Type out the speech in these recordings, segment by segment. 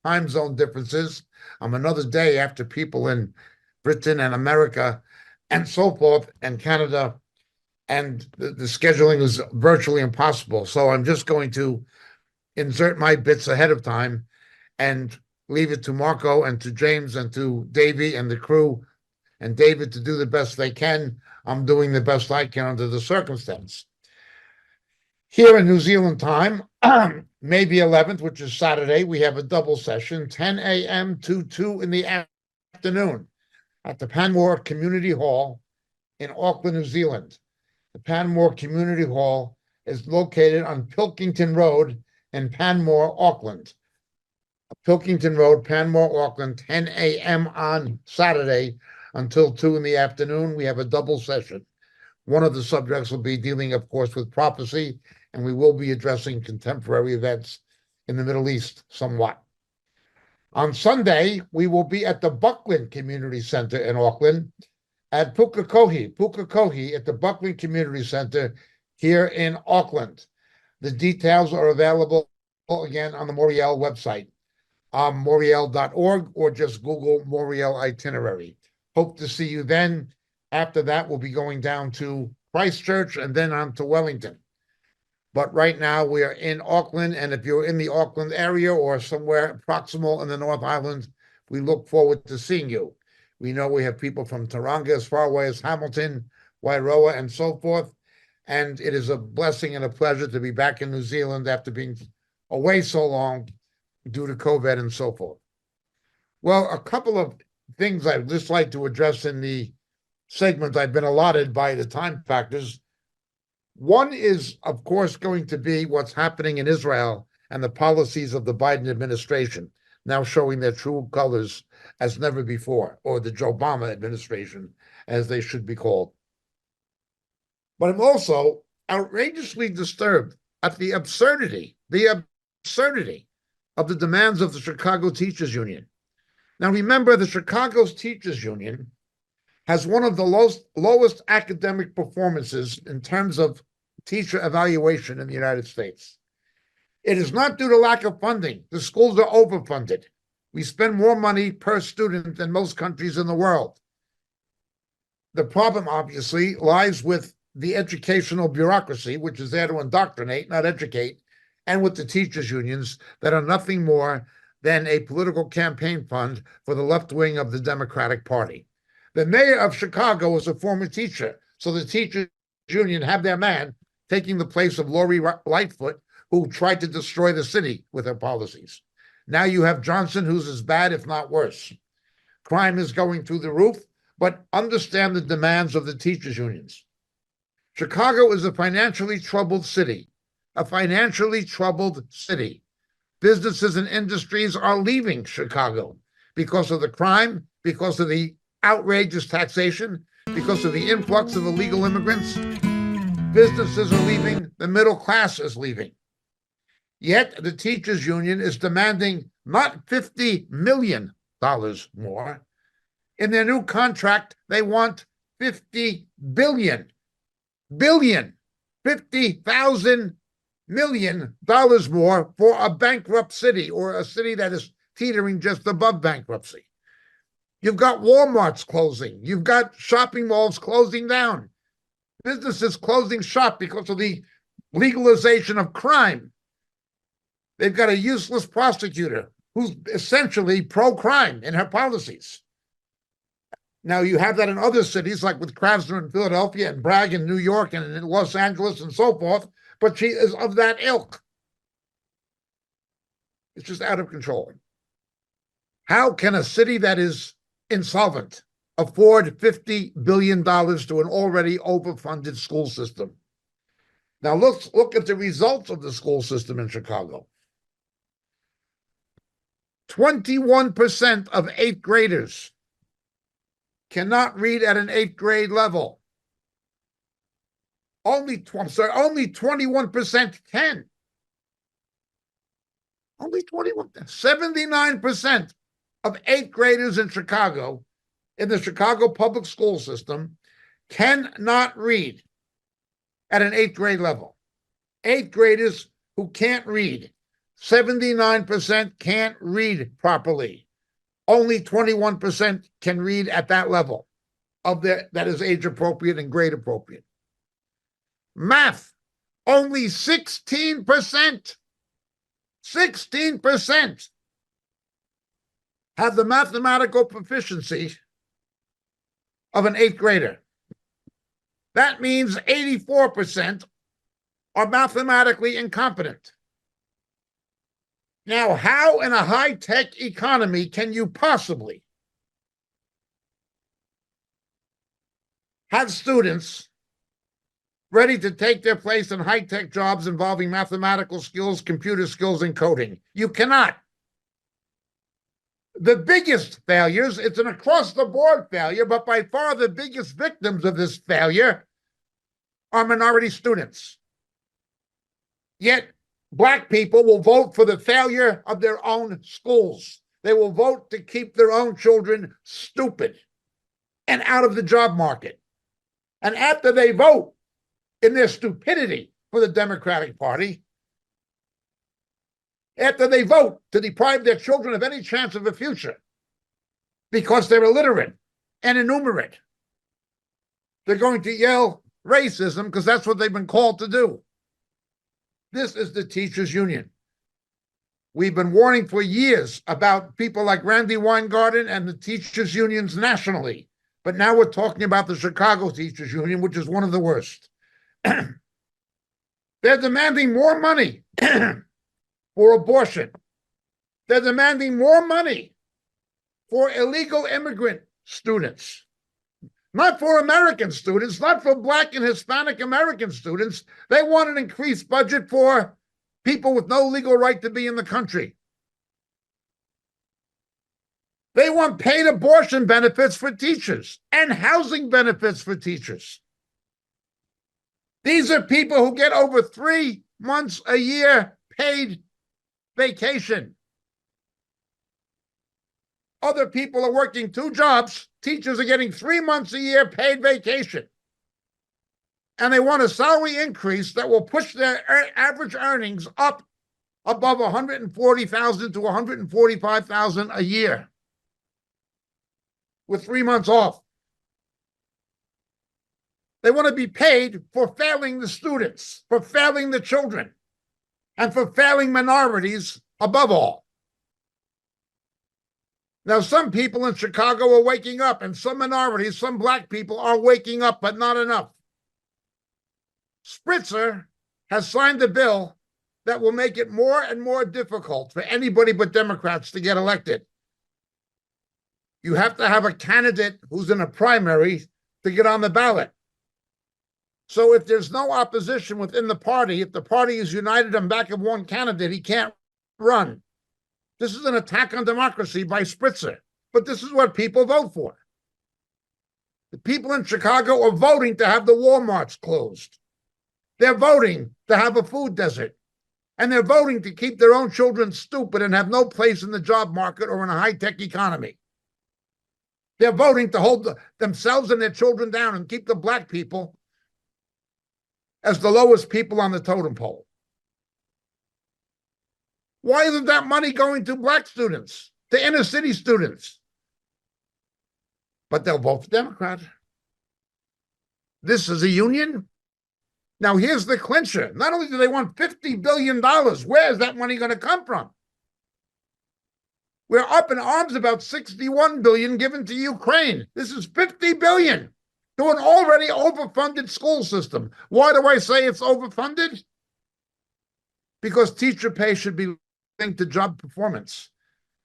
time zone differences. I'm another day after people in Britain and America and so forth, and Canada, and the scheduling is virtually impossible. So I'm just going to insert my bits ahead of time and leave it to Marco and to James and to Davey and the crew and David to do the best they can. I'm doing the best I can under the circumstance. Here in New Zealand time, May the 11th, which is Saturday, we have a double session, 10 a.m. to 2 in the afternoon at the Panmure Community Hall in Auckland, New Zealand. The Panmure Community Hall is located on Pilkington Road in Panmure, Auckland. Pilkington Road, Panmure, Auckland, 10 a.m. on Saturday until 2 in the afternoon. We have a double session. One of the subjects will be dealing, of course, with prophecy, and we will be addressing contemporary events in the Middle East somewhat. On Sunday, we will be at the Buckland Community Center in Auckland at Pukekohe at the Buckland Community Center here in Auckland. The details are available again on the Moriel website, moriel.org, or just Google Moriel itinerary. Hope to see you then. After that, we'll be going down to Christchurch and then on to Wellington. But right now we are in Auckland, and if you're in the Auckland area or somewhere proximal in the North Island, we look forward to seeing you. We know we have people from Tauranga as far away as Hamilton, Wairoa, and so forth. And it is a blessing and a pleasure to be back in New Zealand after being away so long due to COVID and so forth. Well, a couple of things I'd just like to address in the segment I've been allotted by the time factors. One is, of course, going to be what's happening in Israel and the policies of the Biden administration, now showing their true colors as never before, or the Joe Obama administration, as they should be called. But I'm also outrageously disturbed at the absurdity of the demands of the Chicago Teachers Union. Now, remember, the Chicago Teachers Union has one of the lowest academic performances in terms of teacher evaluation in the United States. It is not due to lack of funding. The schools are overfunded. We spend more money per student than most countries in the world. The problem, obviously, lies with the educational bureaucracy, which is there to indoctrinate, not educate, and with the teachers' unions that are nothing more than a political campaign fund for the left wing of the Democratic Party. The mayor of Chicago was a former teacher, so the teachers union have their man taking the place of Lori Lightfoot, who tried to destroy the city with her policies. Now you have Johnson, who's as bad, if not worse. Crime is going through the roof, but understand the demands of the teachers unions. Chicago is a financially troubled city, Businesses and industries are leaving Chicago because of the crime, because of the outrageous taxation, because of the influx of illegal immigrants. Businesses are leaving, the middle class is leaving. Yet the teachers union is demanding not $50 million more. In their new contract, they want $50 billion, 50,000 million dollars more for a bankrupt city, or a city that is teetering just above bankruptcy. You've got Walmarts closing. You've got shopping malls closing down. Businesses closing shop because of the legalization of crime. They've got a useless prosecutor who's essentially pro-crime in her policies. Now, you have that in other cities, like with Krasner in Philadelphia and Bragg in New York and in Los Angeles and so forth, but she is of that ilk. It's just out of control. How can a city that is insolvent afford $50 billion to an already overfunded school system? Now, let's look at the results of the school system in Chicago. 21% of eighth graders cannot read at an eighth grade level. Only 21% can. Only 21. 79% of eighth graders in Chicago, in the Chicago public school system, cannot read at an eighth grade level. Eighth graders who can't read. 79% can't read properly. Only 21% can read at that level that is age appropriate and grade appropriate. Math, only 16%. 16% have the mathematical proficiency of an eighth grader. That means 84% are mathematically incompetent. Now, how in a high-tech economy can you possibly have students ready to take their place in high-tech jobs involving mathematical skills, computer skills, and coding? You cannot. The biggest failures, it's an across-the-board failure, but by far the biggest victims of this failure are minority students. Yet, Black people will vote for the failure of their own schools. They will vote to keep their own children stupid and out of the job market. And after they vote in their stupidity for the Democratic Party, after they vote to deprive their children of any chance of a future because they're illiterate and innumerate, they're going to yell racism because that's what they've been called to do. This is the teachers' union. We've been warning for years about people like Randy Weingarten and the teachers' unions nationally. But now we're talking about the Chicago teachers' union, which is one of the worst. They're demanding more money for abortion. They're demanding more money for illegal immigrant students. Not for American students, not for Black and Hispanic American students. They want an increased budget for people with no legal right to be in the country. They want paid abortion benefits for teachers and housing benefits for teachers. These are people who get over 3 months a year paid vacation. Other people are working 2 jobs. Teachers are getting 3 months a year paid vacation. And they want a salary increase that will push their average earnings up above $140,000 to $145,000 a year with 3 months off. They want to be paid for failing the students, for failing the children, and for failing minorities above all. Now, some people in Chicago are waking up, and some minorities, some Black people are waking up, but not enough. Spritzer has signed a bill that will make it more and more difficult for anybody but Democrats to get elected. You have to have a candidate who's in a primary to get on the ballot. So if there's no opposition within the party, if the party is united on back of one candidate, he can't run. This is an attack on democracy by Spritzer. But this is what people vote for. The people in Chicago are voting to have the Walmarts closed. They're voting to have a food desert. And they're voting to keep their own children stupid and have no place in the job market or in a high-tech economy. They're voting to hold themselves and their children down and keep the Black people as the lowest people on the totem pole. Why isn't that money going to Black students, to inner city students? But they'll vote for Democrat. This is a union. Now, here's the clincher. Not only do they want $50 billion, where is that money going to come from? We're up in arms about $61 billion given to Ukraine. This is $50 billion to an already overfunded school system. Why do I say it's overfunded? Because teacher pay should be linked to job performance.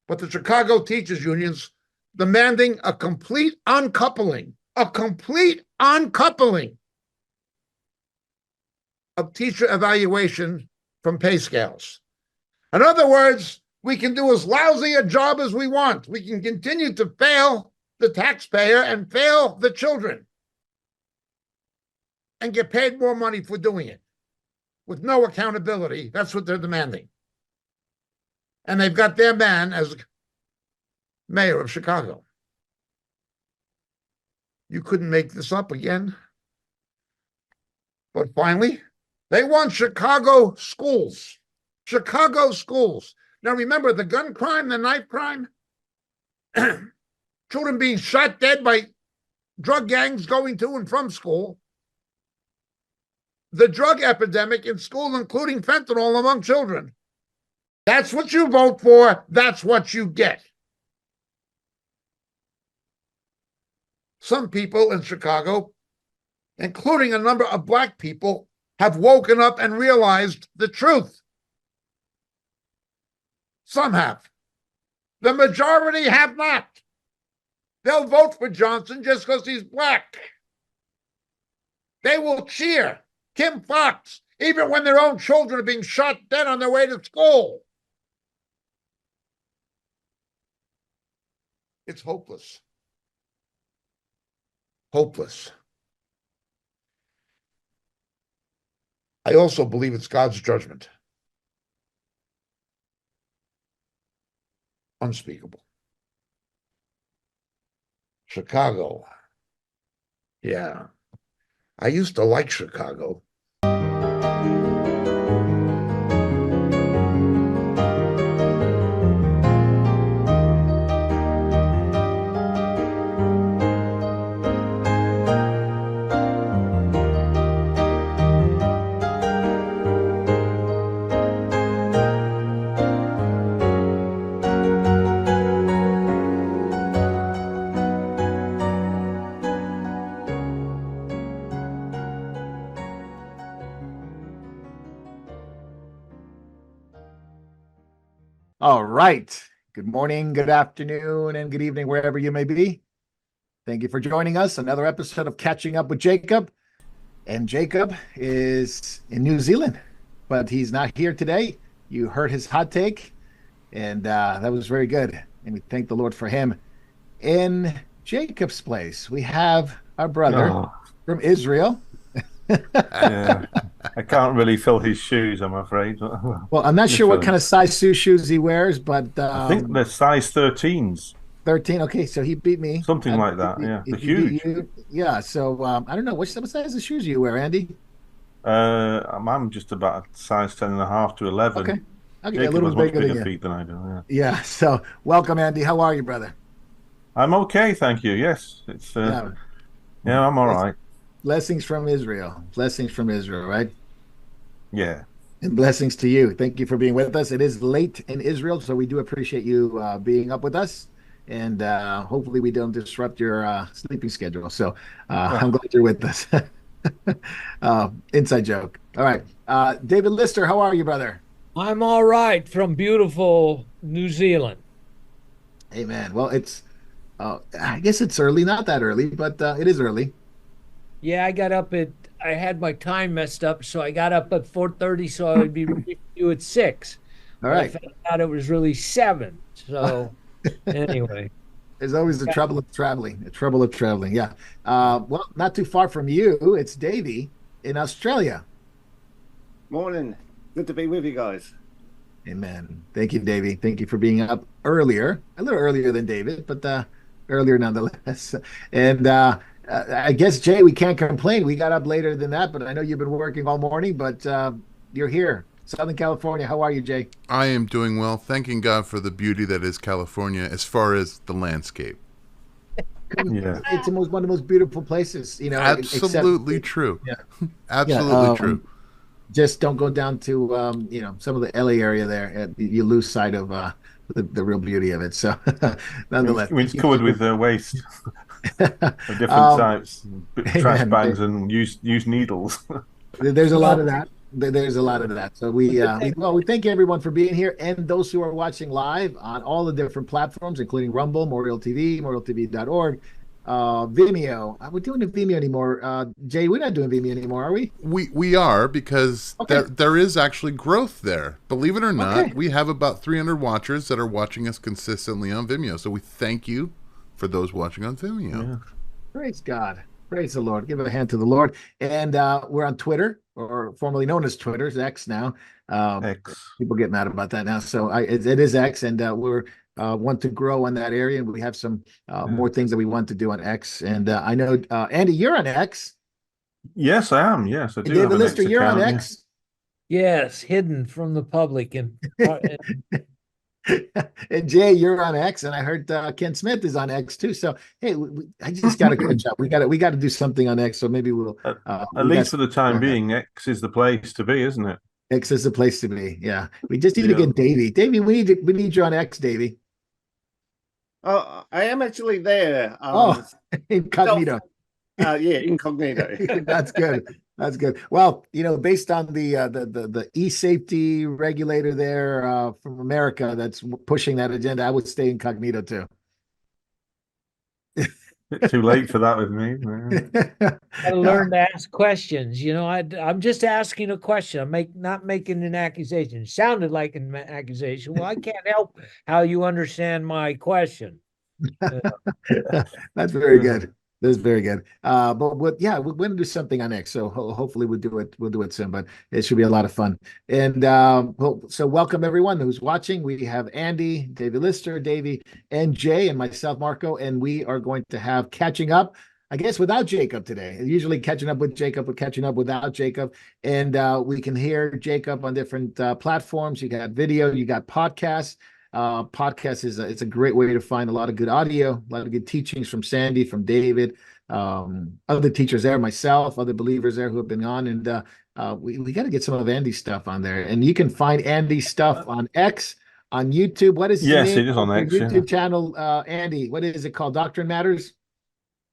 But the Chicago teachers unions demanding a complete uncoupling of teacher evaluation from pay scales. In other words, we can do as lousy a job as we want. We can continue to fail the taxpayer and fail the children and get paid more money for doing it with no accountability. That's what they're demanding. And they've got their man as mayor of Chicago. You couldn't make this up again. But finally, they want Chicago schools Chicago schools. Now remember the gun crime, the knife crime, children being shot dead by drug gangs going to and from school. The drug epidemic in school, including fentanyl among children. That's what you vote for. That's what you get. Some people in Chicago, including a number of black people, have woken up and realized the truth. Some have. The majority have not. They'll vote for Johnson just because he's black. They will cheer Kim Foxx even when their own children are being shot dead on their way to school. It's hopeless. Hopeless. I also believe it's God's judgment. Unspeakable. Chicago. Yeah. I used to like Chicago. All right. Good morning, good afternoon, and good evening, wherever you may be. Thank you for joining us. Another episode of Catching Up with Jacob. And Jacob is in New Zealand, but he's not here today. You heard his hot take, and that was very good. And we thank the Lord for him. In Jacob's place, we have our brother from Israel. Yeah, I can't really fill his shoes, I'm afraid. Well, I'm not sure what kind of size shoes he wears, but I think they're size 13s. 13. Okay, so he beat me. Something like that. Yeah, they're huge. Yeah. So I don't know what size of shoes you wear, Andy. I'm just about a size 10.5 to 11. Okay, Jacob a little has much bigger bigger feet than I do. Yeah. Yeah. So welcome, Andy. How are you, brother? I'm okay, thank you. Yes, it's yeah, I'm all right. Blessings from Israel. Blessings from Israel, right? Yeah. And blessings to you. Thank you for being with us. It is late in Israel, so we do appreciate you being up with us. And hopefully we don't disrupt your sleeping schedule. So I'm glad you're with us. Inside joke. All right. David Lister, how are you, brother? I'm all right from beautiful New Zealand. Amen. Well, it's, I guess it's early, not that early, but it is early. Yeah, I had my time messed up, so I got up at 4:30, so I would be ready for you at 6. All right. I found out it was really 7. So anyway. There's always the trouble of traveling. The trouble of traveling, yeah. Well, not too far from you, it's Davey in Australia. Morning. Good to be with you guys. Amen. Thank you, Davey. Thank you for being up earlier, a little earlier than David, but earlier nonetheless. And I guess, Jay, we can't complain. We got up later than that, but I know you've been working all morning, but you're here. Southern California. How are you, Jay? I am doing well. Thanking God for the beauty that is California as far as the landscape. Yeah. It's one of the most beautiful places, you know. Absolutely true. Yeah. Absolutely true. Just don't go down to, some of the LA area there. You lose sight of the real beauty of it. So, nonetheless. It's covered with waste. Of different types, trash bags and used needles. There's a lot of that. There's a lot of that. So we thank everyone for being here and those who are watching live on all the different platforms, including Rumble, Memorial TV, memorialtv.org, Vimeo. We're doing Vimeo anymore. Jay, we're not doing Vimeo anymore, are we? We are, because there is actually growth there. Believe it or not, we have about 300 watchers that are watching us consistently on Vimeo. So we thank you for those watching on Vimeo. Yeah. Praise God. Praise the Lord. Give a hand to the Lord. And we're on Twitter, or formerly known as Twitter. It's X now. X. People get mad about that now. So it is X, and we're want to grow on that area, and we have some more things that we want to do on X. And I know, Andy, you're on X. Yes, I am. Yes, I do. And David Lister, you're on X. Yes, hidden from the public and And Jay, you're on X, and I heard Ken Smith is on X too. So hey, I just got to catch up. We got to do something on X. So maybe we'll. At We got least for the time being, X is the place to be, isn't it? X is the place to be. Yeah, we just need to Yeah. get Davey. Davey, we need you on X, Davey. Oh, I am actually there. Oh, incognito. Yeah, incognito. That's good. That's good. Well, based on the e-safety regulator there from America that's pushing that agenda, I would stay incognito too. Too late for that with me. gotta learn to ask questions. I'm just asking a question. I'm not making an accusation. It sounded like an accusation. Well, I can't help how you understand my question. That's very good. That's very good. Yeah, we're going to do something on X. So hopefully we'll do it. We'll do it soon. But it should be a lot of fun. And so welcome everyone who's watching. We have Andy, David Lister, Davey, and Jay, and myself, Marco, and we are going to have catching up. I guess without Jacob today. Usually catching up with Jacob, but catching up without Jacob. And we can hear Jacob on different platforms. You got video, you got podcasts. Podcast it's a great way to find a lot of good audio, a lot of good teachings from Sandy, from David, other teachers there, myself, other believers there who have been on, and we got to get some of Andy's stuff on there. And you can find Andy's stuff on X, on YouTube. What is Yes, the name it is on of X, your YouTube yeah. channel, Andy? What is it called? Doctrine Matters?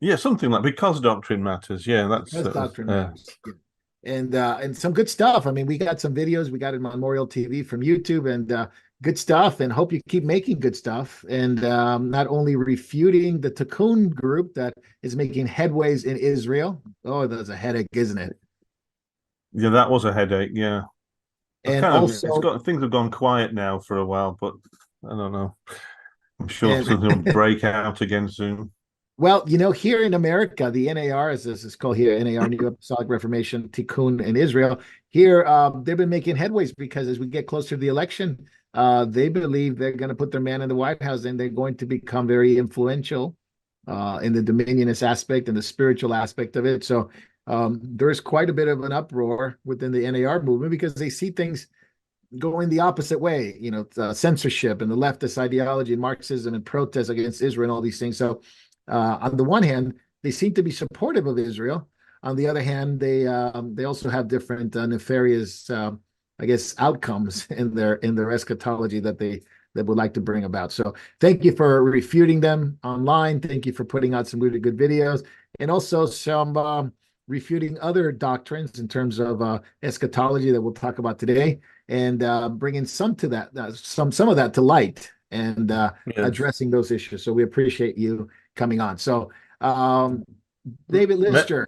Yeah, something like Because Doctrine Matters. Yeah, that's Doctrine Matters. And some good stuff. I mean, we got some videos. We got it on Memorial TV from YouTube, and good stuff. And hope you keep making good stuff. And not only refuting the Tikkun group that is making headways in Israel. Oh, that's a headache, isn't it? Yeah, that was a headache. Yeah, And also, things have gone quiet now for a while, but I don't know. I'm sure something will break out again soon. Well, here in America, the NAR, as this is called here, NAR, New Apostolic Reformation, Tikkun in Israel, here they've been making headways because as we get closer to the election, they believe they're going to put their man in the White House and they're going to become very influential in the dominionist aspect and the spiritual aspect of it. So there's quite a bit of an uproar within the NAR movement because they see things going the opposite way, censorship and the leftist ideology and Marxism and protests against Israel and all these things. So on the one hand, they seem to be supportive of Israel. On the other hand, they also have different nefarious, I guess, outcomes in their eschatology that would like to bring about. So thank you for refuting them online. Thank you for putting out some really good videos, and also some refuting other doctrines in terms of eschatology that we'll talk about today, and bringing some of that to light and addressing those issues. So we appreciate you coming on. So David Lister.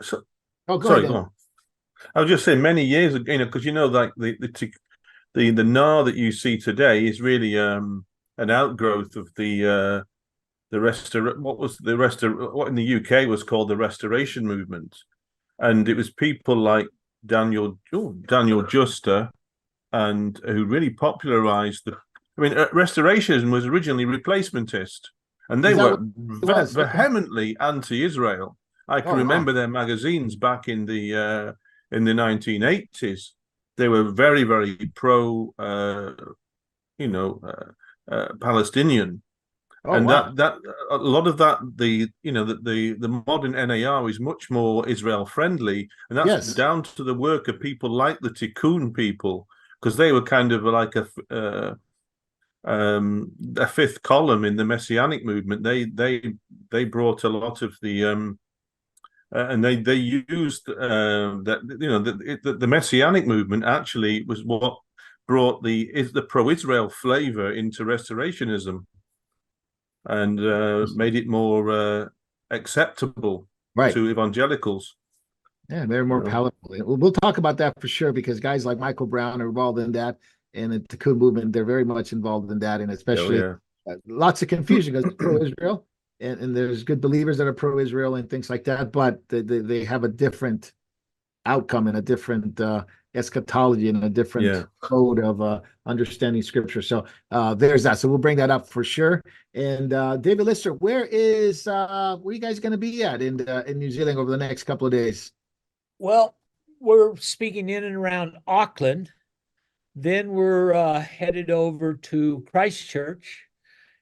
Go ahead. I was just saying, many years ago, because like the NAR that you see today is really an outgrowth of what in the UK was called the Restoration Movement, and it was people like Daniel Juster, and who really popularized Restoration was originally replacementist, and they were vehemently anti-Israel. I can remember their magazines back in the 1980s. They were very, very pro, Palestinian, that a lot of that the modern NAR is much more Israel friendly, and that's down to the work of people like the Tikkun people, because they were kind of like a fifth column in the Messianic movement. They brought a lot of the and they used the Messianic movement actually was what brought the pro-Israel flavor into Restorationism, and made it more acceptable to evangelicals. Yeah, they're more palatable. We'll talk about that for sure, because guys like Michael Brown are involved in that, and the Tikkun movement, they're very much involved in that, and especially lots of confusion because it's pro-Israel. And there's good believers that are pro-Israel and things like that, but they have a different outcome and a different eschatology and a different code of understanding scripture. So there's that. So we'll bring that up for sure. And David Lister, where are you guys going to be at in New Zealand over the next couple of days? Well, we're speaking in and around Auckland, Then we're headed over to Christchurch,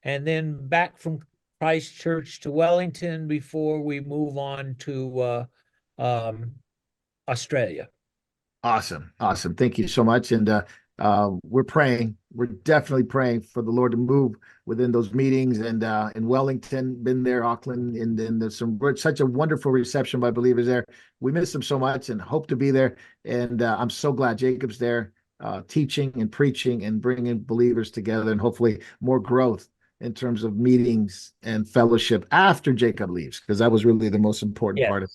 and then back from Christchurch to Wellington before we move on to Australia. Awesome. Awesome. Thank you so much. And we're praying. We're definitely praying for the Lord to move within those meetings. And in Wellington, been there, Auckland, and then there's such a wonderful reception by believers there. We miss them so much and hope to be there. And I'm so glad Jacob's there, teaching and preaching and bringing believers together, and hopefully more growth in terms of meetings and fellowship after Jacob leaves, because that was really the most important part of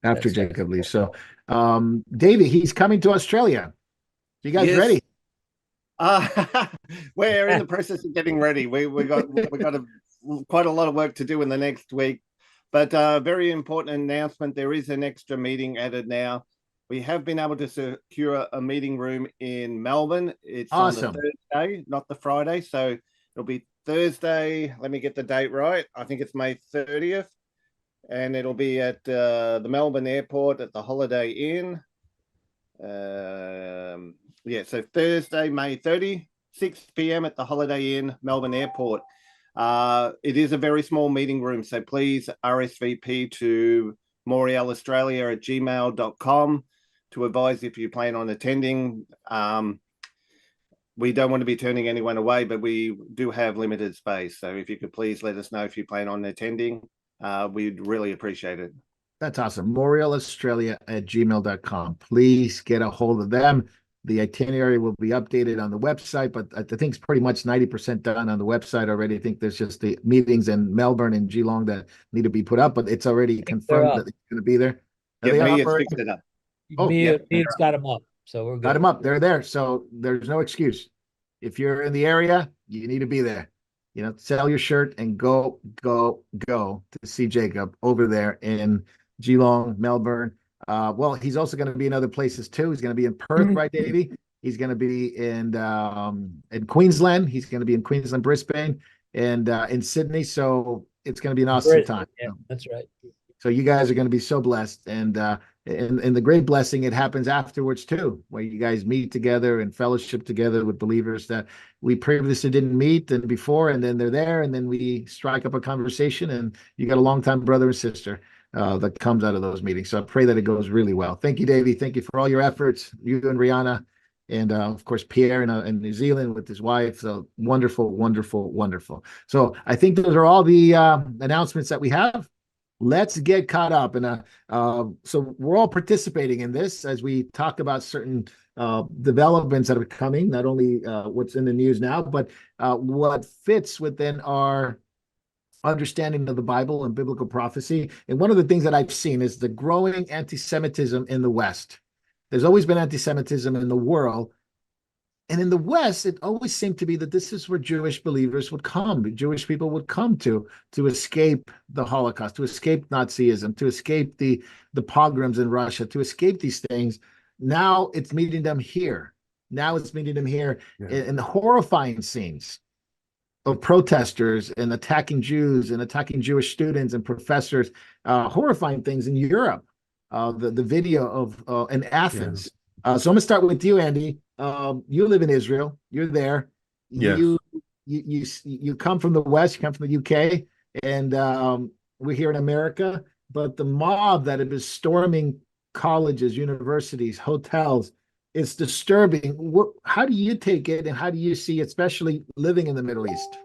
after Jacob leaves. So, David, he's coming to Australia. You guys ready? We're in the process of getting ready. We got quite a lot of work to do in the next week, but very important announcement. There is an extra meeting added now. We have been able to secure a meeting room in Melbourne. It's awesome. On the Thursday, not the Friday. So it'll be Thursday. Let me get the date right. I think it's May 30th. And it'll be at the Melbourne Airport at the Holiday Inn. So Thursday, May 30, 6 p.m. at the Holiday Inn, Melbourne Airport. It is a very small meeting room, so please RSVP to morielaustralia@gmail.com to advise if you plan on attending. We don't want to be turning anyone away, but we do have limited space. So if you could please let us know if you plan on attending. We'd really appreciate it. That's awesome. morielaustralia@gmail.com. Please get a hold of them. The itinerary will be updated on the website, but I think it's pretty much 90% done on the website already. I think there's just the meetings in Melbourne and Geelong that need to be put up, but it's already confirmed that it's going to be there. Mia's fixed it up. Mia's got them up, so we're good. Got them up. They're there, so there's no excuse. If you're in the area, you need to be there. Sell your shirt and go to see Jacob over there in Geelong, Melbourne. Well, he's also going to be in other places too. He's going to be in Perth, right, Davey? He's going to be in Queensland. He's going to be in Queensland, Brisbane, and in Sydney. So it's going to be an awesome time. Yeah, that's right. So you guys are going to be so blessed, and the great blessing, it happens afterwards too, where you guys meet together and fellowship together with believers that we previously didn't meet and before, and then they're there, and then we strike up a conversation, and you got a longtime brother and sister that comes out of those meetings. So I pray that it goes really well. Thank you, Davey. Thank you for all your efforts, you and Rihanna, and of course Pierre in New Zealand with his wife. So wonderful, wonderful, wonderful. So I think those are all the announcements that we have. Let's get caught up. And so we're all participating in this as we talk about certain developments that are coming, not only what's in the news now, but what fits within our understanding of the Bible and biblical prophecy. And one of the things that I've seen is the growing anti-Semitism in the West. There's always been anti-Semitism in the world. And in the West, it always seemed to be that this is where Jewish believers would come, Jewish people would come to escape the Holocaust, to escape Nazism, to escape the pogroms in Russia, to escape these things. Now it's meeting them here. Now it's meeting them here in the horrifying scenes of protesters and attacking Jews and attacking Jewish students and professors, horrifying things in Europe. The video of in Athens. So I'm gonna start with you, Andy. You live in Israel. You're there. Yes. You come from the West. You come from the UK, and we're here in America. But the mob that is storming colleges, universities, hotels, it's disturbing. How do you take it, and how do you see, especially living in the Middle East?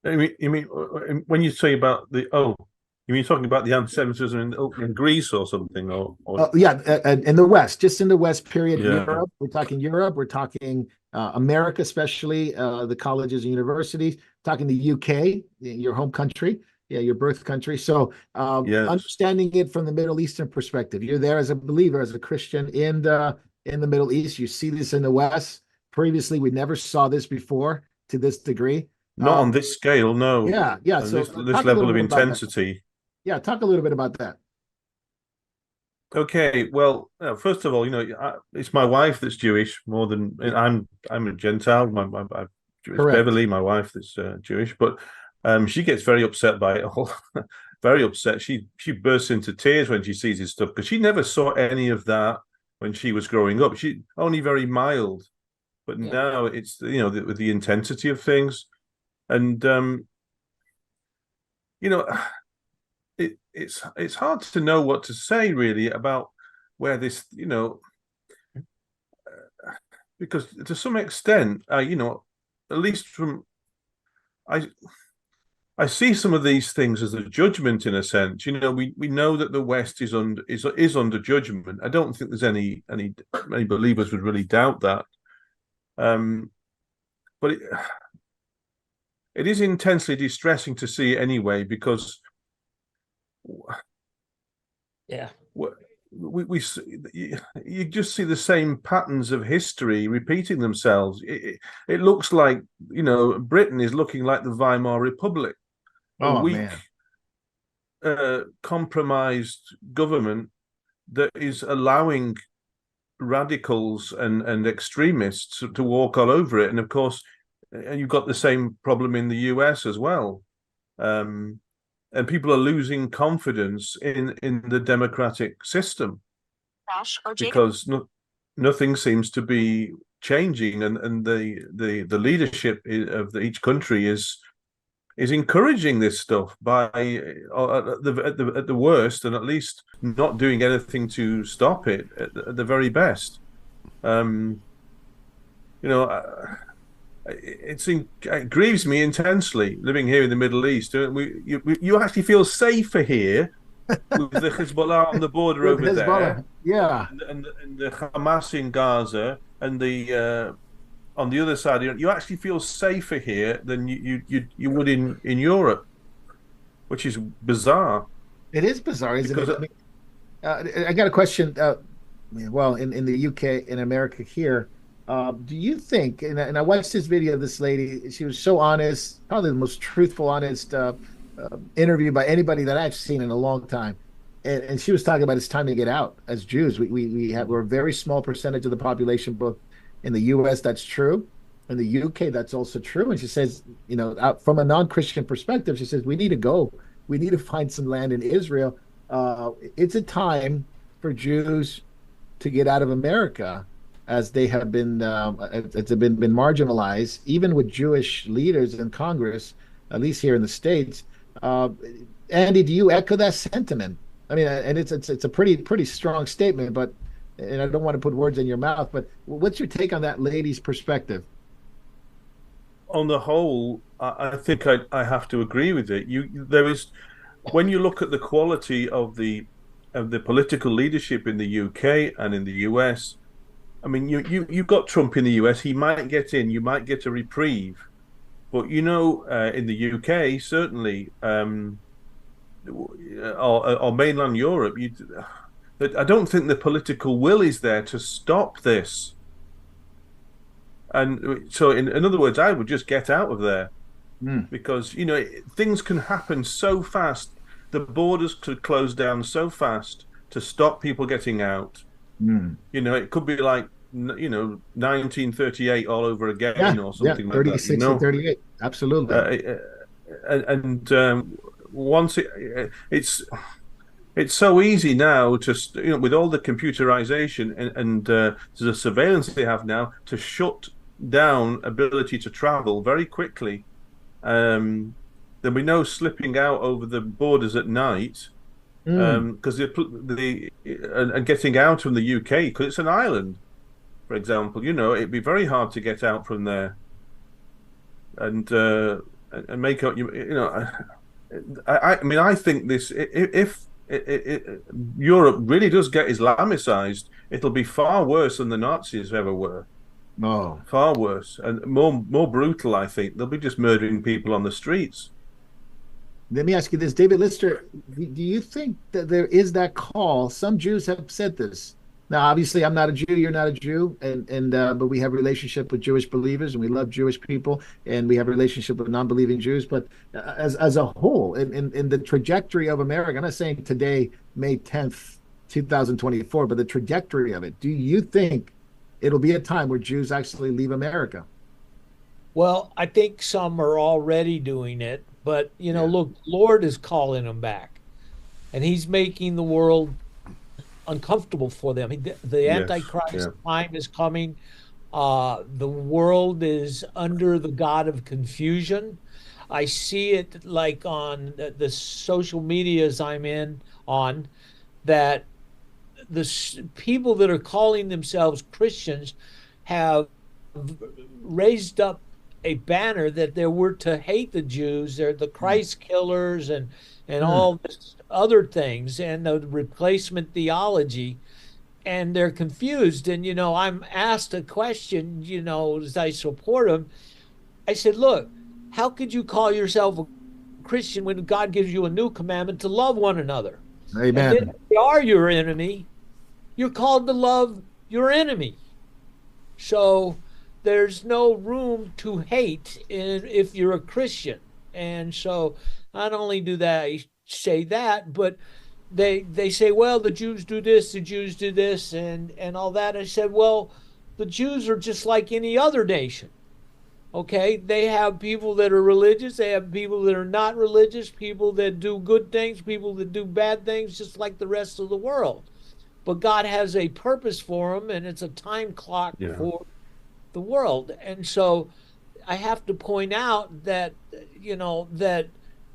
You mean when you say about you mean talking about the anti-Semitism in Greece or something, or in the West, just in the West period. Yeah. Europe, we're talking Europe, we're talking America, especially the colleges and universities, talking the UK, your home country, your birth country. So understanding it from the Middle Eastern perspective, you're there as a believer, as a Christian in the Middle East. You see this in the West. Previously, we never saw this before to this degree. Not on this scale, no. Yeah. So this level of intensity. Yeah, talk a little bit about that. Okay, well, first of all, it's my wife that's Jewish more than I'm a Gentile. It's Beverly, my wife, that's Jewish, but she gets very upset by it all. Very upset. She bursts into tears when she sees his stuff because she never saw any of that when she was growing up. She only very mild but Yeah. now it's with the intensity of things, and it's hard to know what to say really about where this because to some extent at least from I I see some of these things as a judgment in a sense. We know that the West is under judgment. I don't think there's any believers would really doubt that. But it is intensely distressing to see anyway, because Yeah. we you just see the same patterns of history repeating themselves. It looks like Britain is looking like the Weimar Republic, a weak, compromised government that is allowing radicals and extremists to walk all over it. And of course, you've got the same problem in the US as well. And people are losing confidence in the democratic system because nothing seems to be changing, and the leadership of each country is encouraging this stuff by at the worst, and at least not doing anything to stop it at the very best. It grieves me intensely living here in the Middle East. You actually feel safer here with the Hezbollah on the border over Hezbollah. there, and the Hamas in Gaza, and the on the other side. You actually feel safer here than you would in Europe, which is bizarre. It is bizarre, isn't it? I got a question. Well, in the UK, in America here, do you think, and I watched this video of this lady, she was so honest, probably the most truthful, honest interview by anybody that I've seen in a long time. And she was talking about it's time to get out as Jews. We're a very small percentage of the population, both in the US, that's true. In the UK, that's also true. And she says, from a non-Christian perspective, she says, we need to go. We need to find some land in Israel. It's a time for Jews to get out of America, as they have been been marginalized, even with Jewish leaders in Congress, at least here in the States. Andy, do you echo that sentiment? I mean, and it's a pretty strong statement, but, and I don't want to put words in your mouth, but what's your take on that lady's perspective? On the whole, I think I have to agree with it. There is, when you look at the quality of the political leadership in the UK and in the US. I mean, you've got Trump in the US. He might get in. You might get a reprieve, but in the UK, certainly, or mainland Europe, I don't think the political will is there to stop this. And so, in other words, I would just get out of there, because things can happen so fast. The borders could close down so fast to stop people getting out. It could be like 1938 all over again, or something like that. 36 and 38, absolutely. Once it's so easy now to with all the computerization and the surveillance they have now, to shut down ability to travel very quickly. There'll be no slipping out over the borders at night. Because and getting out from the UK, because it's an island, for example, it'd be very hard to get out from there and make up. I mean, I think this, if Europe really does get Islamicized, it'll be far worse than the Nazis ever were. Oh, far worse and more brutal. I think they'll be just murdering people on the streets. Let me ask you this, David Lister, do you think that there is that call? Some Jews have said this. Now, obviously, I'm not a Jew, you're not a Jew, but we have a relationship with Jewish believers, and we love Jewish people, and we have a relationship with non-believing Jews. But as a whole, in the trajectory of America, I'm not saying today, May 10th, 2024, but the trajectory of it, do you think it'll be a time where Jews actually leave America? Well, I think some are already doing it. But, look, Lord is calling them back, and he's making the world uncomfortable for them. The Antichrist time is coming. The world is under the god of confusion. I see it like on the social medias I'm in on that people that are calling themselves Christians have raised up a banner that they were to hate the Jews, they're the Christ killers, and all this other things, and the replacement theology, and they're confused. And I'm asked a question, as I support them. I said, look, how could you call yourself a Christian when God gives you a new commandment to love one another? Amen. And then if they are your enemy, you're called to love your enemy. So there's no room to hate if you're a Christian. And so not only do they say that, but they say, well, the Jews do this, the Jews do this, and all that. I said, well, the Jews are just like any other nation. Okay, they have people that are religious, they have people that are not religious, people that do good things, people that do bad things, just like the rest of the world. But God has a purpose for them, and it's a time clock for the world. And so I have to point out that, that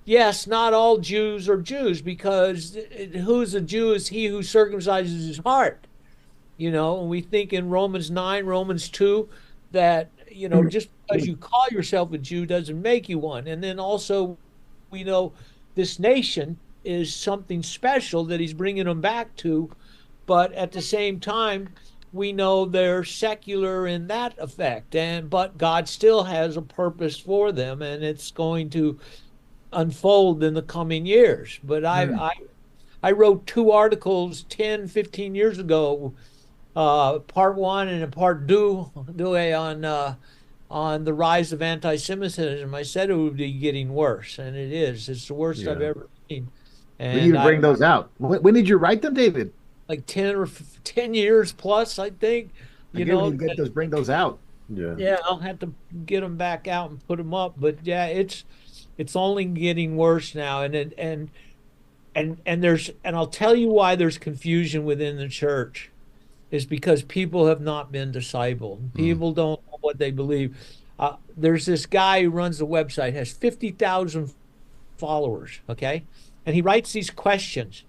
yes, not all Jews are Jews, because who's a Jew is he who circumcises his heart. And we think in Romans 9, Romans 2, that, just because you call yourself a Jew doesn't make you one. And then also we know this nation is something special that he's bringing them back to. But at the same time, we know they're secular in that effect, but God still has a purpose for them, and it's going to unfold in the coming years. But I wrote 2 articles 10, 15 years ago, part 1 and part 2 on the rise of anti-Semitism. I said it would be getting worse, and it is. It's the worst I've ever seen. And we need to bring those out. When did you write them, David? Like 10 years plus, I think. Bring those out. Yeah, I'll have to get them back out and put them up. But yeah, it's only getting worse now, and I'll tell you why there's confusion within the church, is because people have not been discipled. People don't know what they believe. There's this guy who runs the website, has 50,000 followers, okay, and he writes these questions.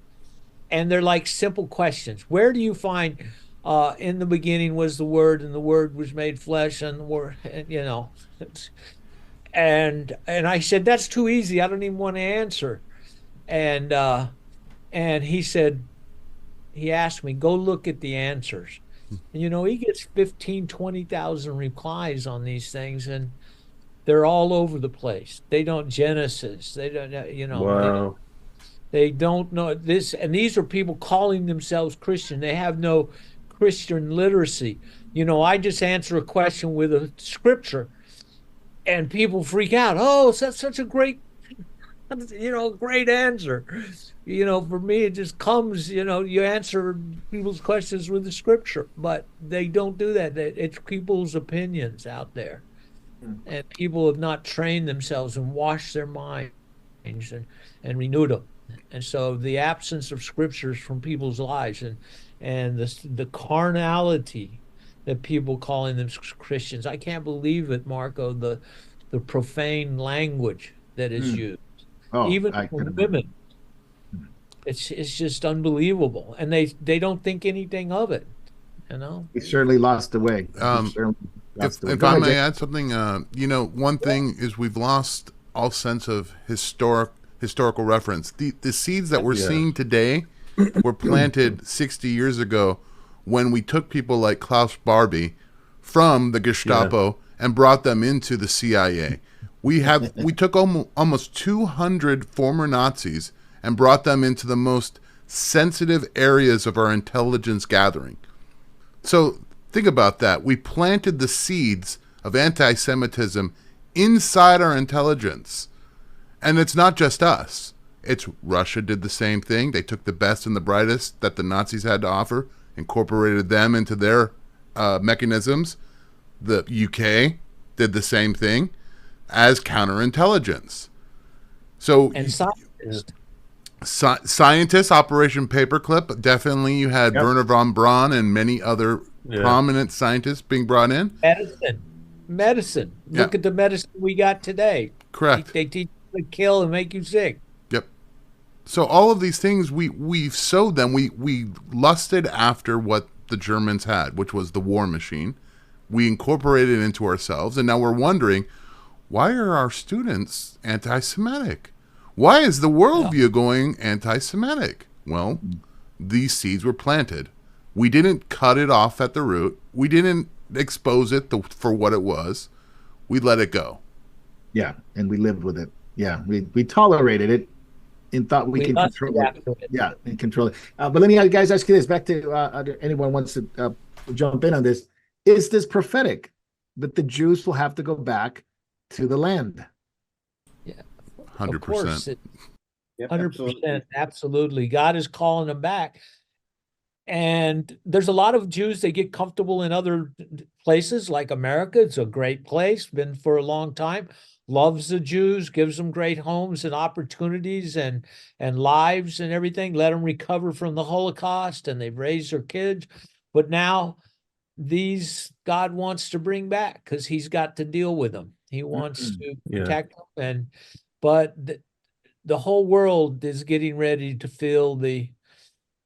And they're like simple questions. Where do you find in the beginning was the Word, and the Word was made flesh, and the Word, and I said, that's too easy. I don't even want to answer. And he said, he asked me, go look at the answers. And he gets 15, 20,000 replies on these things, and they're all over the place. They don't Genesis. They don't, Wow. They don't know this, and these are people calling themselves Christian. They have no Christian literacy. I just answer a question with a scripture, and people freak out. Oh, that's such a great, great answer. For me, it just comes, you answer people's questions with the scripture, but they don't do that. It's people's opinions out there, and people have not trained themselves and washed their minds and renewed them. And so the absence of scriptures from people's lives, and the carnality that people calling them Christians. I can't believe it, Marco, the profane language that is used. Even for women. It's just unbelievable. And they don't think anything of it, He certainly lost the way. If I may add something, one thing is we've lost all sense of historical reference. The seeds that we're seeing today were planted 60 years ago when we took people like Klaus Barbie from the Gestapo and brought them into the CIA. We took almost 200 former Nazis and brought them into the most sensitive areas of our intelligence gathering. So think about that. We planted the seeds of anti-Semitism inside our intelligence. And it's not just us. It's Russia did the same thing. They took the best and the brightest that the Nazis had to offer, incorporated them into their mechanisms. The UK did the same thing as counterintelligence. So and scientists. Scientists, Operation Paperclip. Definitely, you had Werner von Braun and many other prominent scientists being brought in. Medicine. Look at the medicine we got today. Correct. They teach you to kill and make you sick. Yep. So all of these things, we sowed them. We lusted after what the Germans had, which was the war machine. We incorporated it into ourselves, and now we're wondering, why are our students anti-Semitic? Why is the worldview going anti-Semitic? Well, these seeds were planted. We didn't cut it off at the root. We didn't expose it for what it was. We let it go. Yeah, and we lived with it. Yeah, we tolerated it and thought we can control it. Yeah, and control it. But let me guys ask you this, back to anyone wants to jump in on this. Is this prophetic that the Jews will have to go back to the land? Yeah, 100%. 100%, absolutely. God is calling them back. And there's a lot of Jews that get comfortable in other places like America. It's a great place, been for a long time, loves the Jews, gives them great homes and opportunities and lives and everything, let them recover from the Holocaust, and they've raised their kids. But now these God wants to bring back because he's got to deal with them. He wants to protect them. But the whole world is getting ready to feel the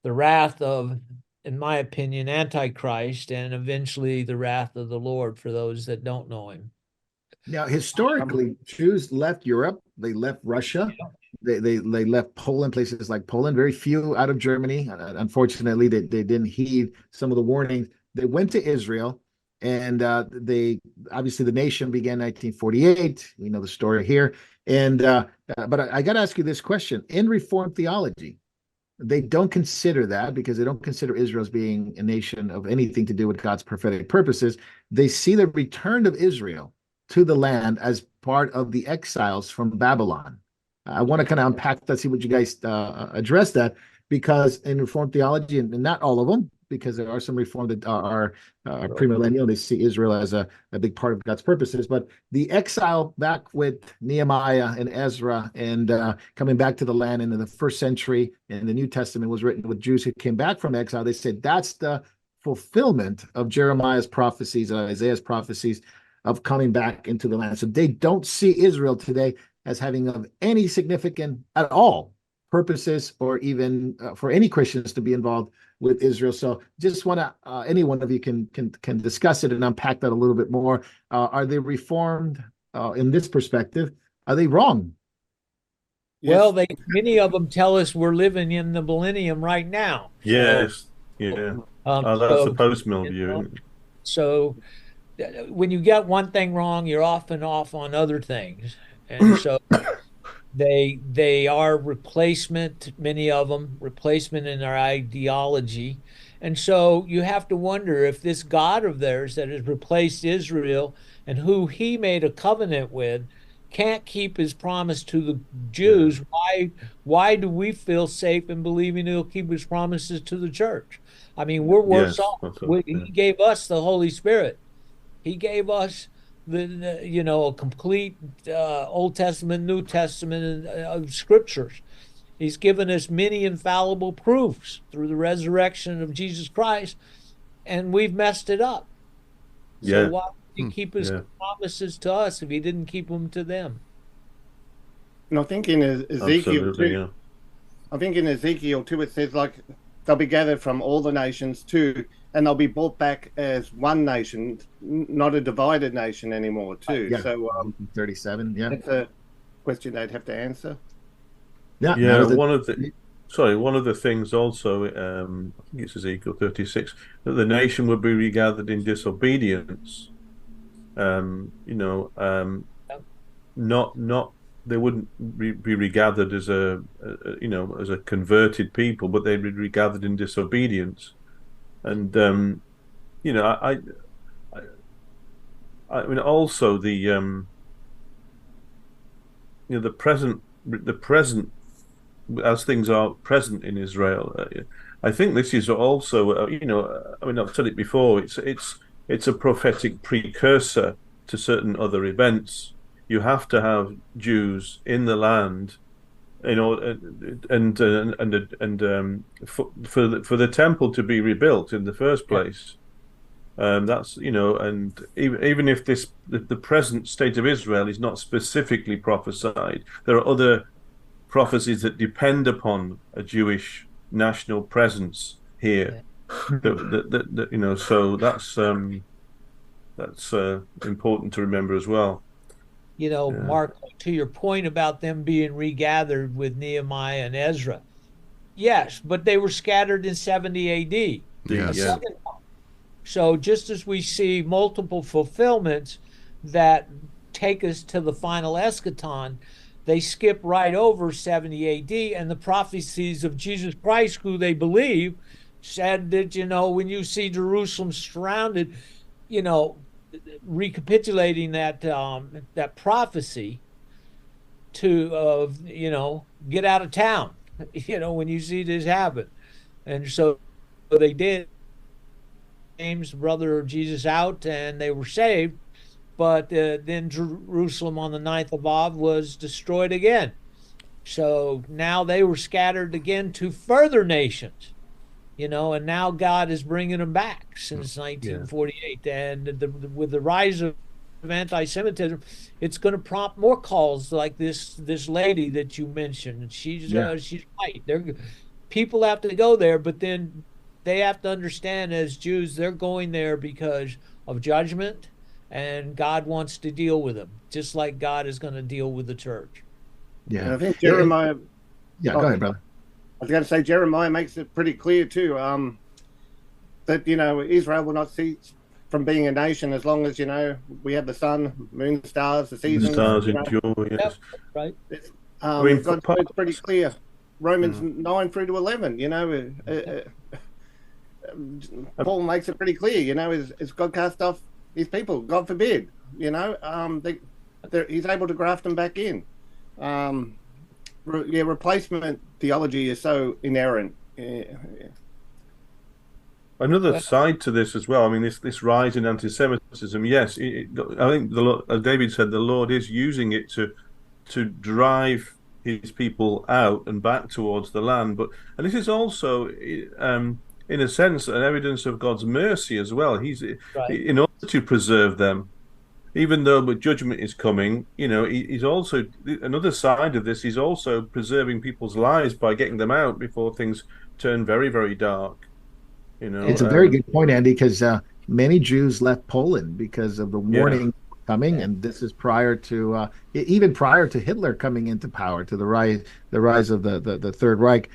wrath of, in my opinion, Antichrist, and eventually the wrath of the Lord for those that don't know him. Now, historically, Jews left Europe. They left Russia. They left Poland, places like Poland. Very few out of Germany. Unfortunately, they didn't heed some of the warnings. They went to Israel, and they obviously the nation began 1948. We know the story here. And but I got to ask you this question: in Reformed theology, they don't consider that because they don't consider Israel as being a nation of anything to do with God's prophetic purposes. They see the return of Israel to the land as part of the exiles from Babylon. I want to kind of unpack that, see what you guys address that, because in Reformed theology, and not all of them, because there are some Reformed that are premillennial, they see Israel as a big part of God's purposes. But the exile back with Nehemiah and Ezra and coming back to the land in the first century, and the New Testament was written with Jews who came back from exile. They said that's the fulfillment of Jeremiah's prophecies and Isaiah's prophecies of coming back into the land. So they don't see Israel today as having of any significant at all purposes, or even for any Christians to be involved with Israel. So just want to, any one of you can discuss it and unpack that a little bit more. Are they Reformed in this perspective? Are they wrong? Well, many of them tell us we're living in the millennium right now. Yes, yeah. That's the post-mill view. So when you get one thing wrong, you're often off on other things. And so they are replacement, many of them, replacement in their ideology. And so you have to wonder if this God of theirs that has replaced Israel and who he made a covenant with can't keep his promise to the Jews, why do we feel safe in believing he'll keep his promises to the church? I mean, we're worse off. He gave us the Holy Spirit. He gave us a complete Old Testament, New Testament of scriptures. He's given us many infallible proofs through the resurrection of Jesus Christ, and we've messed it up. So why would he keep his promises to us if he didn't keep them to them? And I think in Ezekiel too, I think in Ezekiel too, it says like they'll be gathered from all the nations too, and they'll be brought back as one nation, not a divided nation anymore too. Yeah. So 37, yeah. That's a question they'd have to answer. Yeah, one of the things also, I think it's Ezekiel 36, that the nation would be regathered in disobedience. Not they wouldn't be regathered as as a converted people, but they'd be regathered in disobedience. And I mean, also the present as things are present in Israel. I think this is also I mean, I've said it before. It's a prophetic precursor to certain other events. You have to have Jews in the land you know, for the temple to be rebuilt in the first place. That's, you know, and even if the present state of Israel is not specifically prophesied, there are other prophecies that depend upon a Jewish national presence here. That you know, so that's important to remember as well. You know, Mark, to your point about them being regathered with Nehemiah and Ezra, yes, but they were scattered in 70 AD. Yeah. So just as we see multiple fulfillments that take us to the final eschaton, they skip right over 70 AD, and the prophecies of Jesus Christ, who they believe, said that, you know, when you see Jerusalem surrounded, you know, recapitulating that that prophecy to you know, get out of town, you know, when you see this happen. And so they did. James, brother of Jesus, out, and they were saved. But then Jerusalem on the 9th of Av was destroyed again. So now they were scattered again to further nations, you know, and now God is bringing them back since 1948. And with the rise of anti-Semitism, it's going to prompt more calls like this lady that you mentioned. And she's right. People have to go there, but then they have to understand, as Jews, they're going there because of judgment, and God wants to deal with them, just like God is going to deal with the church. Yeah, and I think Jeremiah. Yeah, go ahead, brother. I was going to say Jeremiah makes it pretty clear too, that, you know, Israel will not cease from being a nation as long as, you know, we have the sun, moon, stars, the seasons. The stars endure. Yes, right. God's pretty clear. Romans 9 through to 11. You know, Paul makes it pretty clear. You know, is God cast off his people? God forbid. You know, he's able to graft them back in. Replacement theology is so inerrant. Another side to this as well. I mean, this rise in anti-Semitism. Yes, I think as David said, the Lord is using it to drive his people out and back towards the land. And this is also, in a sense, an evidence of God's mercy as well. He's in order to preserve them, even though judgment is coming. You know, he's also, another side of this. He's also preserving people's lives by getting them out before things turn very, very dark. You know, it's a very good point, Andy, because many Jews left Poland because of the warning coming, and this is prior to even prior to Hitler coming into power, to the rise of the Third Reich.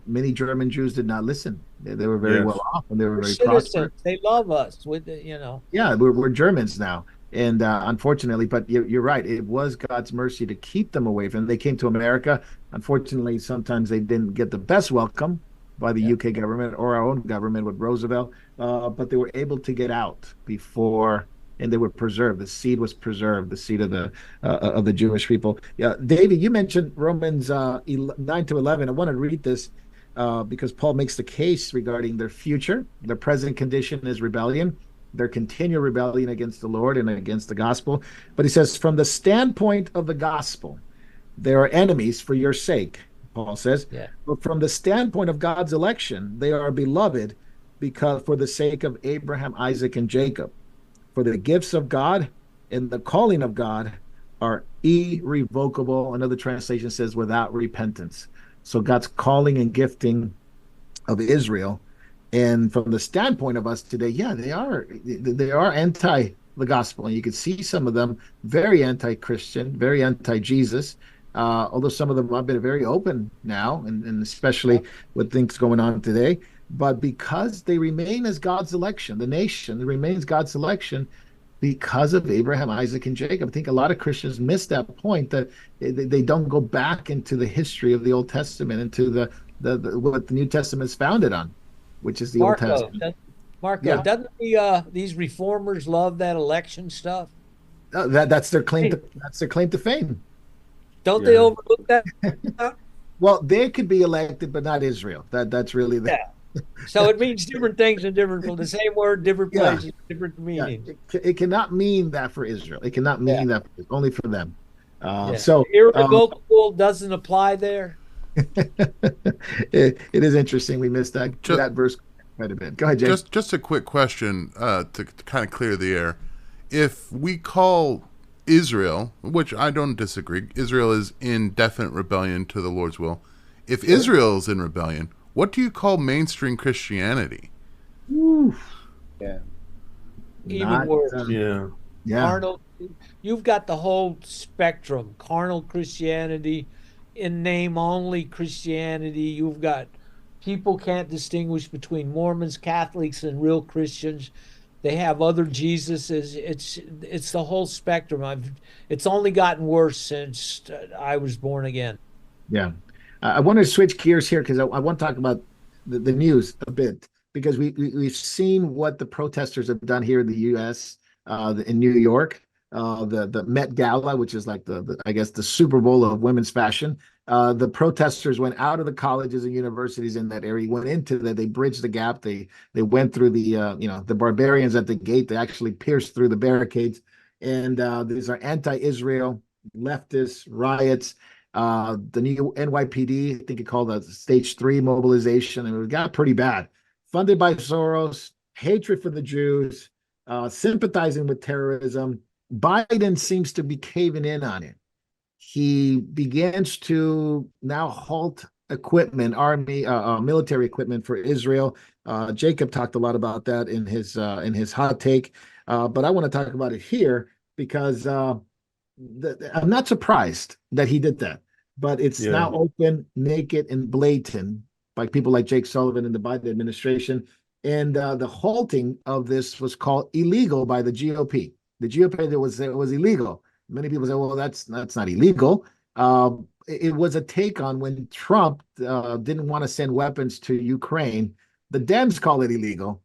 Many German Jews did not listen. They were very well off, and they were very prosperous. They love us, with you know. Yeah, we're Germans now, and unfortunately, but you're right. It was God's mercy to keep them away from. They came to America. Unfortunately, sometimes they didn't get the best welcome by the UK government or our own government with Roosevelt, but they were able to get out before, and they were preserved. The seed was preserved, the seed of the Jewish people. Yeah, David, you mentioned Romans 9 to 11. I want to read this because Paul makes the case regarding their future. Their present condition is rebellion, their continual rebellion against the Lord and against the gospel. But he says, from the standpoint of the gospel, they are enemies for your sake. Paul says, but from the standpoint of God's election, they are beloved because for the sake of Abraham, Isaac, and Jacob. For the gifts of God and the calling of God are irrevocable. Another translation says without repentance. So God's calling and gifting of Israel. And from the standpoint of us today, they are anti the gospel. And you can see some of them very anti-Christian, very anti-Jesus. Although some of them have been very open now, and especially with things going on today. But because they remain as God's election, the nation remains God's election because of Abraham, Isaac, and Jacob. I think a lot of Christians miss that point, that they don't go back into the history of the Old Testament, into the what the New Testament is founded on, which is the Old Testament. Doesn't these reformers love that election stuff? That's their claim. That's their claim to fame. Don't they overlook that? Well, they could be elected, but not Israel. That's really the. So it means different things in the same word, different places, different meanings. It cannot mean that for Israel. It cannot mean that only for them. Yeah. So Irrevocable doesn't apply there. it is interesting. We missed that verse quite a bit. Go ahead, Jay. Just a quick question to kind of clear the air. If we call Israel, which I don't disagree, Israel is in definite rebellion to the Lord's will. If Israel is in rebellion, what do you call mainstream Christianity? Yeah. Even worse. Yeah. Carnal, you've got the whole spectrum. Carnal Christianity, in name only Christianity. You've got people can't distinguish between Mormons, Catholics, and real Christians. They have other Jesuses. It's the whole spectrum. It's only gotten worse since I was born again. Yeah. I want to switch gears here because I want to talk about the news a bit, because we've seen what the protesters have done here in the U.S., in New York, the Met Gala, which is like I guess the Super Bowl of women's fashion. The protesters went out of the colleges and universities in that area, went into that. They bridged the gap. They went through the barbarians at the gate. They actually pierced through the barricades. And these are anti-Israel leftist riots. The new NYPD, I think it called a stage 3 mobilization, and it got pretty bad. Funded by Soros, hatred for the Jews, sympathizing with terrorism. Biden seems to be caving in on it. He begins to now halt equipment, military equipment for Israel. Jacob talked a lot about that in his hot take, but I want to talk about it here because I'm not surprised that he did that, but it's now open, naked, and blatant by people like Jake Sullivan and the Biden administration. And the halting of this was called illegal by the GOP. The GOP was illegal. Many people say, well, that's not illegal. It was a take on when Trump didn't want to send weapons to Ukraine. The Dems call it illegal.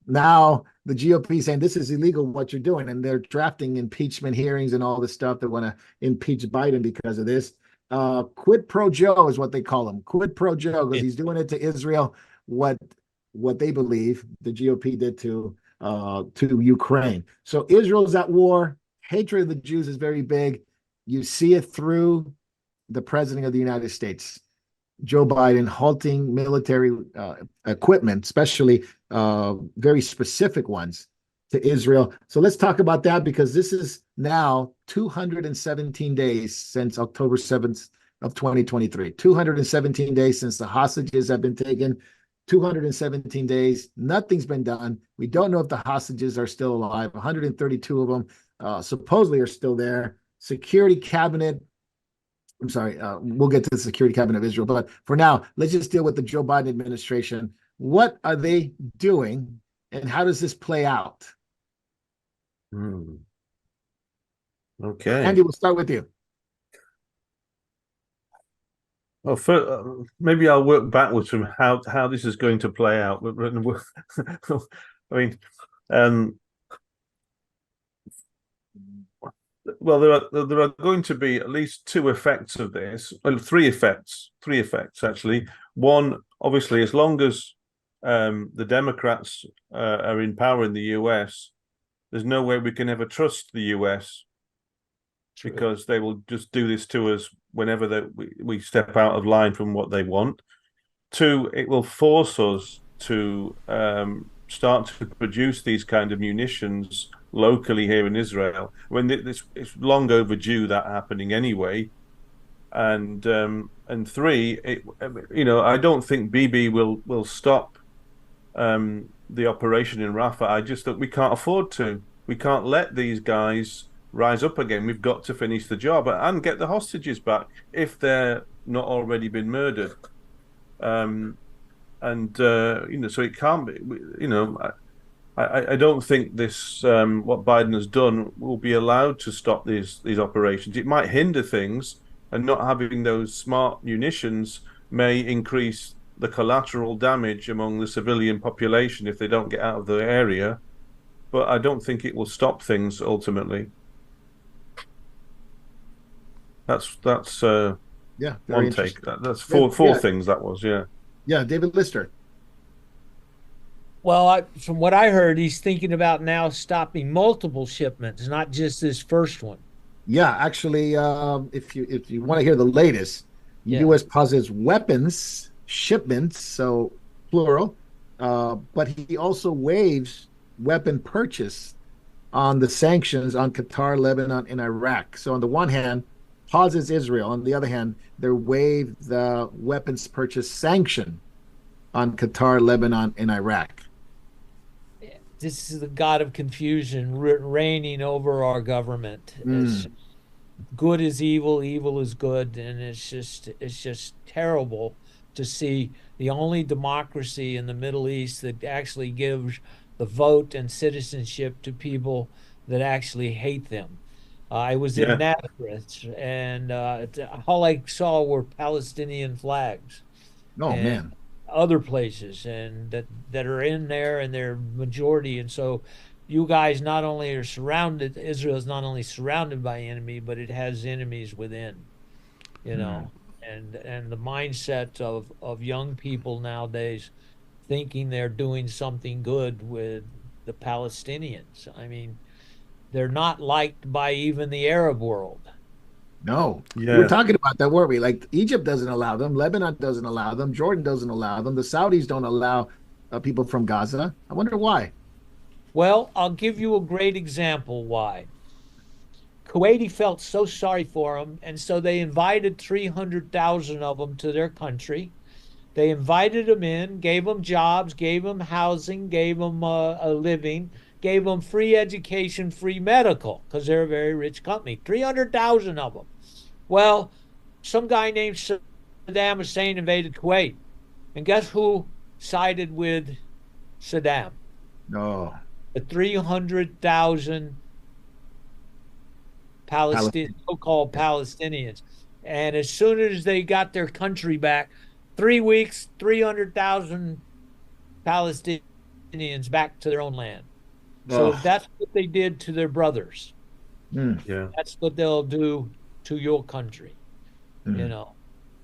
Now the GOP saying this is illegal what you're doing, and they're drafting impeachment hearings and all this stuff that want to impeach Biden because of this. Quid pro Joe is what they call him. Quid pro Joe, because he's doing it to Israel. What they believe the GOP did to Ukraine. So Israel's at war. Hatred of the Jews is very big. You see it through the president of the United States, Joe Biden, halting military equipment, especially very specific ones, to Israel. So let's talk about that, because this is now 217 days since October 7th of 2023. 217 days since the hostages have been taken. 217 days. Nothing's been done. We don't know if the hostages are still alive. 132 of them supposedly are still there. Security cabinet. I'm sorry. We'll get to the security cabinet of Israel. But for now, let's just deal with the Joe Biden administration. What are they doing, and how does this play out? Okay. Andy, we'll start with you. Well, maybe I'll work backwards from how this is going to play out. I mean, well, there are going to be at least two effects of this. Well, three effects actually. One, obviously, as long as the Democrats are in power in the US, there's no way we can ever trust the US. True. Because they will just do this to us whenever we step out of line from what they want. Two, it will force us to start to produce these kind of munitions locally here in Israel. When it's long overdue that happening anyway. And three, I don't think Bibi will stop the operation in Rafah. I just think we can't afford to. We can't let these guys rise up again. We've got to finish the job and get the hostages back if they're not already been murdered. So it can't be. I don't think this what Biden has done will be allowed to stop these operations. It might hinder things, and not having those smart munitions may increase the collateral damage among the civilian population if they don't get out of the area. But I don't think it will stop things ultimately. That's one take. That's four things. That was David Lister. Well, from what I heard, he's thinking about now stopping multiple shipments, not just this first one. Yeah, actually, if you want to hear the latest, Yeah. U.S. pauses weapons shipments, so plural, but he also waives weapon purchase on the sanctions on Qatar, Lebanon, and Iraq. So on the one hand, pauses Israel. On the other hand, they waive the weapons purchase sanction on Qatar, Lebanon, and Iraq. This is the God of confusion reigning over our government. It's Mm. good is evil, evil is good, and it's just terrible to see the only democracy in the Middle East that actually gives the vote and citizenship to people that actually hate them. I was in Yeah, Nazareth, and all I saw were Palestinian flags, Oh and man. other places, and that are in there, and they're majority. And so you guys not only are surrounded, Israel is not only surrounded by enemy, but it has enemies within, you Mm. know. And the mindset of young people nowadays thinking they're doing something good with the Palestinians. I mean, they're not liked by even the Arab world. No, we were yeah, talking about that, weren't we? Like Egypt doesn't allow them, Lebanon doesn't allow them, Jordan doesn't allow them, the Saudis don't allow people from Gaza. I wonder why. Well, I'll give you a great example why. Kuwaiti felt so sorry for them, and so they invited 300,000 of them to their country. They invited them in, gave them jobs, gave them housing, gave them a living, gave them free education, free medical, because they're a very rich company. 300,000 of them. Well, some guy named Saddam Hussein invaded Kuwait, and guess who sided with Saddam? No, The 300,000 Palestinian, Palestine. so-called Palestinians. And as soon as they got their country back, 3 weeks, 300,000 Palestinians back to their own land. So Oh, that's what they did to their brothers. mm, yeah. That's what they'll do to your country, you mm. know.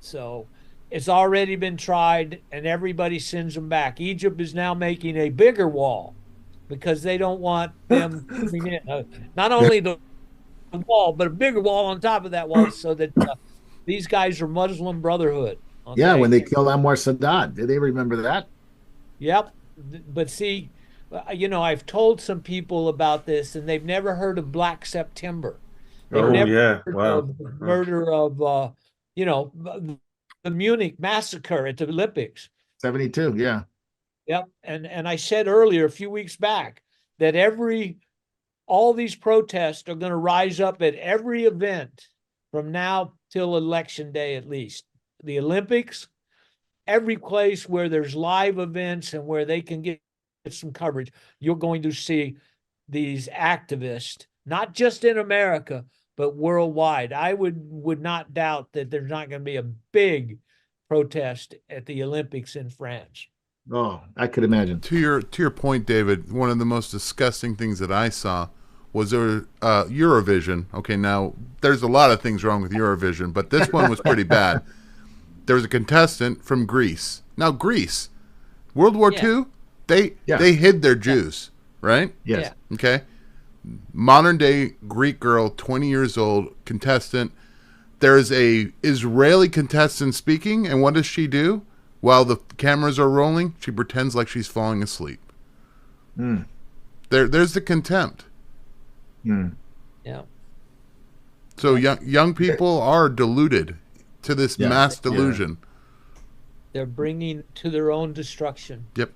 So it's already been tried, and everybody sends them back. Egypt is now making a bigger wall because they don't want them coming in. Not only the wall, but a bigger wall on top of that wall, so that these guys are Muslim Brotherhood. Yeah, when Okay. they killed Anwar Sadat, did they remember that? Yep. But see, I've told some people about this, and they've never heard of Black September. They've Oh, never yeah. heard Wow. of the murder of, the Munich massacre at the Olympics. 72, yeah. Yep. And I said earlier, a few weeks back, that all these protests are going to rise up at every event from now till election day, at least. The Olympics, every place where there's live events and where they can get some coverage, you're going to see these activists, not just in America, but worldwide. I would not doubt that there's not going to be a big protest at the Olympics in France. Oh, I could imagine. To your point, David, one of the most disgusting things that I saw was Eurovision. Okay, now there's a lot of things wrong with Eurovision, but this one was pretty bad. There was a contestant from Greece. Now Greece, World War Yeah. II, they Yeah. they hid their Jews, right? Yes. Yeah. Okay. Modern day Greek girl, 20 years old, contestant. There's a Israeli contestant speaking, and what does she do? While the cameras are rolling, she pretends like she's falling asleep. Mm, There's the contempt. mm. Yeah. So young people are deluded to this Yeah. mass delusion. They're bringing to their own destruction. Yep.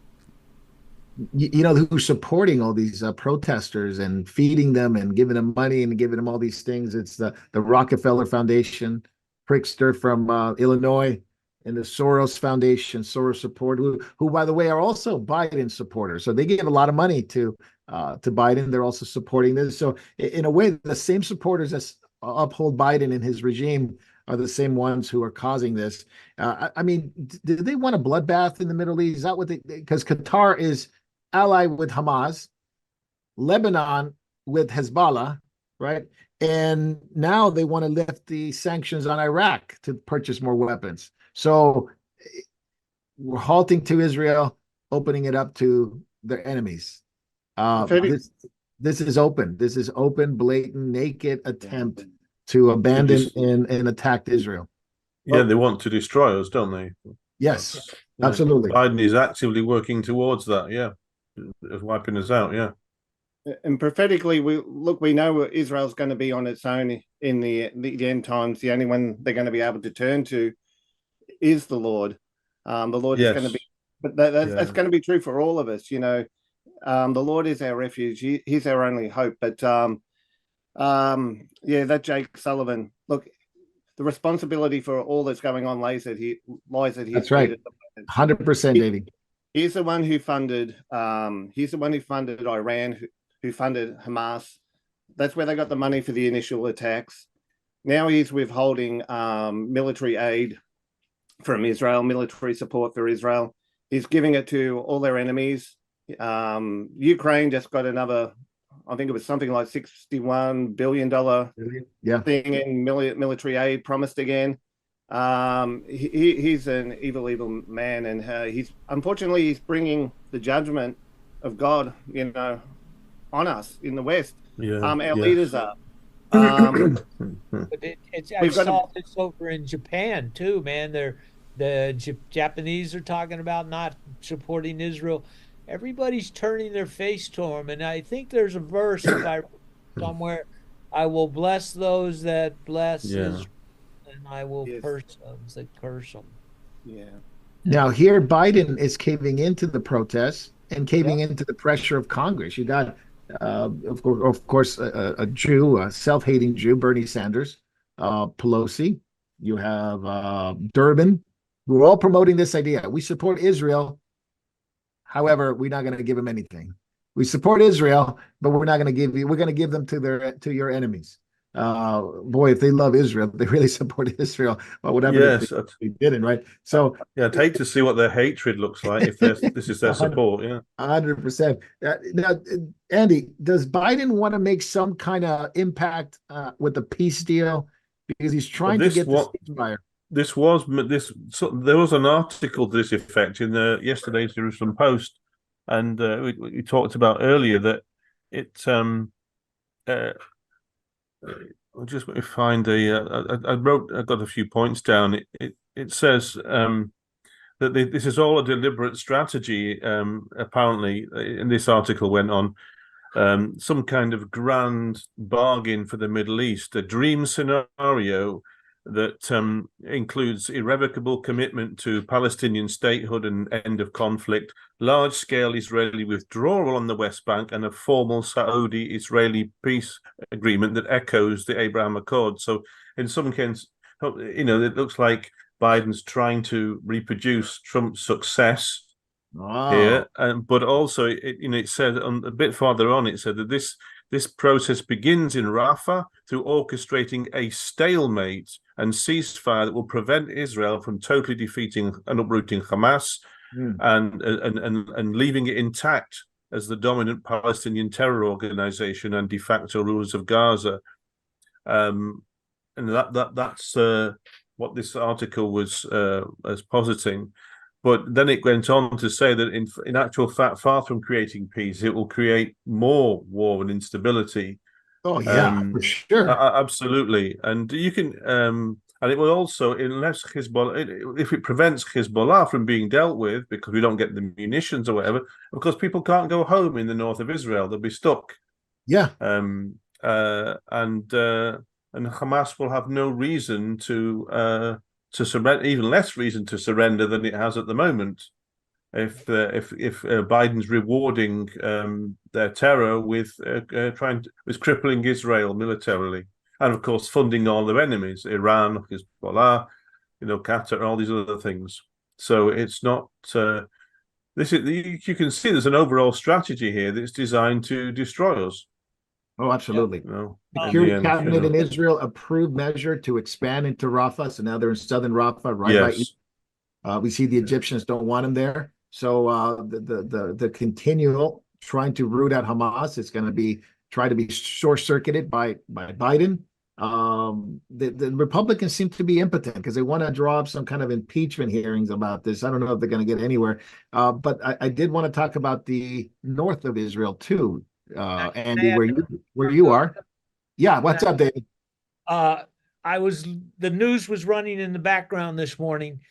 You know who's supporting all these protesters and feeding them and giving them money and giving them all these things? It's the Rockefeller Foundation, Prickster from Illinois, and the Soros Foundation, Soros support, who by the way are also Biden supporters. So they give a lot of money to Biden. They're also supporting this. So in a way, the same supporters that uphold Biden and his regime are the same ones who are causing this. I mean, did they want a bloodbath in the Middle East? Is that what they? Because Qatar is allied with Hamas, Lebanon with Hezbollah, right? And now they want to lift the sanctions on Iraq to purchase more weapons. So we're halting to Israel, opening it up to their enemies. Very- This is open. This is open, blatant, naked attempt to abandon just- and attack Israel. Yeah, they want to destroy us, don't they? Yes, Yeah. absolutely. Biden is actively working towards that. Yeah, of wiping us out. Yeah. And prophetically, we know Israel's going to be on its own in the end times. The only one they're going to be able to turn to is the Lord. The Lord is going to be, but that's going to be true for all of us. You know, the Lord is our refuge. He's our only hope. But yeah, that Jake Sullivan. Look, the responsibility for all that's going on lies at his That's feet. right. 100%, Davey. He's the one who funded. He's the one who funded Iran, who funded Hamas. That's where they got the money for the initial attacks. Now he's withholding military aid from Israel, military support for Israel. He's giving it to all their enemies. Ukraine just got another, I think it was something like $61 billion thing in military aid promised again. He's an evil man, and unfortunately he's bringing the judgment of God, on us in the West. Our leaders are. But I saw this over in Japan too, man. The Japanese are talking about not supporting Israel. Everybody's turning their face to him, and I think there's a verse somewhere. I will bless those that bless Israel, and I will curse those that curse them. Yeah. Now here, Biden is caving into the protests and caving into the pressure of Congress. You got, of course, a Jew, a self-hating Jew, Bernie Sanders, Pelosi. You have Durbin, who are all promoting this idea. We support Israel. However, we're not going to give them anything. We support Israel, but we're not going to give you. We're going to give them to your enemies. Boy, if they love Israel, they really support Israel. Well, whatever they didn't, right? So yeah, I'd hate to see what their hatred looks like if this is their support. Yeah, 100%. Now, Andy, does Biden want to make some kind of impact with the peace deal because he's trying to get the ceasefire? There was an article to this effect in yesterday's Jerusalem Post, and we talked about earlier that it. I'll just find I got a few points down. It says that this is all a deliberate strategy. Apparently, and this article went on. Some kind of grand bargain for the Middle East, a dream scenario that includes irrevocable commitment to Palestinian statehood and end of conflict, large-scale Israeli withdrawal on the West Bank, and a formal Saudi-Israeli peace agreement that echoes the Abraham Accord. So in some sense, it looks like Biden's trying to reproduce Trump's success here, but also it said a bit farther on, it said that this process begins in Rafah through orchestrating a stalemate and ceasefire that will prevent Israel from totally defeating and uprooting Hamas and leaving it intact as the dominant Palestinian terror organization and de facto rulers of Gaza. And that's what this article was positing. But then it went on to say that in actual fact, far from creating peace, it will create more war and instability. Oh yeah, for sure, absolutely. And you can, and it will also, unless Hezbollah, if it prevents Hezbollah from being dealt with because we don't get the munitions or whatever, because people can't go home in the north of Israel, they'll be stuck. Yeah. And Hamas will have no reason to surrender, even less reason to surrender than it has at the moment. If Biden's rewarding their terror with crippling Israel militarily, and of course funding all their enemies, Iran, Hezbollah, Qatar, all these other things. So it's not. You can see there's an overall strategy here that's designed to destroy us. Oh, absolutely. Yeah. Security Cabinet in Israel approved measure to expand into Rafah. So now they're in southern Rafah, right by we see the Egyptians don't want them there. So the continual trying to root out Hamas is going to try to be short-circuited by Biden. The Republicans seem to be impotent because they want to draw up some kind of impeachment hearings about this. I don't know if they're going to get anywhere. But I did want to talk about the north of Israel too. Andy, where you are. Yeah, what's up, David? The news was running in the background this morning,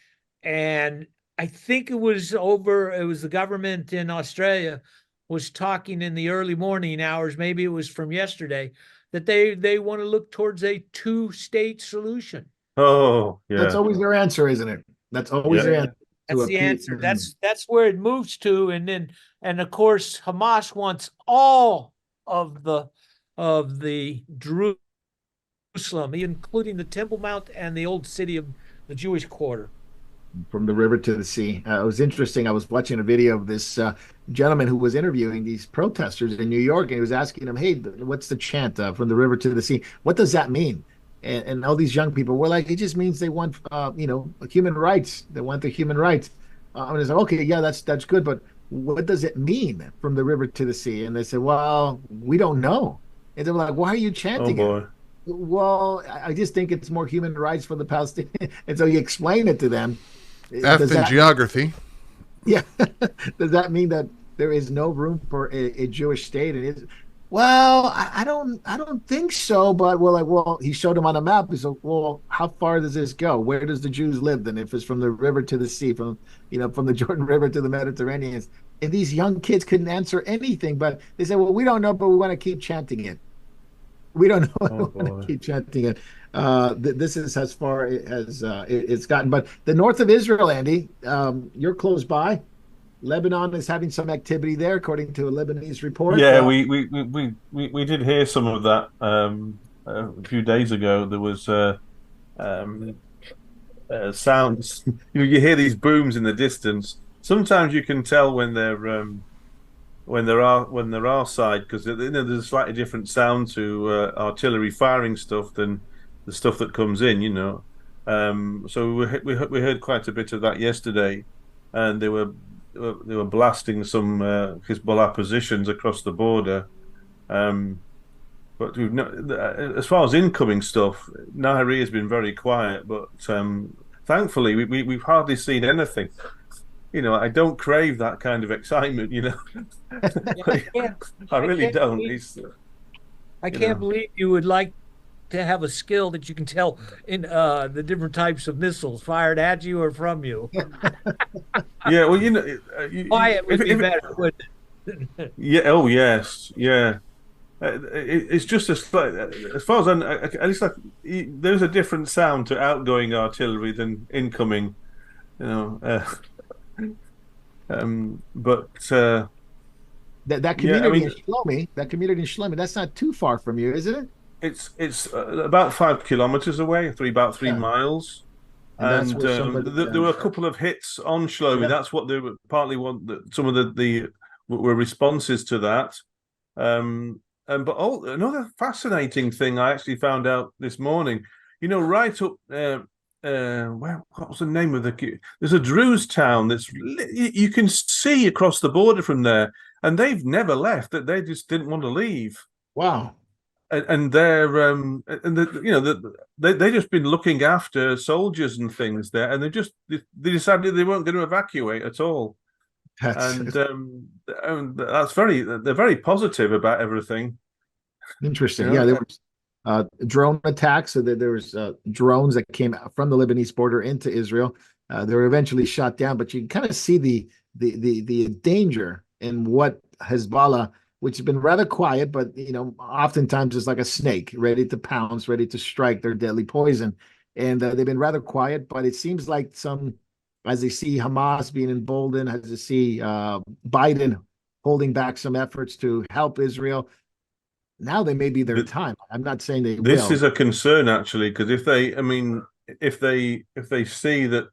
and I think it was the government in Australia was talking in the early morning hours, maybe it was from yesterday, that they want to look towards a two-state solution. Oh, yeah. That's always their answer, isn't it? That's always their answer. That's the answer. That's where it moves to, and of course Hamas wants all of the Jerusalem, including the Temple Mount and the old city of the Jewish quarter. From the river to the sea. It was interesting. I was watching a video of this gentleman who was interviewing these protesters in New York, and he was asking them, "Hey, what's the chant from the river to the sea? What does that mean?" And all these young people were like, "It just means they want, human rights. They want the human rights." And I said, "Okay, yeah, that's good, but what does it mean from the river to the sea?" And they said, "Well, we don't know." And they were like, "Why are you chanting it?" Well, I just think it's more human rights for the Palestinians. And so you explain it to them. F in geography. Yeah. Does that mean that there is no room for a Jewish state? And well, I don't think so. But we're like, well, he showed him on a map. He said, well, how far does this go? Where does the Jews live then? If it's from the river to the sea, from the Jordan River to the Mediterranean. And these young kids couldn't answer anything, but they said, well, we don't know, but we want to keep chanting it. We don't know. We want to keep chanting it. This is as far as it's gotten. But the north of Israel, Andy, you're close by. Lebanon is having some activity there, according to a Lebanese report. Yeah, we did hear some of that a few days ago. There was sounds. You hear these booms in the distance. Sometimes you can tell when they're our side, because there's a slightly different sound to artillery firing stuff than the stuff that comes in. So we heard quite a bit of that yesterday, and they were blasting some Hezbollah positions across the border. But as far as incoming stuff, Nahari has been very quiet. But thankfully, we've hardly seen anything. I don't crave that kind of excitement. I really don't. I can't believe you would like to have a skill that you can tell in the different types of missiles fired at you or from you. Yeah, well, quiet would be better, wouldn't it? Yeah. Oh, yes. Yeah. It's just as far as I know, at least there's a different sound to outgoing artillery than incoming. But that community in Shlomi, that's not too far from you, isn't it? It's about 5 kilometers away, about 3 miles. And there were a couple of hits on Shlomi. Yeah. That's what they were partly some of the were responses to that. But another fascinating thing I actually found out this morning. Right up what was the name of there's a Druze town that's you can see across the border from there, and they've never left. That they just didn't want to leave. Wow. And they're they just been looking after soldiers and things there, and they decided they weren't going to evacuate at all. They're very positive about everything. Interesting. Yeah, there was drone attacks. So there was drones that came from the Lebanese border into Israel. They were eventually shot down, but you can kind of see the danger in what Hezbollah, which has been rather quiet, but oftentimes it's like a snake, ready to pounce, ready to strike their deadly poison. And they've been rather quiet, but it seems like as they see Hamas being emboldened, as they see Biden holding back some efforts to help Israel, now they may be their time. I'm not saying they will. This is a concern, actually, because if they see that,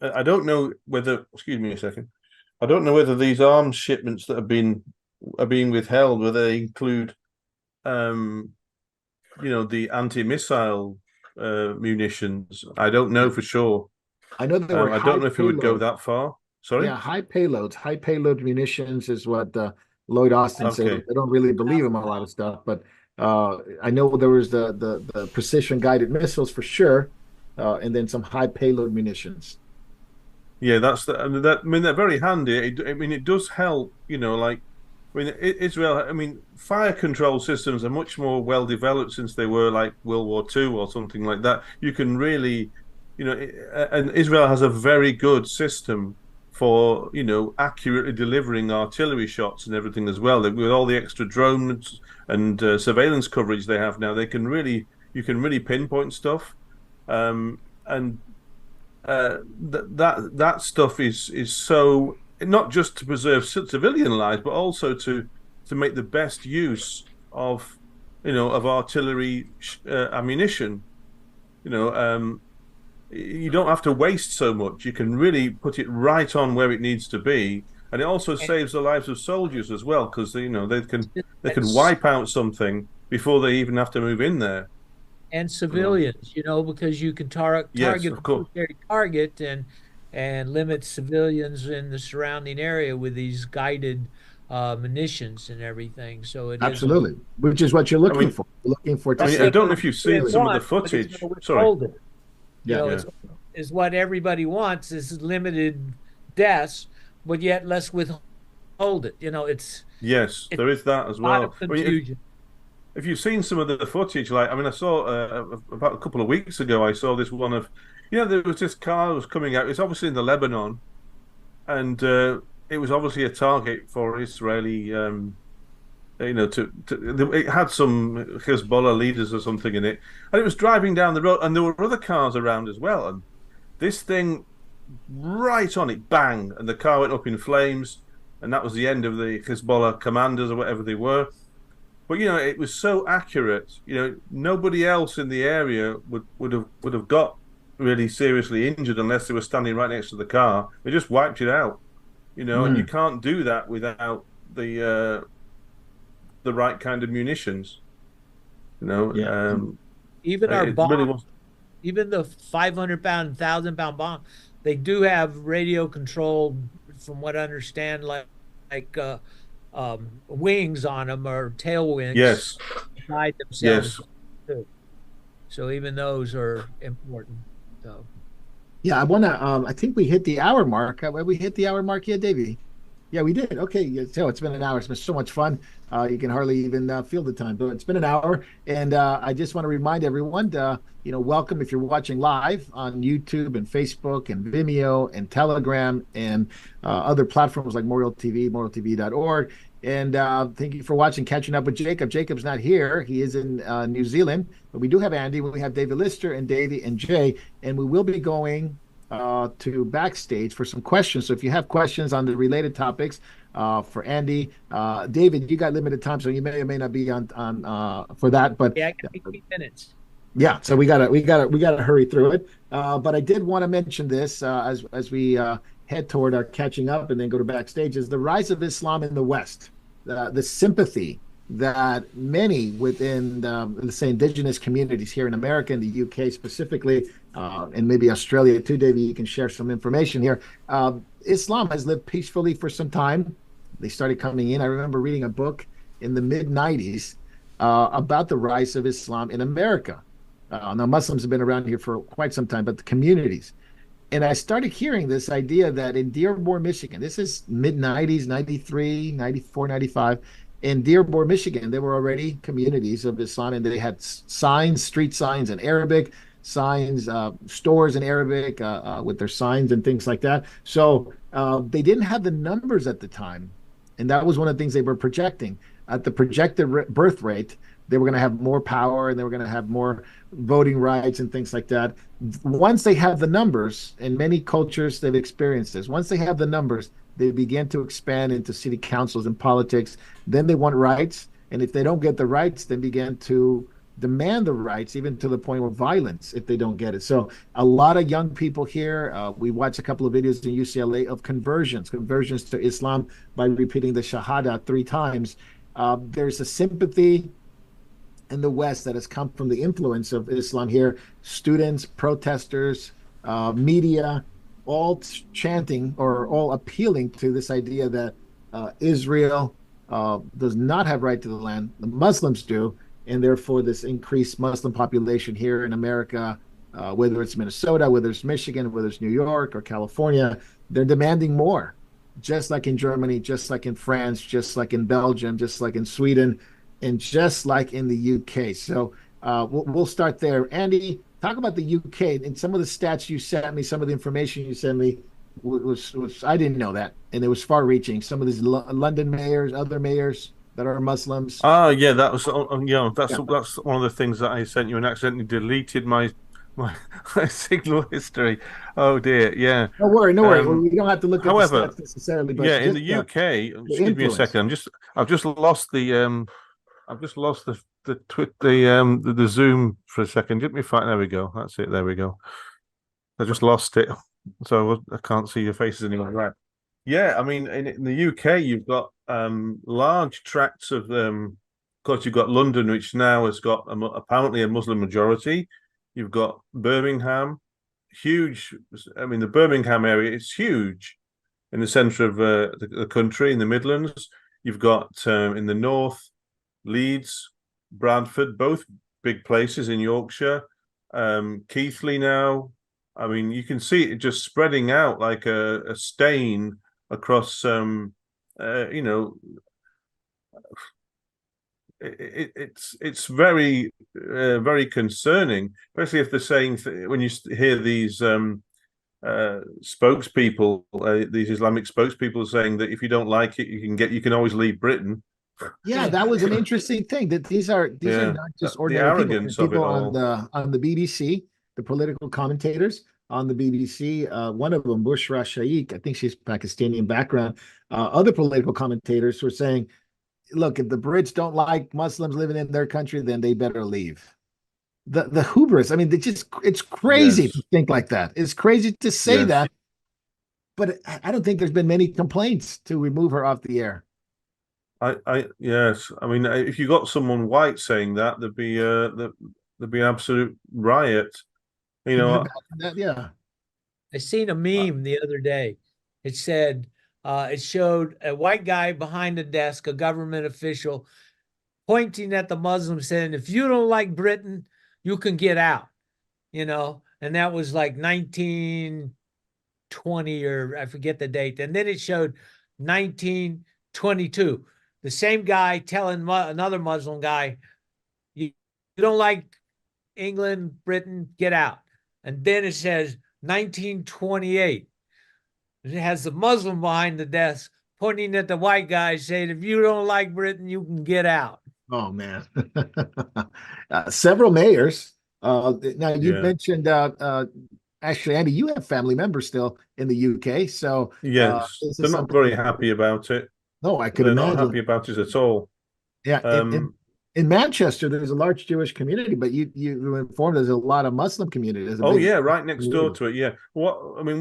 I don't know whether. Excuse me a second. I don't know whether these arms shipments that are being withheld, whether they include, the anti-missile munitions. I don't know for sure. I know there were. I don't know if it would go that far. Sorry. Yeah, high payload munitions is what Lloyd Austin said. I don't really believe him on a lot of stuff, but I know there was the precision guided missiles for sure, and then some high payload munitions. Yeah, they're very handy. It does help, I mean, Israel. I mean, fire control systems are much more well developed since they were like World War II or something like that. You can really, and Israel has a very good system for accurately delivering artillery shots and everything as well. With all the extra drones and surveillance coverage they have now, you can really pinpoint stuff, and that stuff is so not just to preserve civilian lives, but also to make the best use of of artillery ammunition. You don't have to waste so much. You can really put it right on where it needs to be, and it also saves the lives of soldiers as well, because they can wipe out something before they even have to move in there. And civilians, because you can target of course. military target and limit civilians in the surrounding area with these guided munitions and everything. So it absolutely, which is what you're looking for. You're looking for. I don't know if you've seen some of the footage. Sorry. Is what everybody wants is limited deaths, but yet let's withhold it. There is that as well. Confusion. If you've seen some of the footage, I saw about a couple of weeks ago, I saw this one of, there was this car that was coming out. It's obviously in the Lebanon, and it was obviously a target for Israeli. It had some Hezbollah leaders or something in it, and it was driving down the road, and there were other cars around as well, and this thing right on it, bang, and the car went up in flames, and that was the end of the Hezbollah commanders or whatever they were. But it was so accurate. Nobody else in the area would have got really seriously injured unless they were standing right next to the car. They just wiped it out. And you can't do that without the right kind of munitions. Even our bombs, even the 500-pound, 1,000-pound bomb, they do have radio control, from what I understand, like wings on them, or tail wings. Yes. Guide themselves. Yes. So even those are important. So. Yeah, I want to. I think we hit the hour mark. Have we hit the hour mark yet, Davey? Yeah, we did. Okay, so it's been an hour. It's been so much fun. You can hardly even feel the time, but it's been an hour. And I just want to remind everyone, welcome if you're watching live on YouTube and Facebook and Vimeo and Telegram and other platforms like Memorial TV, memorialtv.org. And thank you for watching Catching Up with Jacob. Jacob's not here. He is in New Zealand. But we do have Andy. We have David Lister and Davey and Jay. And we will be going to backstage for some questions. So if you have questions on the related topics for Andy, David, you got limited time, so you may or may not be on for that. But yeah, I got 8 minutes. Yeah, so we gotta hurry through it. But I did want to mention this as we head toward our catching up and then go to backstage, is the rise of Islam in the West, the sympathy that many within let's say indigenous communities here in America and the UK specifically, and maybe Australia too. Davey, you can share some information here. Islam has lived peacefully for some time. They started coming in. I remember reading a book in the mid-90s about the rise of Islam in America. Now, Muslims have been around here for quite some time, but the communities. And I started hearing this idea that in Dearborn, Michigan, this is mid-90s, 93, 94, 95, in Dearborn, Michigan, there were already communities of Islam, and they had signs, street signs in Arabic, signs, stores in Arabic with their signs and things like that. So they didn't have the numbers at the time. And that was one of the things they were projecting. At the projected birth rate, they were going to have more power and they were going to have more voting rights and things like that. Once they have the numbers, in many cultures they've experienced this, once they have the numbers, they begin to expand into city councils and politics. Then they want rights. And if they don't get the rights, they begin to demand the rights, even to the point of violence if they don't get it. So a lot of young people here, we watched a couple of videos in UCLA of conversions to Islam by repeating the Shahada 3 times. There's a sympathy in the West that has come from the influence of Islam here. Students, protesters, media, all chanting or all appealing to this idea that Israel does not have right to the land. The Muslims do. And therefore, this increased Muslim population here in America, whether it's Minnesota, whether it's Michigan, whether it's New York or California, they're demanding more. just like in Germany, just like in France, just like in Belgium, just like in Sweden, and just like in the UK. So we'll start there. Andy, talk about the UK and some of the stats you sent me, some of the information you sent me was I didn't know that, and it was far-reaching. Some of these London mayors, other mayors that are Muslims. Ah, yeah, that was that's Yeah. that's one of the things that I sent you and accidentally deleted my, my signal history. Oh dear, yeah. No worry, no worry. Well, Um, we don't have to look at the however, stats necessarily, but yeah, in just the UK, the just give me a influence. second. I've just lost the Zoom for a second. Let me find. There we go. That's it. There we go. I just lost it, so I can't see your faces anymore. Right. Yeah, I mean, in the UK, you've got large tracts of. Of course, you've got London, which now has got apparently a Muslim majority. You've got Birmingham, huge. I mean, the Birmingham area is huge in the centre of the country, in the Midlands. You've got in the north, Leeds, Bradford, both big places in Yorkshire. Keighley now. I mean, you can see it just spreading out like a stain across. You know, it's very very concerning, especially if they're saying when you hear these spokespeople, these Islamic spokespeople saying that if you don't like it, you can always leave Britain. Yeah, that was an interesting thing that these are Yeah, not just the ordinary people. arrogance They're of it people all. on the BBC, the political commentators on the BBC. One of them, Bushra Shaikh, I think she's Pakistani background. Other political commentators were saying, "Look, if the Brits don't like Muslims living in their country, then they better leave." The hubris. I mean, it's crazy Yes, to think like that. It's crazy to say yes. that, but I don't think there's been many complaints to remove her off the air. Yes. I mean, if you got someone white saying that, there'd be an absolute riot. You Can you know, imagine that? Yeah. I seen a meme the other day. It said, it showed a white guy behind a desk, a government official, pointing at the Muslims saying, if you don't like Britain, you can get out, and that was like 1920 or I forget the date. And then it showed 1922. The same guy telling another Muslim guy, you don't like England, Britain, get out. And then it says 1928. It has the Muslim behind the desk pointing at the white guy saying, if you don't like Britain, you can get out. Oh man. Several mayors. Now you yeah, mentioned actually, Andy, you have family members still in the UK. So yes. this They're is not something very that, happy about it. no, I could They're not happy imagine. about it at all. Yeah, Um, in Manchester, there's a large Jewish community, but you were informed there's a lot of Muslim community. There's a Oh big yeah, right next door community. to it. Yeah.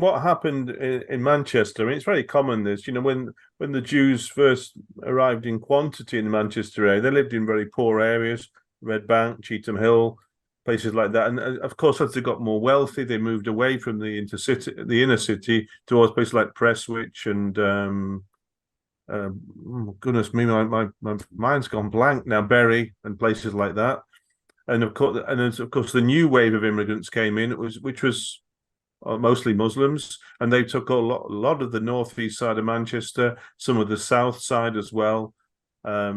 What happened in Manchester? I mean, it's very common. This, when the Jews first arrived in quantity in the Manchester area, they lived in very poor areas, Red Bank, Cheetham Hill, places like that. And of course, as they got more wealthy, they moved away from the inner city, towards places like Prestwich and goodness me, my mind's gone blank now. Bury and places like that. And of course, the new wave of immigrants came in, which was mostly Muslims, and they took a lot of the northeast side of Manchester, some of the south side as well. Oh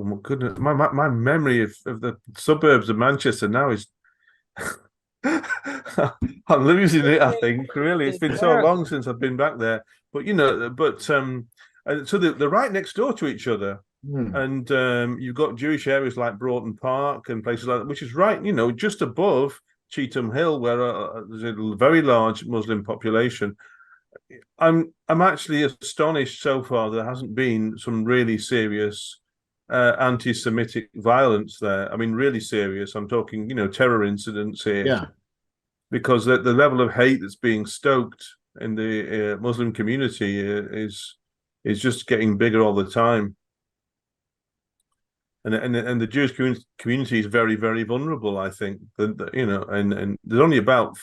my goodness, my memory of the suburbs of Manchester now is I'm losing it. I think really, it's been so long since I've been back there. But so they're right next door to each other. Hmm. And you've got Jewish areas like Broughton Park and places like that, which is right, just above Cheetham Hill, where there's a very large Muslim population. I'm actually astonished so far there hasn't been some really serious anti-Semitic violence there. I mean, really serious. I'm talking, terror incidents here, Yeah. because the level of hate that's being stoked in the Muslim community is just getting bigger all the time. And the Jewish community is very, very vulnerable. I think and there's only about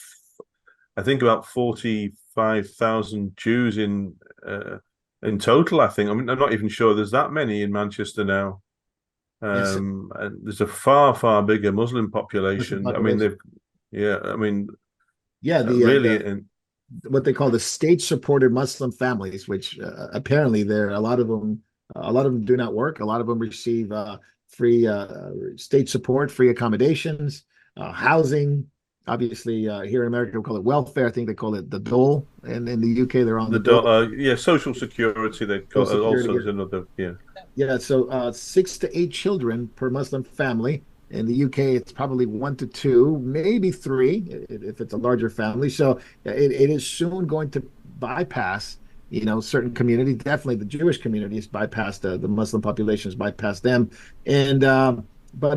45,000 Jews in total. I think. I mean, I'm not even sure there's that many in Manchester now. Yes. And there's a far, far bigger Muslim population. I mean, Population. I mean, Yeah. really, what they call the state-supported Muslim families, which apparently there a lot of them do not work. A lot of them receive free state support, free accommodations, housing. Obviously, here in America, we call it welfare. I think they call it the dole, and in the UK, they're on the dole. Yeah, social security. They call it also is another. Yeah, yeah. So 6 to 8 children per Muslim family. In the UK, it's probably 1 to 2, maybe 3 if it's a larger family. So it is soon going to bypass, certain communities. Definitely the Jewish communities bypass the Muslim populations, bypass them. And but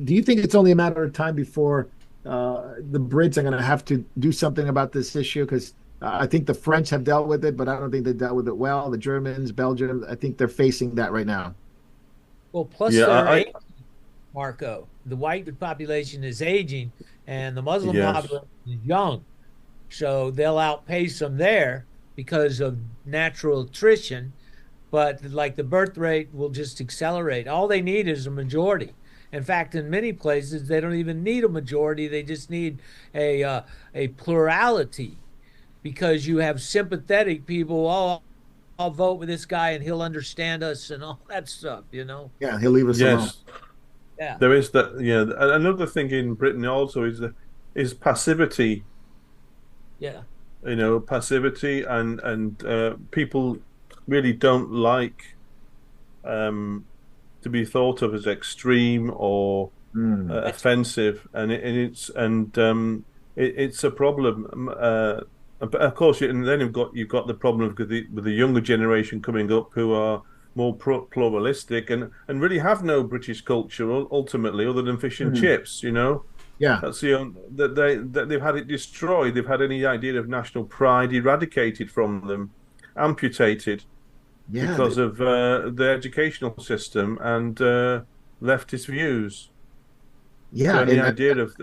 do you think it's only a matter of time before the Brits are going to have to do something about this issue? Because I think the French have dealt with it, but I don't think they dealt with it well. The Germans, Belgium, I think they're facing that right now. Well, plus they're Marco, the white population is aging and the Muslim population is young. So they'll outpace them there because of natural attrition. But like the birth rate will just accelerate. All they need is a majority. In fact, in many places, they don't even need a majority. They just need a plurality, because you have sympathetic people. Oh, I'll vote with this guy and he'll understand us and all that stuff, Yeah, he'll leave us alone. Yeah, there is that. Yeah, another thing in Britain also is passivity. Yeah, passivity, and people really don't like to be thought of as extreme or offensive, and it's a problem. Of course, and then you've got the problem with the younger generation coming up who are more pluralistic and really have no British culture ultimately, other than fish and chips. Yeah, that's that they've had it destroyed. They've had any idea of national pride eradicated from them, amputated, because of the educational system and leftist views. Yeah, so any idea of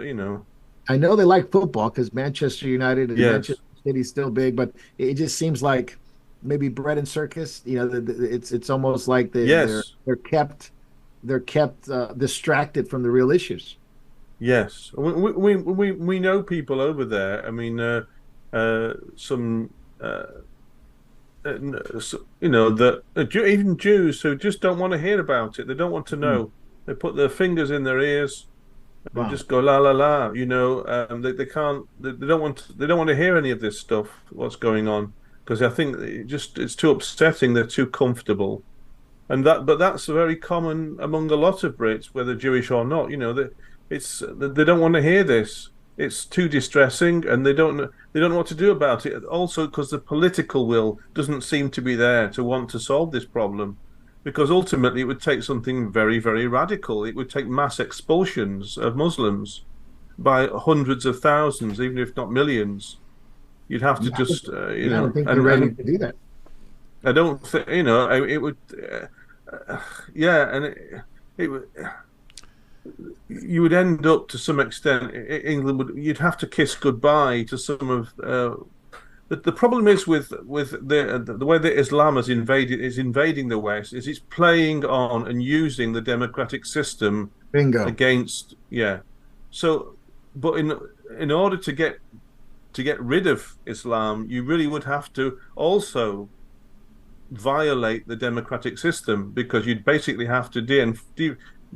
I know they like football because Manchester United and Manchester City's still big, but it just seems like maybe bread and circus. It's almost like they're kept distracted from the real issues. Yes, we know people over there. I mean, some that even Jews who just don't want to hear about it. They don't want to know. They put their fingers in their ears and just go la la la. They can't. They don't want. They don't want to hear any of this stuff. What's going on? Because I think it's too upsetting. They're too comfortable, but that's very common among a lot of Brits, whether Jewish or not. They don't want to hear this. It's too distressing, and they don't know what to do about it. Also, because the political will doesn't seem to be there to want to solve this problem, because ultimately it would take something very, very radical. It would take mass expulsions of Muslims by hundreds of thousands, even if not millions. You'd have to I don't think they're ready to do that. I don't think it would. It would. You would end up, to some extent, you'd have to kiss goodbye to some of the problem is with the way that Islam is invading the West is it's playing on and using the democratic system against so but in order to get rid of Islam, you really would have to also violate the democratic system, because you'd basically have to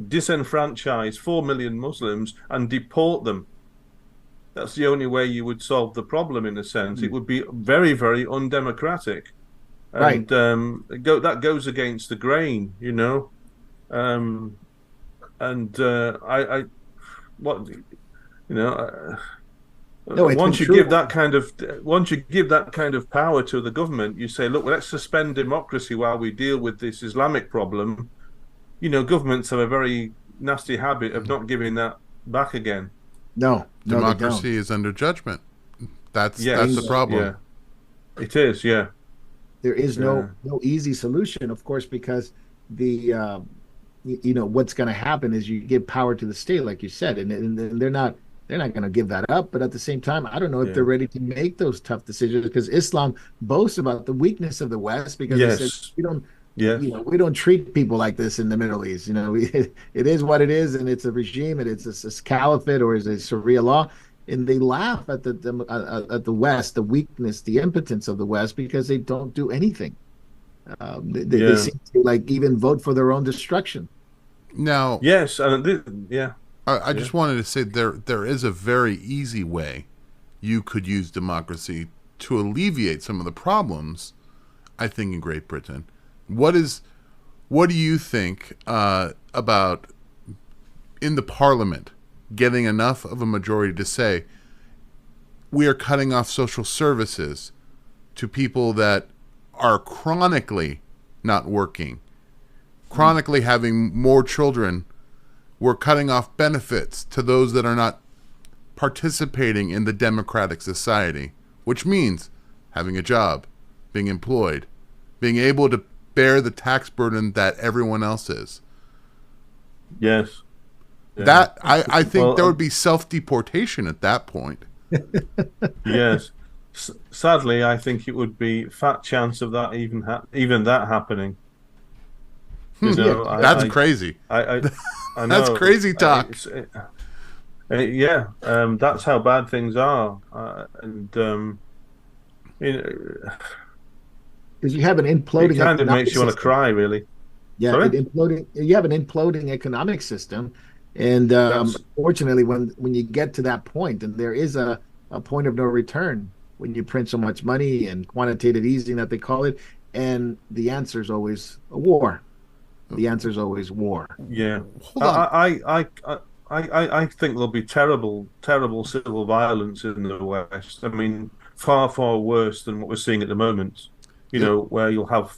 disenfranchise 4 million Muslims and deport them. That's the only way you would solve the problem, in a sense. It would be very, very undemocratic, and that goes against the grain, once you give that kind of power to the government, you say, look, let's suspend democracy while we deal with this Islamic problem. Governments have a very nasty habit of not giving that back again. No, democracy is under judgment. That's the problem. Yeah. It is. Yeah. There is no easy solution, of course, because the what's going to happen is you give power to the state, like you said, and they're not going to give that up. But at the same time, I don't know if they're ready to make those tough decisions, because Islam boasts about the weakness of the West, because they said, we don't treat people like this in the Middle East. It is what it is, and it's a regime, and it's a caliphate, or is a Sharia law. and they laugh at the West, the weakness, the impotence of the West, because they don't do anything. They seem to like even vote for their own destruction. Now, yes, and I just wanted to say there is a very easy way you could use democracy to alleviate some of the problems, I think, in Great Britain. What do you think about in the Parliament getting enough of a majority to say we are cutting off social services to people that are chronically not working, chronically having more children? We're cutting off benefits to those that are not participating in the democratic society, which means having a job, being employed, being able to bear the tax burden that everyone else is. Yes. Yeah. That I think there would be self-deportation at that point. Yes. Sadly, I think it would be fat chance of that even that happening. You know, that's crazy. I know. That's crazy talk. That's how bad things are, and you know, because you have an imploding. It kind of makes you want to cry, really. Yeah, you have an imploding economic system, and unfortunately, when you get to that point, and there is a point of no return when you print so much money and quantitative easing that they call it, and the answer is always a war. The answer is always war. Yeah, I think there'll be terrible civil violence in the West. I mean, far worse than what we're seeing at the moment. You know, where you'll have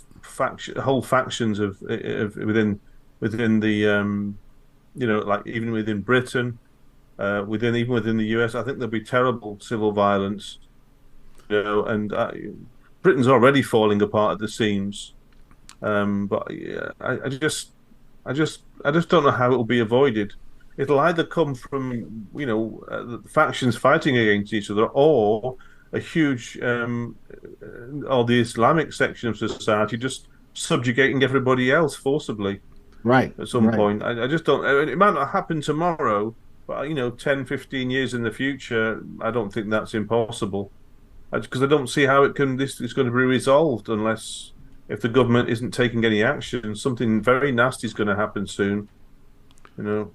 whole factions of within the you know, like even within Britain, even within the US. I think there'll be terrible civil violence. You know, and Britain's already falling apart at the seams. But yeah, I just don't know how it will be avoided. It'll either come from, you know, factions fighting against each other, or a huge or the Islamic section of society just subjugating everybody else forcibly. Right. At some point. I just don't. It might not happen tomorrow, but, you know, 10, 15 years in the future, I don't think that's impossible. Because I don't see how this is going to be resolved unless, if the government isn't taking any action, something very nasty is going to happen soon. You know,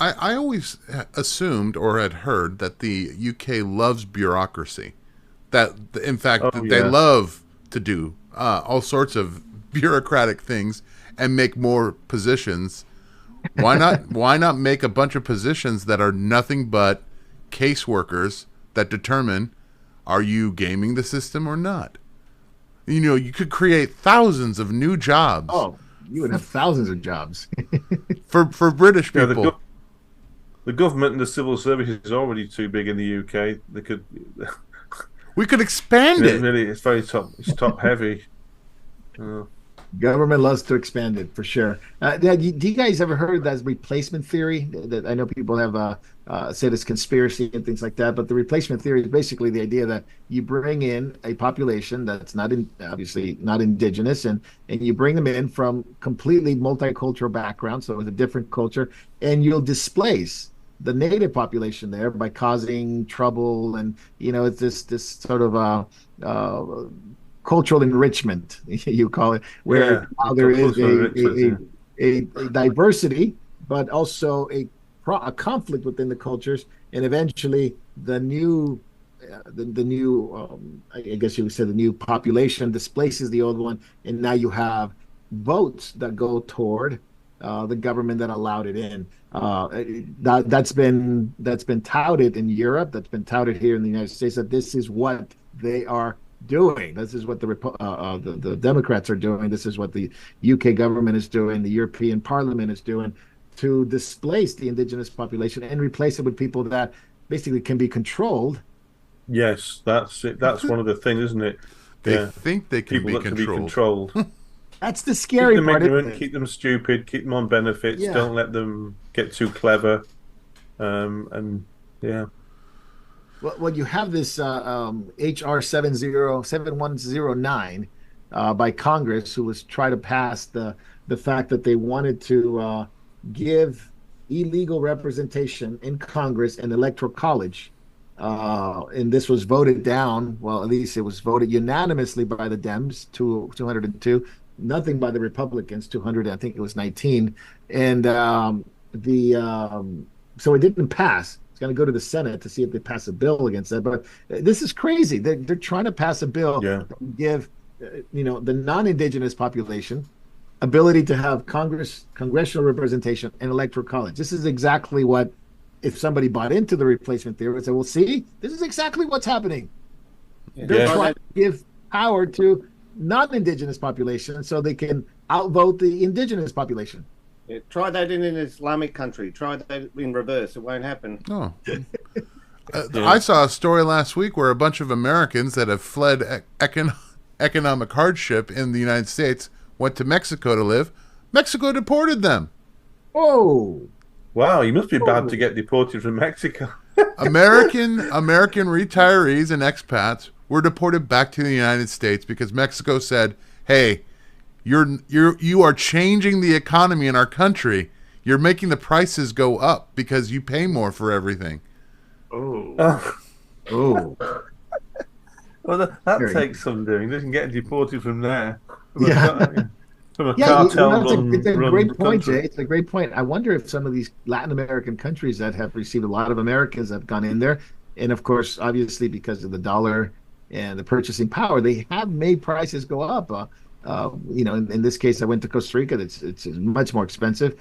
I always assumed or had heard that the UK loves bureaucracy. That, in fact, they love to do all sorts of bureaucratic things and make more positions. Why not? Why not make a bunch of positions that are nothing but caseworkers that determine, are you gaming the system or not? You know, you could create thousands of new jobs. Oh, you would have thousands of jobs for British people. Yeah, the government and the civil service is already too big in the UK. They could. We could expand it. Really, it's very top. It's top heavy. Government loves to expand it, for sure. Do you guys ever heard that replacement theory? That I know people have said it's conspiracy and things like that, but the replacement theory is basically the idea that you bring in a population that's obviously not indigenous, and you bring them in from completely multicultural backgrounds, so it's a different culture, and you'll displace the native population there by causing trouble, and you know, it's this sort of cultural enrichment, you call it, where there is a diversity, but also a conflict within the cultures, and eventually the new I guess you would say the new population displaces the old one, and now you have votes that go toward the government that allowed it in. That's been touted in Europe. That's been touted here in the United States, that this is what they are doing. This is what the Democrats are doing. This is what the UK government is doing. The European Parliament is doing, to displace the indigenous population and replace it with people that basically can be controlled. Yes, that's it. That's one of the things, isn't it? They think they can people be that can be controlled. That's the scary keep them part. Ignorant, keep them stupid, keep them on benefits. Yeah. Don't let them get too clever. And yeah. Well, you have this HR 7109 by Congress, who was trying to pass the fact that they wanted to give illegal representation in Congress and electoral college And this was voted down. Well, at least it was voted unanimously by the Dems, 202, nothing by the Republicans, 200, I think it was 19. And the so it didn't pass. It's going to go to the Senate to see if they pass a bill against that. But this is crazy. They're trying to pass a bill that would give the non-indigenous population ability to have congressional representation and electoral college. This is exactly what, if somebody bought into the replacement theory, would say, well, see, this is exactly what's happening. They're trying to give power to non-indigenous population so they can outvote the indigenous population. Yeah, try that in an Islamic country. Try that in reverse. It won't happen. Oh. I saw a story last week where a bunch of Americans that have fled economic hardship in the United States went to Mexico to live. Mexico deported them. Oh. Wow, you must be bad to get deported from Mexico. American retirees and expats were deported back to the United States because Mexico said, "Hey, you are changing the economy in our country. You're making the prices go up because you pay more for everything." Oh. Well, that takes some doing. They can get deported from there. From a cartel it's a great point, country. Jay. It's a great point. I wonder if some of these Latin American countries that have received a lot of Americans have gone in there, and of course, obviously, because of the dollar and the purchasing power, they have made prices go up. In this case, I went to Costa Rica. It's much more expensive.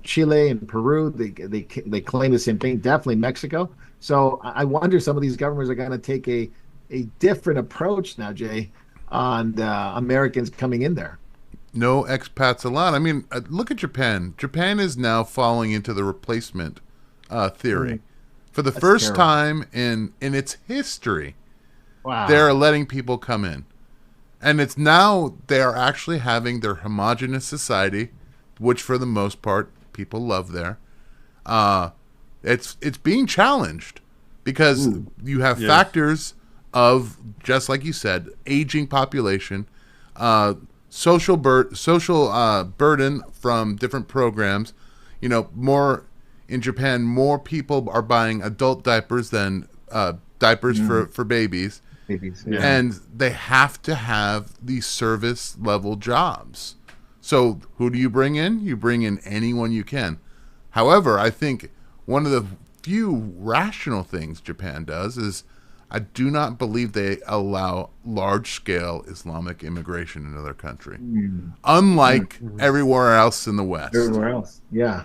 Chile and Peru, they claim the same thing. Definitely Mexico. So I wonder some of these governments are going to take a different approach now, Jay, on Americans coming in there. No expats allowed. I mean, look at Japan. Japan is now falling into the replacement theory. For the first time in its history. Wow. They're letting people come in. And it's now they are actually having their homogenous society, which for the most part people love there. It's being challenged because you have factors of, just like you said, aging population, social burden from different programs. More in Japan, more people are buying adult diapers than diapers for babies. And they have to have these service level jobs. So who do you bring in? You bring in anyone you can. However, I think one of the few rational things Japan does is I do not believe they allow large-scale Islamic immigration into their country, unlike everywhere else in the West. Everywhere else, yeah.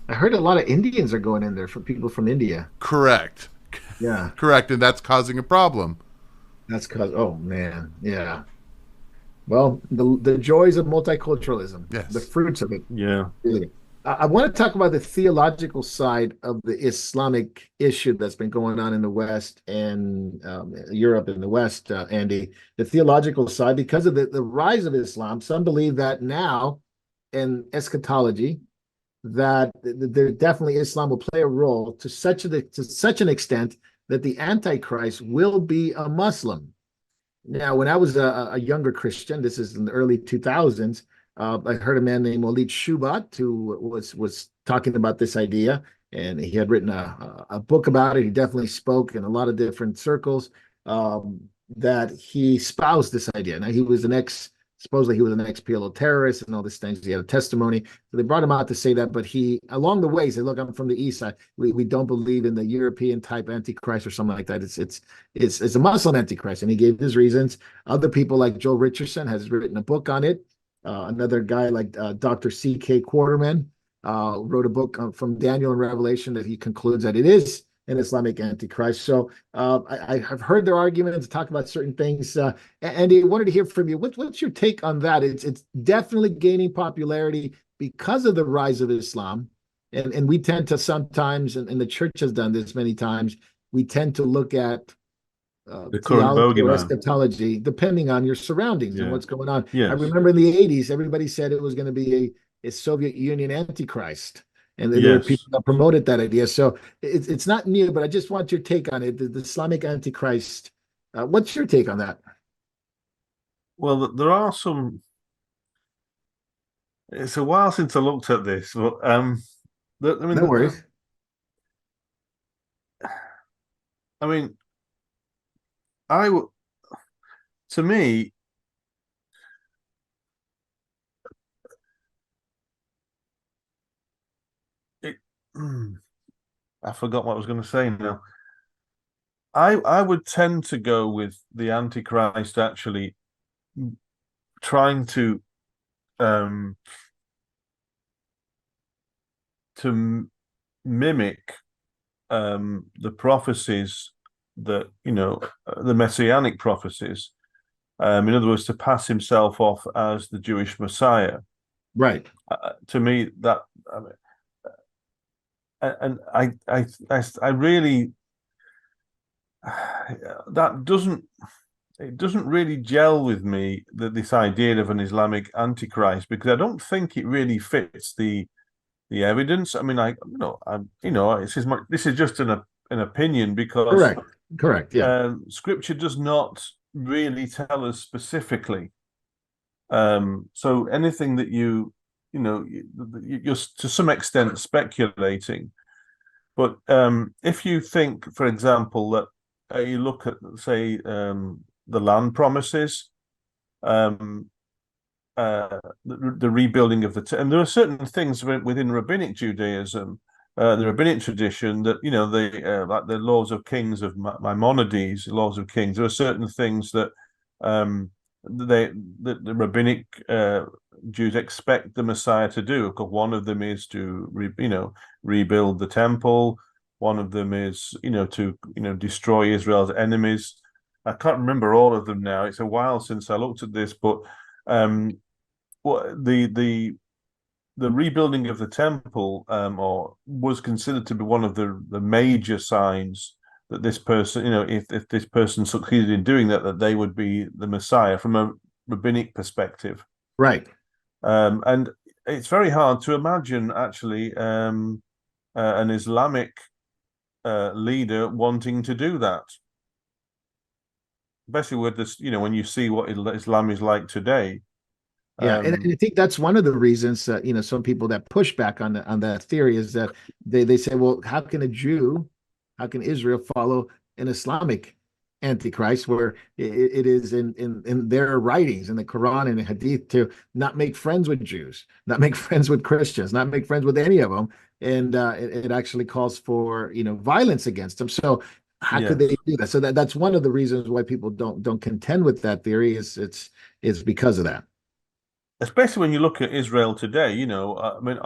I heard a lot of Indians are going in there, for people from India. Correct. Yeah. Correct, and that's causing a problem. That's oh man, yeah. Well, the joys of multiculturalism, the fruits of it. Yeah. Really. I want to talk about the theological side of the Islamic issue that's been going on in the West and Europe and the West, Andy. The theological side, because of the rise of Islam, some believe that now in eschatology, that there definitely Islam will play a role to such an extent that the Antichrist will be a Muslim. Now, when I was a younger Christian, this is in the early 2000s, I heard a man named Walid Shubat who was talking about this idea, and he had written a book about it. He definitely spoke in a lot of different circles, that he espoused this idea. Now, supposedly he was an ex-PLO terrorist and all these things. He had a testimony. So they brought him out to say that, but he, along the way, said, look, I'm from the East side. We don't believe in the European type Antichrist or something like that. It's a Muslim Antichrist. And he gave his reasons. Other people like Joel Richardson has written a book on it. Another guy like Dr. C.K. Quarterman wrote a book from Daniel and Revelation that he concludes that it is an Islamic Antichrist. So I have heard their arguments, talk about certain things. Andy, I wanted to hear from you. What's your take on that? It's definitely gaining popularity because of the rise of Islam. And we tend to sometimes, and the church has done this many times, we tend to look at the current bogeyman, eschatology, depending on your surroundings and what's going on. Yes. I remember in the 80s, everybody said it was going to be a Soviet Union Antichrist. And there were people that promoted that idea. So it's not new, but I just want your take on it. The Islamic Antichrist. What's your take on that? Well, there are some. It's a while since I looked at this, but No worries. I mean, to me, it, I forgot what I was going to say now. I would tend to go with the Antichrist actually trying to mimic the prophecies that, the messianic prophecies. In other words, to pass himself off as the Jewish Messiah. Right. To me, that, and I really, that doesn't really gel with me, that this idea of an Islamic Antichrist, because I don't think it really fits the evidence. I mean, this is just an opinion, because Correct. Yeah. Scripture does not really tell us specifically. So anything that you're to some extent speculating. But if you think, for example, that you look at, say, the land promises, the rebuilding of and there are certain things within rabbinic Judaism, the rabbinic tradition, that like the laws of kings of Maimonides, laws of kings. There are certain things that the rabbinic Jews expect the Messiah to do. Because one of them is to rebuild the temple. One of them is to destroy Israel's enemies. I can't remember all of them now. It's a while since I looked at this, but the rebuilding of the temple was considered to be one of the major signs that this person, if this person succeeded in doing that they would be the Messiah from a rabbinic perspective. Right. And it's very hard to imagine actually an Islamic leader wanting to do that, especially with this, when you see what Islam is like today. Yeah, and I think that's one of the reasons some people that push back on that theory is that they say, well, how can Israel follow an Islamic Antichrist, where it is in their writings, in the Quran and the Hadith, to not make friends with Jews, not make friends with Christians, not make friends with any of them, and it actually calls for violence against them. So how could they do that? So that's one of the reasons why people don't contend with that theory. It's because of that. Especially when you look at Israel today, I mean,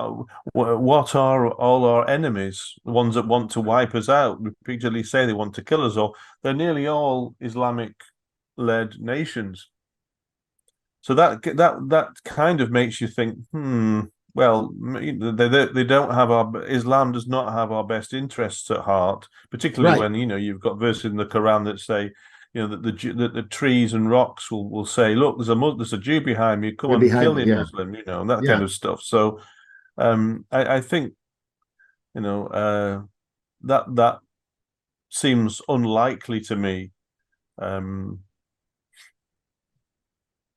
what are all our enemies? The ones that want to wipe us out, repeatedly say they want to kill us all. They're nearly all Islamic-led nations. So that kind of makes you think, well, they don't have Islam does not have our best interests at heart, particularly when you've got verses in the Quran that say, that the trees and rocks will say, look, there's a Jew behind me, come on, kill him, Muslim, and that kind of stuff. So I think that seems unlikely to me.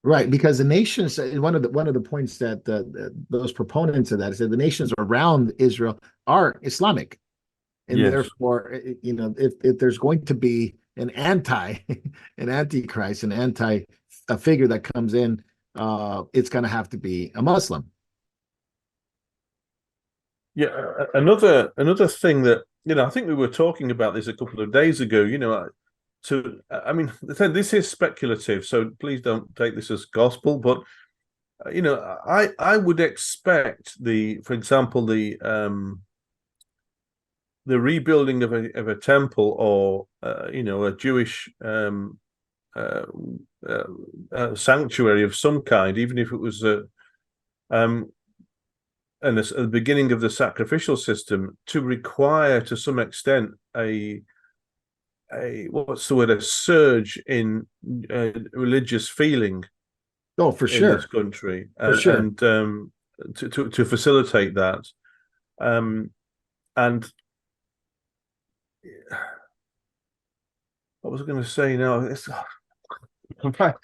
Right, because the nations, one of the points that those proponents of that is that the nations around Israel are Islamic, and therefore, if there's going to be an antichrist, a figure that comes in, it's going to have to be a Muslim. Yeah, another thing that I think we were talking about this a couple of days ago. I mean, this is speculative, so please don't take this as gospel. But I would expect for example, the rebuilding of a temple, or a Jewish sanctuary of some kind, even if it was and at the beginning of the sacrificial system, to require to some extent a surge in religious feeling. Oh, for sure, in this country, sure. And to facilitate that, and what was I going to say now? I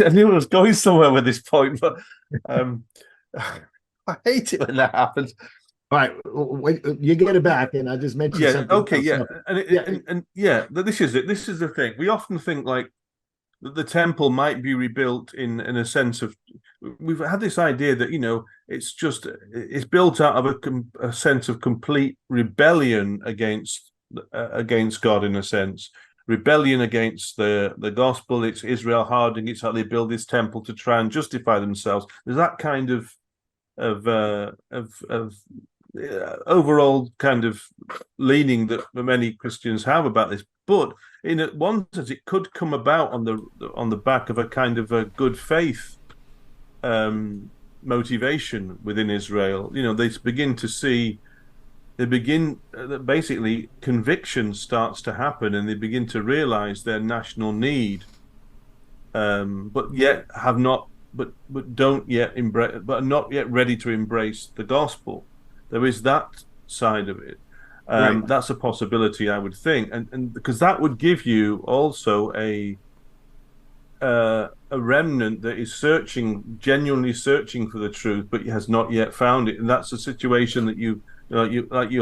knew I was going somewhere with this point, but I hate it when that happens. All right, wait, you get it back, and I just mentioned something. Okay, else. yeah, Yeah. and yeah, this is it. This is the thing. We often think like that the temple might be rebuilt in a sense of. We've had this idea that it's built out of a sense of complete rebellion against God in a sense, rebellion against the gospel. It's Israel hardening. It's how they build this temple to try and justify themselves. There's that kind of overall kind of leaning that many Christians have about this. But in one sense, it could come about on the back of a kind of a good faith motivation within Israel. They begin to see. Basically conviction starts to happen, and they begin to realize their national need, but yet have not, but don't yet embrace, but are not yet ready to embrace the gospel. There is that side of it. Right. That's a possibility, I would think, and because that would give you also a remnant that is genuinely searching for the truth, but has not yet found it, and that's a situation that you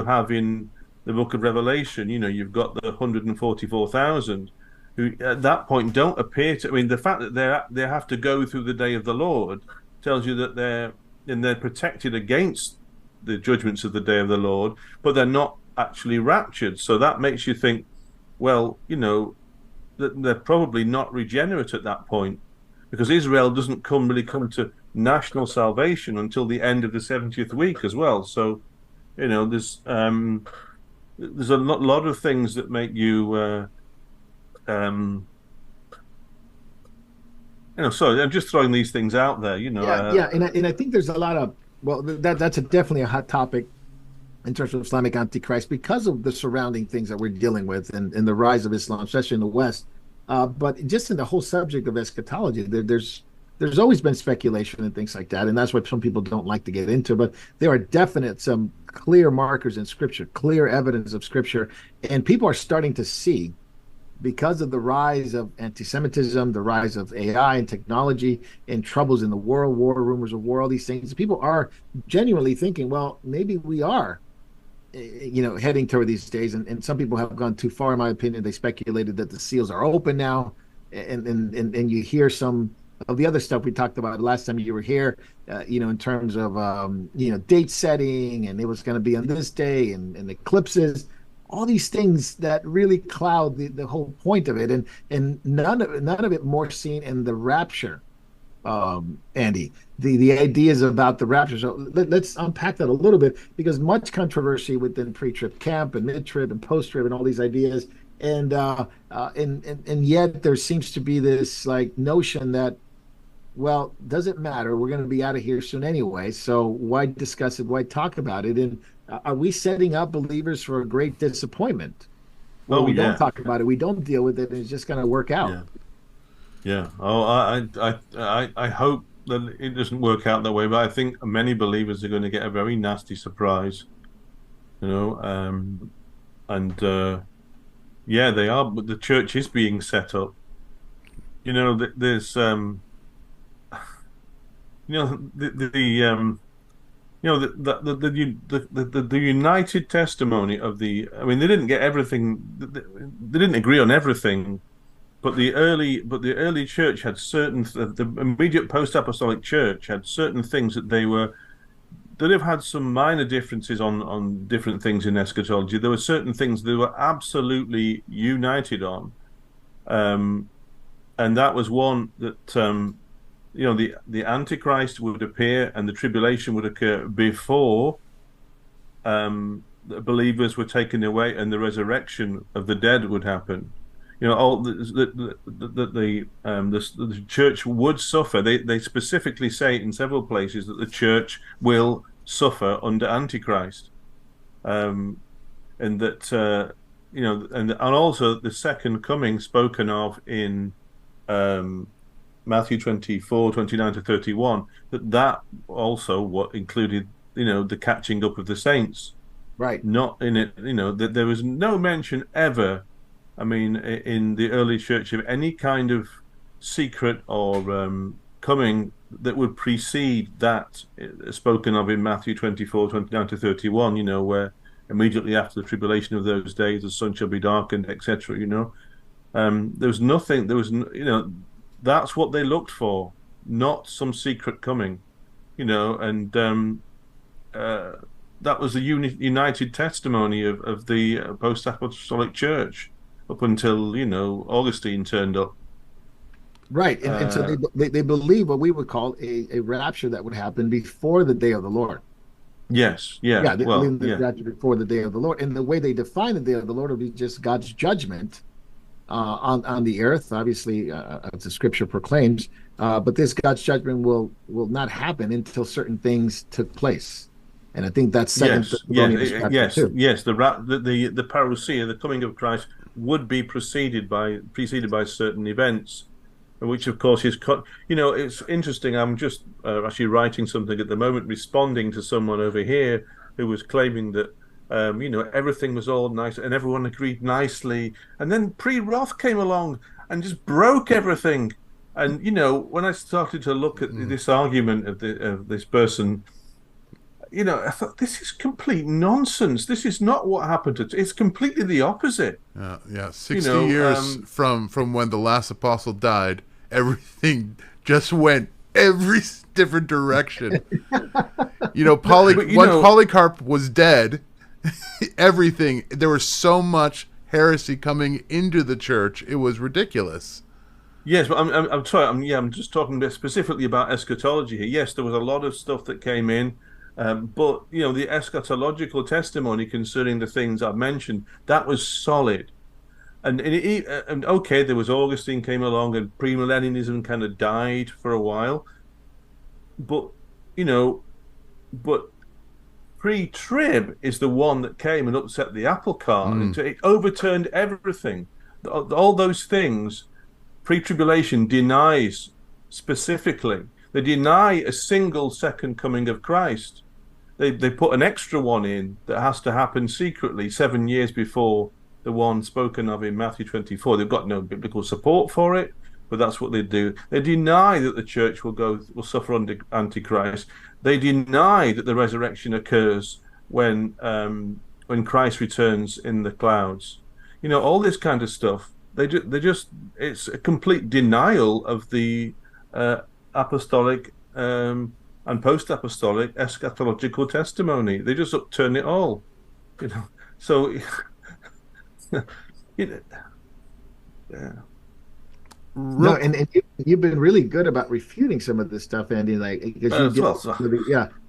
have in the book of Revelation. You've got the 144,000 who at that point don't appear to. I mean, the fact that they have to go through the day of the Lord tells you that they're protected against the judgments of the day of the Lord, but they're not actually raptured. So that makes you think, well, that they're probably not regenerate at that point, because Israel doesn't really come to national salvation until the end of the 70th week as well. So, there's a lot of things that make you, sorry, I'm just throwing these things out there, Yeah, and I think there's a lot of, well, that's definitely a hot topic in terms of Islamic Antichrist because of the surrounding things that we're dealing with and the rise of Islam, especially in the West. But just in the whole subject of eschatology, there's always been speculation and things like that, and that's what some people don't like to get into. But there are some clear markers in Scripture, clear evidence of Scripture, and people are starting to see, because of the rise of anti-Semitism, the rise of AI and technology, and troubles in the world, war, rumors of war, all these things. People are genuinely thinking, well, maybe we are heading toward these days, and some people have gone too far, in my opinion. They speculated that the seals are open now, and you hear some of the other stuff we talked about last time you were here, in terms of date setting, and it was going to be on this day, and eclipses, all these things that really cloud the whole point of it, and none of it more seen in the rapture. Andy, the ideas about the rapture. So let's unpack that a little bit, because much controversy within pre-trib camp and mid-trib and post-trib and all these ideas, and yet there seems to be this like notion that, well, doesn't matter, we're going to be out of here soon anyway, so why discuss it, why talk about it? And are we setting up believers for a great disappointment? Well, we don't talk about it, we don't deal with it, and it's just going to work out. Yeah. Oh, I hope that it doesn't work out that way, but I think many believers are going to get a very nasty surprise, and they are. But the church is being set up. There's the united testimony of the. I mean, they didn't get everything. They didn't agree on everything. But the early church had the immediate post-apostolic church had certain things that they'd have had some minor differences on different things in eschatology. There were certain things they were absolutely united on, and that was one that the Antichrist would appear and the tribulation would occur before the believers were taken away and the resurrection of the dead would happen. The church would suffer. They specifically say in several places that the church will suffer under Antichrist, and that and also the second coming spoken of in Matthew 24, 29 to 31. That also what included the catching up of the saints. Right. Not in it. That there was no mention ever. I mean, in the early church of any kind of secret or coming that would precede that spoken of in Matthew 24, 29 to 31, you know, where immediately after the tribulation of those days, the sun shall be darkened, etc., you know. There was nothing, you know, that's what they looked for, not some secret coming, you know, and that was the united testimony of the post-apostolic church up until, you know, Augustine turned up. Right, and so they believe what we would call a rapture that would happen before the day of the Lord. Yes, yeah, Yeah, they well, believe the rapture before the day of the Lord, and the way they define the day of the Lord will be just God's judgment on the earth, obviously, as the Scripture proclaims. But this God's judgment will not happen until certain things took place, and I think that's Second Thessalonians chapter 2. Yes. The parousia, the coming of Christ, would be preceded by certain events, which of course is cut. You know, it's interesting. I'm just actually writing something at the moment, responding to someone over here who was claiming that you know, everything was all nice and everyone agreed nicely, and then pre-Roth came along and just broke everything. And you know, when I started to look at this argument of this person, you know, I thought, this is complete nonsense. This is not what happened. It's completely the opposite. Yeah, 60 years from when the last apostle died, everything just went every different direction. You know, Polycarp was dead, everything, there was so much heresy coming into the church, it was ridiculous. Yes, but I'm sorry. I'm just talking specifically about eschatology here. Yes, there was a lot of stuff that came in. But, you know, the eschatological testimony concerning the things I've mentioned, that was solid. And okay, there was Augustine came along and premillennialism kind of died for a while. But, you know, pre-trib is the one that came and upset the apple cart. And it overturned everything. All those things, pre-tribulation denies specifically. They deny a single second coming of Christ. They put an extra one in that has to happen secretly 7 years before the one spoken of in Matthew 24. They've got no biblical support for it, but that's what they do. They deny that the church will suffer under Antichrist. They deny that the resurrection occurs when Christ returns in the clouds. You know, all this kind of stuff. It's a complete denial of the apostolic and post-apostolic eschatological testimony. They just upturn it all, you know. So, you know, yeah. No, and you've been really good about refuting some of this stuff, Andy. Like, because you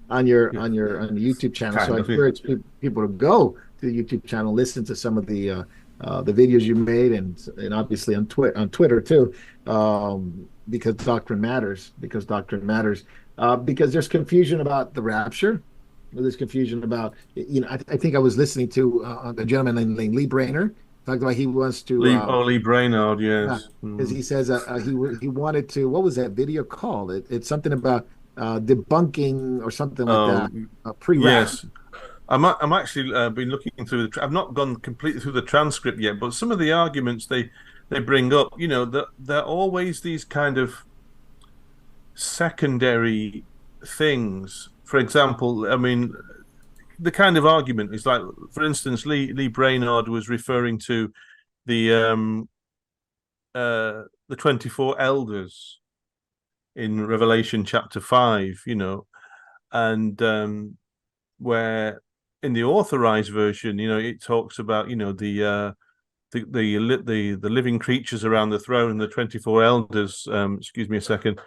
on your YouTube channel. So I encourage people to go to the YouTube channel, listen to some of the videos you made, and obviously on Twitter too. Because doctrine matters. Because there's confusion about the rapture. There's confusion about, you know, I think I was listening to a gentleman named Lee Brainerd talked about he wants to Lee Brainerd, yes, because he says he wanted to. What was that video called? It's something about debunking or something like that. Pre-rapture. Yes. I'm actually been looking through I've not gone completely through the transcript yet, but some of the arguments they bring up, you know, that they're always these kind of secondary things. For example, I mean, the kind of argument is like, for instance, Lee Brainerd was referring to the 24 elders in Revelation chapter 5, you know, and where in the authorized version, you know, it talks about, you know, the living creatures around the throne and the 24 elders. Excuse me a second.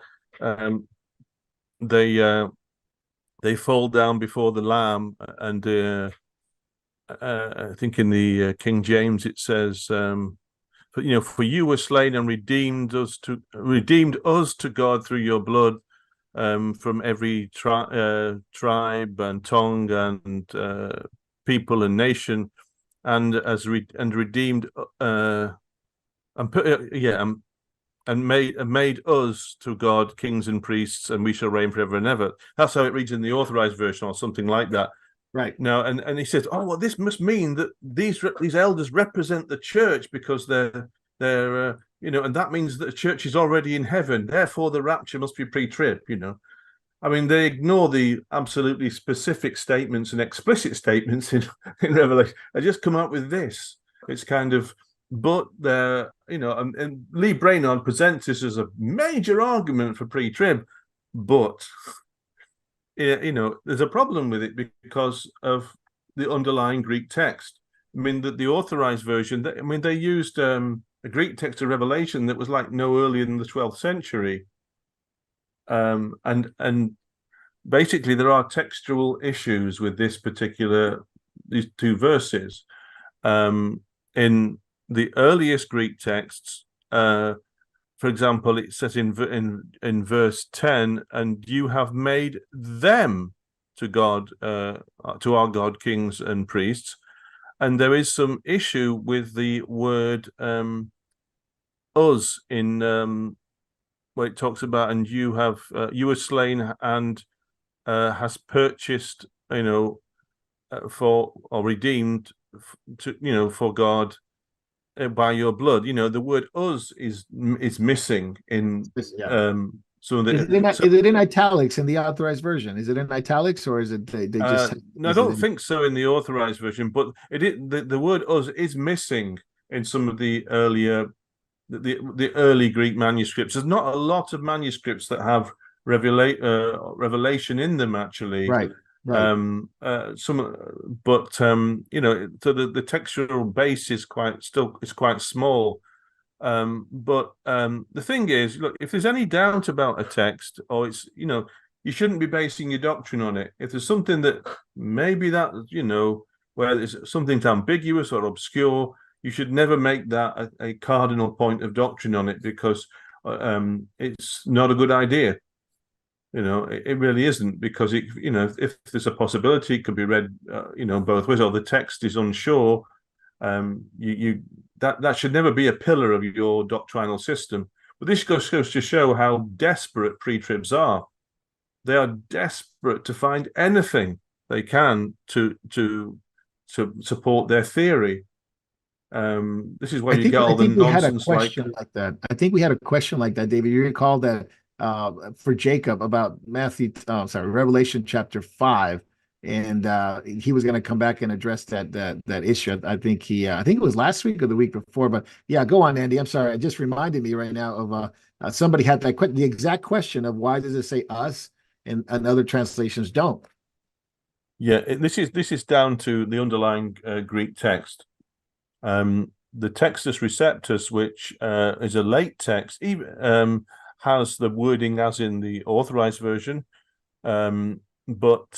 They fall down before the Lamb, and I think in the King James it says, "But you know, for you were slain and redeemed us to God through your blood, from every tribe and tongue and people and nation, and redeemed and made us to God kings and priests, and we shall reign forever and ever." That's how it reads in the authorized version, or something like that. Right. Now, and he says, "Oh, well, this must mean that these elders represent the church because they're they're and that means that the church is already in heaven. Therefore, the rapture must be pre-trib. I mean, they ignore the absolutely specific statements and explicit statements in Revelation. They just come up with this. It's kind of, but they're, and Lee Brainerd presents this as a major argument for pre-trib, but, there's a problem with it because of the underlying Greek text. I mean, the authorized version, they used a Greek text of Revelation that was like no earlier than the 12th century. And basically there are textual issues with these two verses. In the earliest Greek texts, for example, it says in verse 10, and you have made them to our God, kings and priests. And there is some issue with the word us in where it talks about, and you were slain and has purchased, for or redeemed for God by your blood. The word us is missing in some of the. Is it in italics in the authorized version? Is it in italics, or is it they just? No, I don't think so in the authorized version, but the word us is missing in some of the earlier. The early Greek manuscripts. There's not a lot of manuscripts that have revelation in them, actually. Right. So the textual base is quite small. But the thing is, look, if there's any doubt about a text, or it's you shouldn't be basing your doctrine on it. If there's something that maybe that where there's something ambiguous or obscure, you should never make that a cardinal point of doctrine on it, because it's not a good idea. It really isn't, because if there's a possibility, it could be read both ways, or the text is unsure. That should never be a pillar of your doctrinal system. But this goes to show how desperate pre-tribs are. They are desperate to find anything they can to support their theory. This is why you get all the nonsense like that. I think we had a question like that, David. You recall that for Jacob about Revelation chapter 5, and he was going to come back and address that issue. I think it was last week or the week before. But yeah, go on, Andy. I'm sorry. It just reminded me right now of somebody had the exact question of why does it say us and other translations don't. Yeah, this is down to the underlying Greek text. The Textus Receptus, which is a late text, even has the wording as in the authorized version, but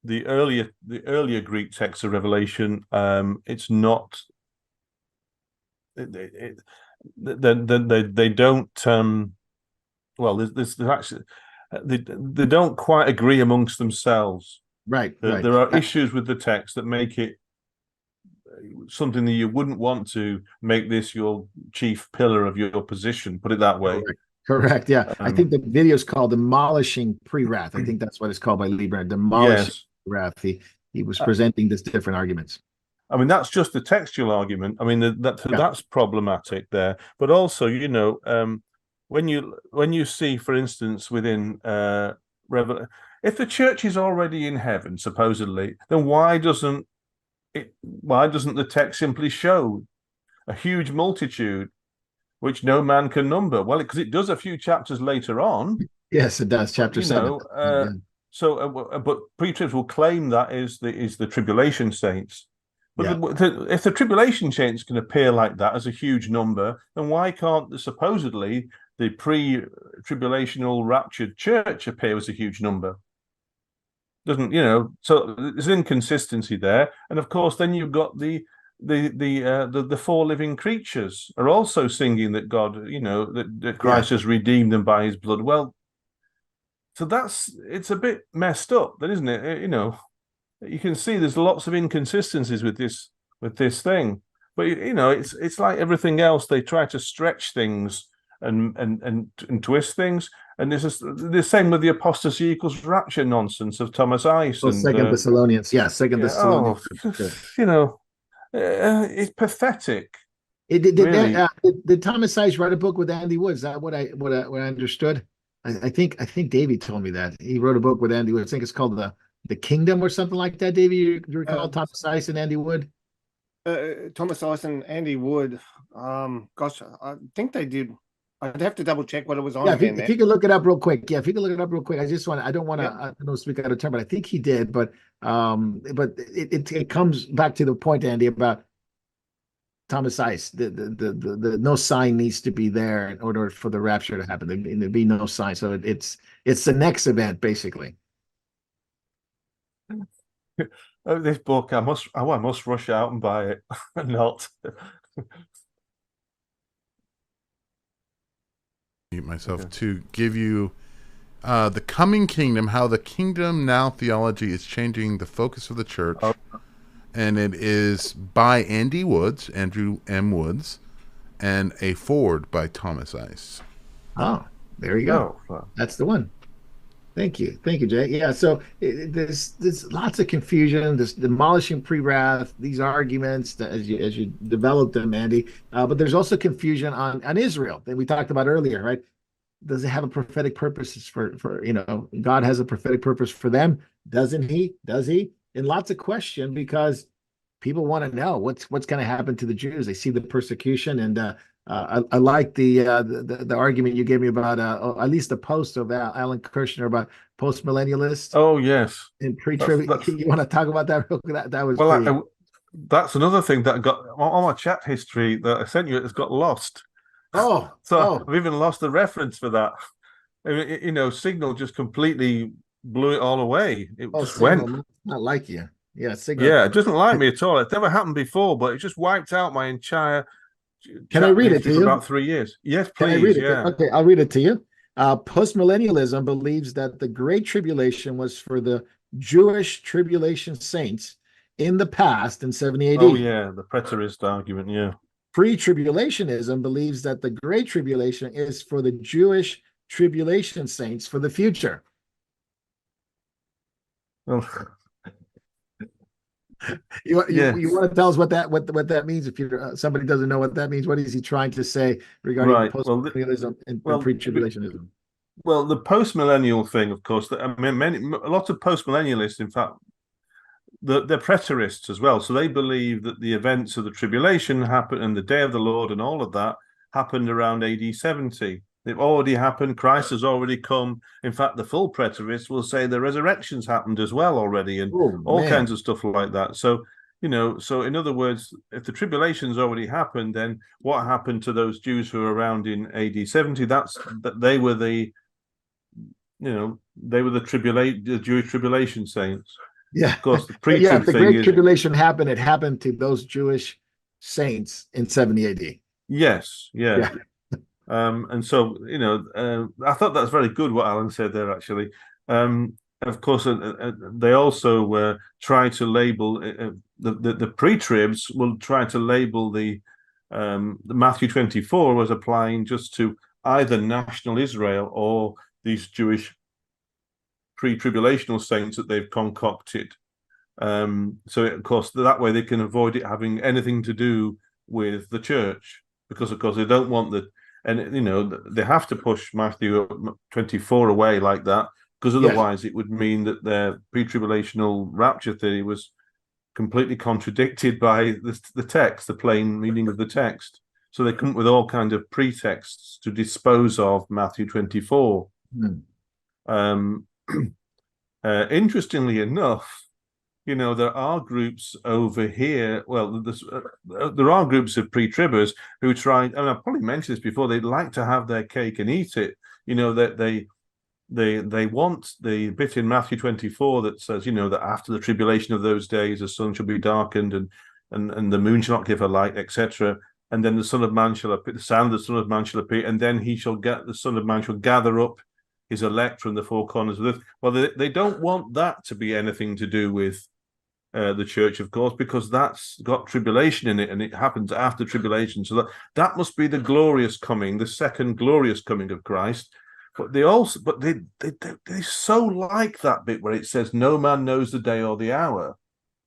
the earlier Greek text of Revelation, it's not. They don't. Well, there's actually they don't quite agree amongst themselves. Right. There are issues with the text that make it something that you wouldn't want to make this your chief pillar of your position. Put it that way. Correct. Yeah. I think the video is called Demolishing Pre-Wrath. I think that's what it's called by Lee Brainerd. Demolishing Wrath. He was presenting these different arguments. I mean, that's just the textual argument. I mean, that's problematic there. But also, when you see, for instance, within if the church is already in heaven, supposedly, then why doesn't the text simply show a huge multitude which no man can number? Well, because it does a few chapters later on. Yes, it does. Chapter 7. But pre-tribs will claim that is the tribulation saints. But if the tribulation saints can appear like that as a huge number, then why can't supposedly the pre-tribulational raptured church appear as a huge number? Doesn't so there's an inconsistency there. And of course then you've got the four living creatures are also singing that God, that Christ has redeemed them by his blood. Well, so it's a bit messed up, then, isn't it? You can see there's lots of inconsistencies with this thing. But it's like everything else. They try to stretch things and twist things. And this is the same with the apostasy equals rapture nonsense of Thomas Ice. And Second Thessalonians. Yeah, Second Thessalonians. It's pathetic. Really? Did Thomas Sykes write a book with Andy Wood? Is that what I understood? I think Davey told me that he wrote a book with Andy Wood. I think it's called the Kingdom or something like that. Davey, you recall Thomas Sykes and Andy Wood? Thomas Dyson, Andy Wood. Gosh, I think they did. I'd have to double check what it was on Yeah, again. if you could look it up real quick. Yeah, if you could look it up real quick. I don't want to, Yep. I don't speak out of turn, but I think he did. But it comes back to the point, Andy, about Thomas Ice. The no sign needs to be there in order for the rapture to happen. There'd be no sign. So it's the next event, basically. This book, I must rush out and buy it. Not. Myself to give you the coming kingdom, how the kingdom now theology is changing the focus of the church. And it is by Andrew M. Woods, and a foreword by Thomas Ice. Oh, there you go. Wow. That's the one. Thank you, Jay. Yeah, so there's lots of confusion. This demolishing pre-wrath, these arguments that as you develop them, Andy. But there's also confusion on Israel that we talked about earlier, right? Does it have a prophetic purpose for God has a prophetic purpose for them? Doesn't he? Does he? And lots of question because people want to know what's going to happen to the Jews. They see the persecution, and I like the argument you gave me about at least the post of Alan Kirshner about post-millennialists. Oh yes, and pre-trib. You want to talk about that real quick? That was that's another thing that got on my chat history that I sent you. It's got lost. I've even lost the reference for that. Signal just completely blew it all away. It just Signal, went. Not like you. Yeah, Signal. Yeah, it doesn't like me at all. It's never happened before, but it just wiped out my entire. Can I read it to you? For about 3 years. Yes, please. Can I read it? Yeah. Okay, I'll read it to you. Postmillennialism believes that the Great Tribulation was for the Jewish tribulation saints in the past in 70 AD. Oh yeah, the preterist argument. Yeah. Pre-tribulationism believes that the Great Tribulation is for the Jewish tribulation saints for the future. Oh. You want to tell us what that means? If somebody doesn't know what that means, what is he trying to say regarding postmillennialism and pre-tribulationism? Well, the post-millennial thing, of course. A lot of post-millennialists, in fact, they're preterists as well. So they believe that the events of the tribulation happened, and the day of the Lord, and all of that happened around AD 70. They've already happened. Christ has already come. In fact, the full preterists will say the resurrections happened as well already, and all kinds of stuff like that. So, so in other words, if the tribulation's already happened, then what happened to those Jews who were around in AD 70? They were the Jewish tribulation saints. Yeah, of course. The pre-trib if the Great Tribulation happened, it happened to those Jewish saints in 70 AD. Yes, yeah. And so, I thought that's very good what Alan said there, actually. Of course, they also try to label the pre-tribs will try to label the Matthew 24 as applying just to either national Israel or these Jewish pre-tribulational saints that they've concocted. So, of course, that way they can avoid it having anything to do with the church, because, of course, they don't want they have to push Matthew 24 away like that, because otherwise it would mean that their pre-tribulational rapture theory was completely contradicted by the text, the plain meaning of the text. So they come up with all kinds of pretexts to dispose of Matthew 24. Interestingly enough, there are groups over here. Well, there are groups of pre-tribbers who try, and I've probably mentioned this before, they'd like to have their cake and eat it. That they want the bit in Matthew 24 that says, that after the tribulation of those days, the sun shall be darkened and the moon shall not give her light, etc. And then the Son of Man shall appear, the sound of the Son of Man shall appear, and then the Son of Man shall gather up his elect from the four corners of the earth. Well, they don't want that to be anything to do with the church, of course, because that's got tribulation in it, and it happens after tribulation. So that must be the glorious coming, the second glorious coming of Christ. But they so like that bit where it says no man knows the day or the hour.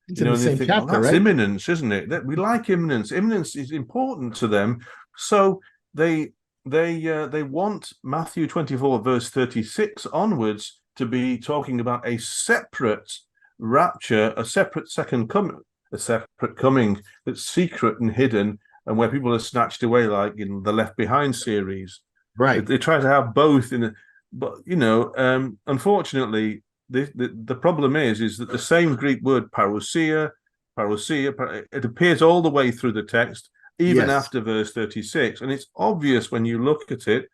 It's You in know, the and they same think, oh, chapter, that's right? imminence, isn't it? That we like imminence. Imminence is important to them, so they want Matthew 24 verse 36 onwards to be talking about a separate rapture, a separate second coming, a separate coming that's secret and hidden, and where people are snatched away, like in the Left Behind series. Right. They try to have both in, but unfortunately, the problem is that the same Greek word parousia, it appears all the way through the text, even Yes. after verse 36, and it's obvious when you look at it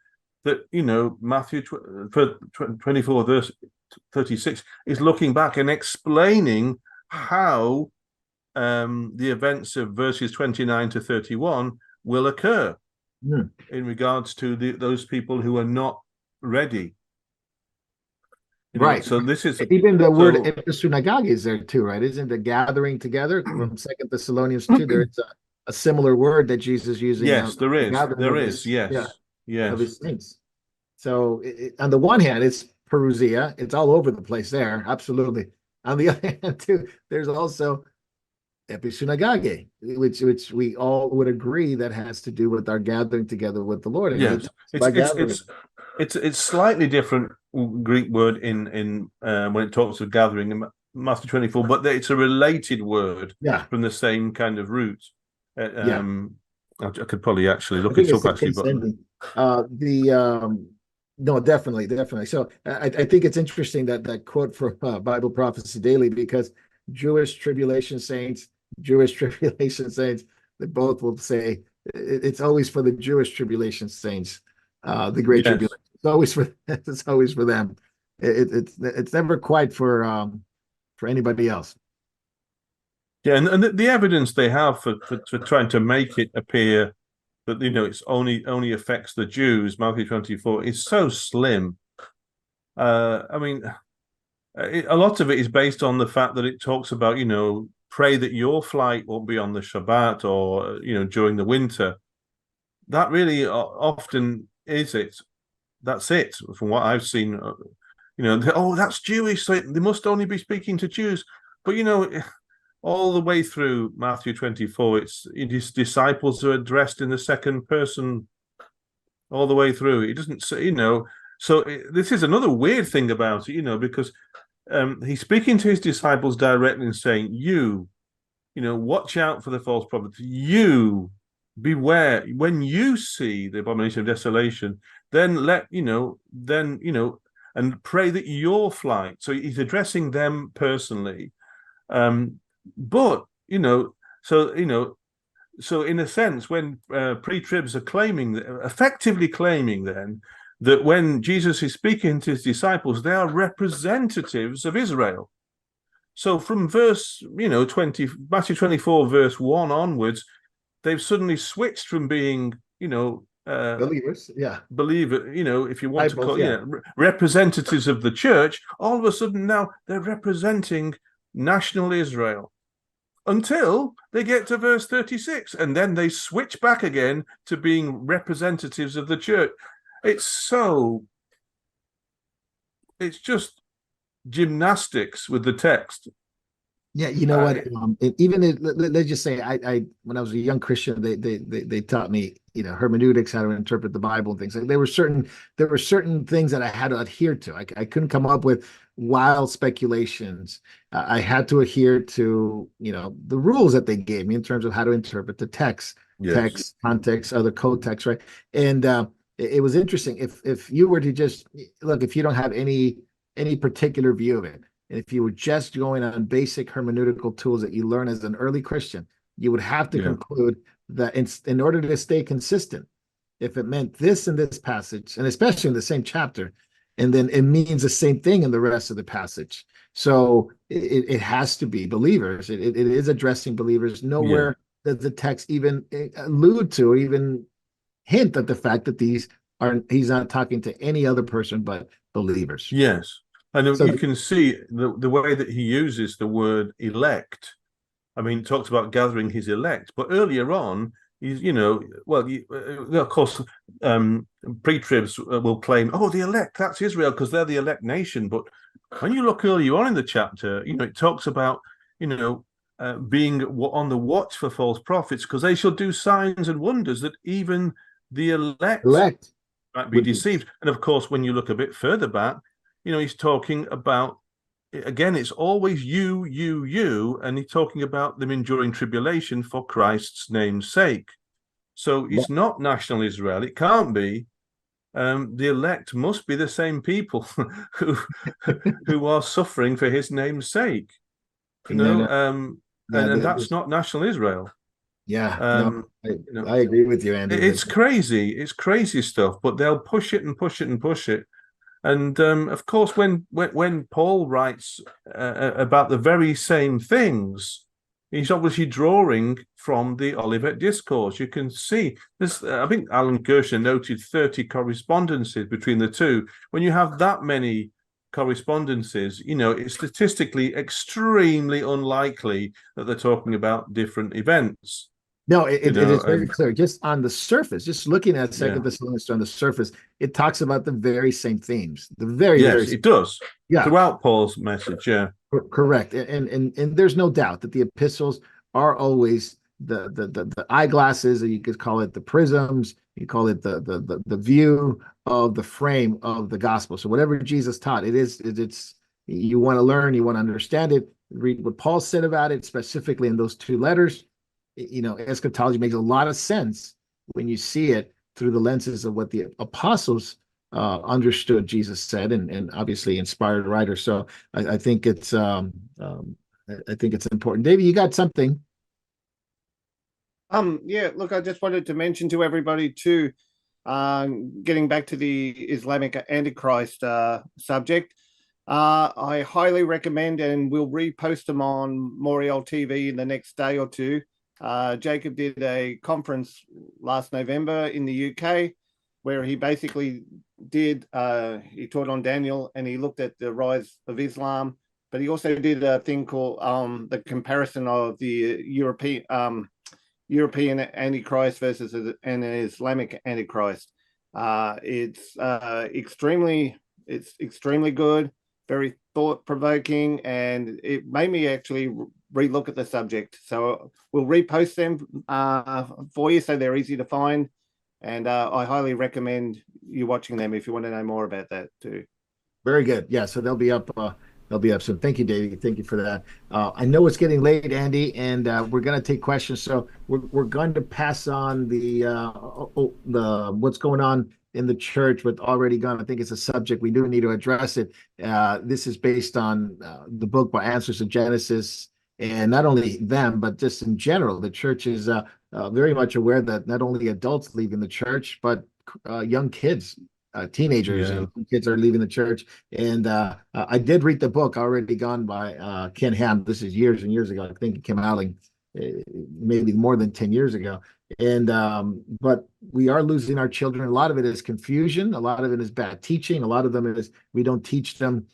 that Matthew 24 verse 36 is looking back and explaining how the events of verses 29 to 31 will occur in regards to those people who are not ready. Right. So this is even the word episunagog is there too, right? Isn't the gathering together from Second Thessalonians 2? There's a similar word that Jesus is using. Yes, there is. There is. Yes. Yeah, Yes. of his saints. So on the one hand, it's Perusia. It's all over the place there. Absolutely. On the other hand, too, there's also episunagage, which we all would agree that has to do with our gathering together with the Lord. And yes, it's slightly different Greek word in when it talks of gathering in Matthew 24, but it's a related word from the same kind of root. I could probably actually look it up actually, but no, definitely. So I think it's interesting that quote from Bible Prophecy Daily, because Jewish tribulation saints, they both will say it's always for the Jewish tribulation saints, the great tribulation. It's always for them. It's never quite for anybody else. Yeah, and the evidence they have for trying to make it appear that it's only affects the Jews, Matthew 24, is so slim. I mean, a lot of it is based on the fact that it talks about pray that your flight won't be on the Shabbat or during the winter. That really often is it. That's it from what I've seen. Oh, that's Jewish, so they must only be speaking to Jews. But all the way through Matthew 24, his disciples are addressed in the second person all the way through. It doesn't say, so this is another weird thing about it, because he's speaking to his disciples directly and saying, watch out for the false prophets. You beware when you see the abomination of desolation, then and pray that your flight. So he's addressing them personally. But so in a sense, when pre-tribs are effectively claiming then that when Jesus is speaking to his disciples, they are representatives of Israel. So from verse 20, Matthew 24 verse 1 onwards, they've suddenly switched from being believers, if you want to call representatives of the church. All of a sudden now they're representing national Israel until they get to verse 36, and then they switch back again to being representatives of the church. It's just gymnastics with the text. Yeah, you know what? Let's just say, I when I was a young Christian, they taught me, hermeneutics, how to interpret the Bible and things. Like there were certain things that I had to adhere to. I couldn't come up with wild speculations. I had to adhere to, the rules that they gave me in terms of how to interpret the text, context, other co-text, right? And it was interesting. If you were to just look, if you don't have any particular view of it, and if you were just going on basic hermeneutical tools that you learn as an early Christian, you would have to conclude that in order to stay consistent, if it meant this in this passage, and especially in the same chapter, and then it means the same thing in the rest of the passage. So it has to be believers. It is addressing believers. Nowhere does the text even allude to or even hint at the fact that he's not talking to any other person but believers. Yes. And so you can see the way that he uses the word elect. I mean, he talks about gathering his elect, but earlier on, of course, pre-tribs will claim, oh, the elect, that's Israel, because they're the elect nation. But when you look earlier on in the chapter, it talks about, being on the watch for false prophets, because they shall do signs and wonders that even the elect might be deceived. And of course, when you look a bit further back, he's talking about, again, it's always you, and he's talking about them enduring tribulation for Christ's name's sake. So it's not national Israel. It can't be. The elect must be the same people who are suffering for his name's sake. And that's not national Israel. Yeah, I agree with you, Andy. It's crazy. It's crazy stuff, but they'll push it and push it and push it. And of course, when Paul writes about the very same things, he's obviously drawing from the Olivet Discourse. You can see this. I think Alan Gershon noted 30 correspondences between the two. When you have that many correspondences, it's statistically extremely unlikely that they're talking about different events. No, it is very clear. Just on the surface, just looking at Second Thessalonians on the surface, it talks about the very same themes. It does. Yeah, throughout Paul's message. Yeah, correct. And there's no doubt that the epistles are always the eyeglasses, or you could call it the prisms. You call it the view of the frame of the gospel. So whatever Jesus taught, it's you want to learn, you want to understand it. Read what Paul said about it, specifically in those two letters. Eschatology makes a lot of sense when you see it through the lenses of what the apostles understood Jesus said, and obviously inspired writers. So I think it's important. Davey, you got something? Yeah, look, I just wanted to mention to everybody too, getting back to the Islamic Antichrist subject. I highly recommend, and we'll repost them on Moriel TV in the next day or two. Jacob did a conference last November in the UK where he basically he taught on Daniel, and he looked at the rise of Islam, but he also did a thing called the comparison of the European Antichrist versus an Islamic Antichrist. It's extremely good, very thought-provoking, and it made me actually relook at the subject. So we'll repost them for you so they're easy to find. And I highly recommend you watching them if you want to know more about that too. Very good. Yeah, so they'll be up. They'll be up soon. Thank you, Davey. Thank you for that. I know it's getting late, Andy, and we're going to take questions. So we're going to pass on the what's going on in the church with already gone. I think it's a subject we do need to address it. This is based on the book by Answers to Genesis, and not only them, but just in general, the church is very much aware that not only adults leaving the church, but young kids, teenagers and kids are leaving the church. And I did read the book Already Gone by Ken Ham. This is years and years ago. I think it came out like maybe more than 10 years ago. And but we are losing our children. A lot of it is confusion. A lot of it is bad teaching. A lot of them is we don't teach them,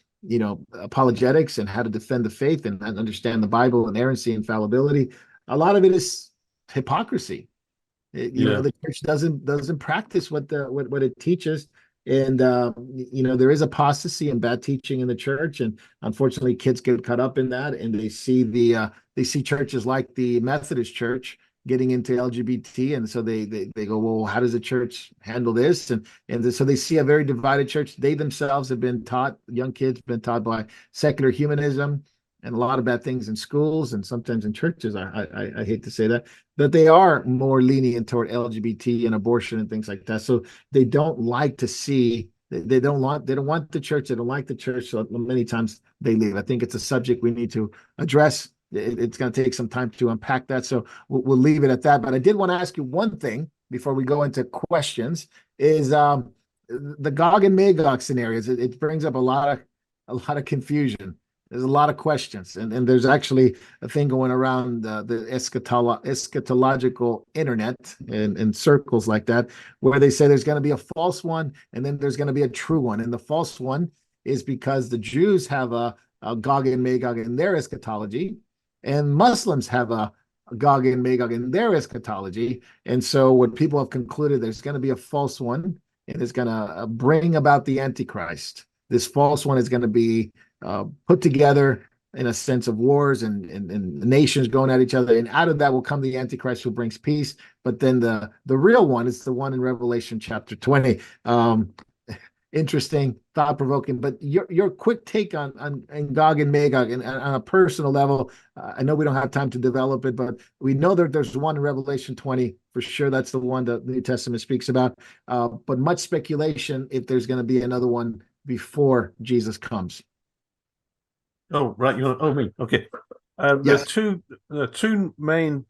apologetics and how to defend the faith and understand the Bible, inerrancy, infallibility. A lot of it is hypocrisy. The church doesn't practice what it teaches, and there is apostasy and bad teaching in the church, and unfortunately, kids get caught up in that, and they see churches like the Methodist Church getting into LGBT, and so they go, well, how does the church handle this? And so they see a very divided church. They themselves have been taught, young kids have been taught by secular humanism and a lot of bad things in schools and sometimes in churches. I hate to say that they are more lenient toward LGBT and abortion and things like that. So they don't like to see. They don't want the church. They don't like the church. So many times they leave. I think it's a subject we need to address. It's going to take some time to unpack that. So we'll leave it at that. But I did want to ask you one thing before we go into questions. Is the Gog and Magog scenarios? It brings up a lot of confusion. There's a lot of questions, and there's actually a thing going around the eschatological internet and circles like that, where they say there's going to be a false one, and then there's going to be a true one. And the false one is because the Jews have a Gog and Magog in their eschatology, and Muslims have a Gog and Magog in their eschatology. And so what people have concluded, there's going to be a false one, and it's going to bring about the Antichrist. This false one is going to be put together in a sense of wars and nations going at each other. And out of that will come the Antichrist who brings peace. But then the real one is the one in Revelation chapter 20. Interesting, thought-provoking. But your quick take on Gog and Magog, and on a personal level, I know we don't have time to develop it, but we know that there's one in Revelation 20 for sure. That's the one that the New Testament speaks about. But much speculation if there's going to be another one before Jesus comes. Oh, right. Me. Okay. Yes. There are two main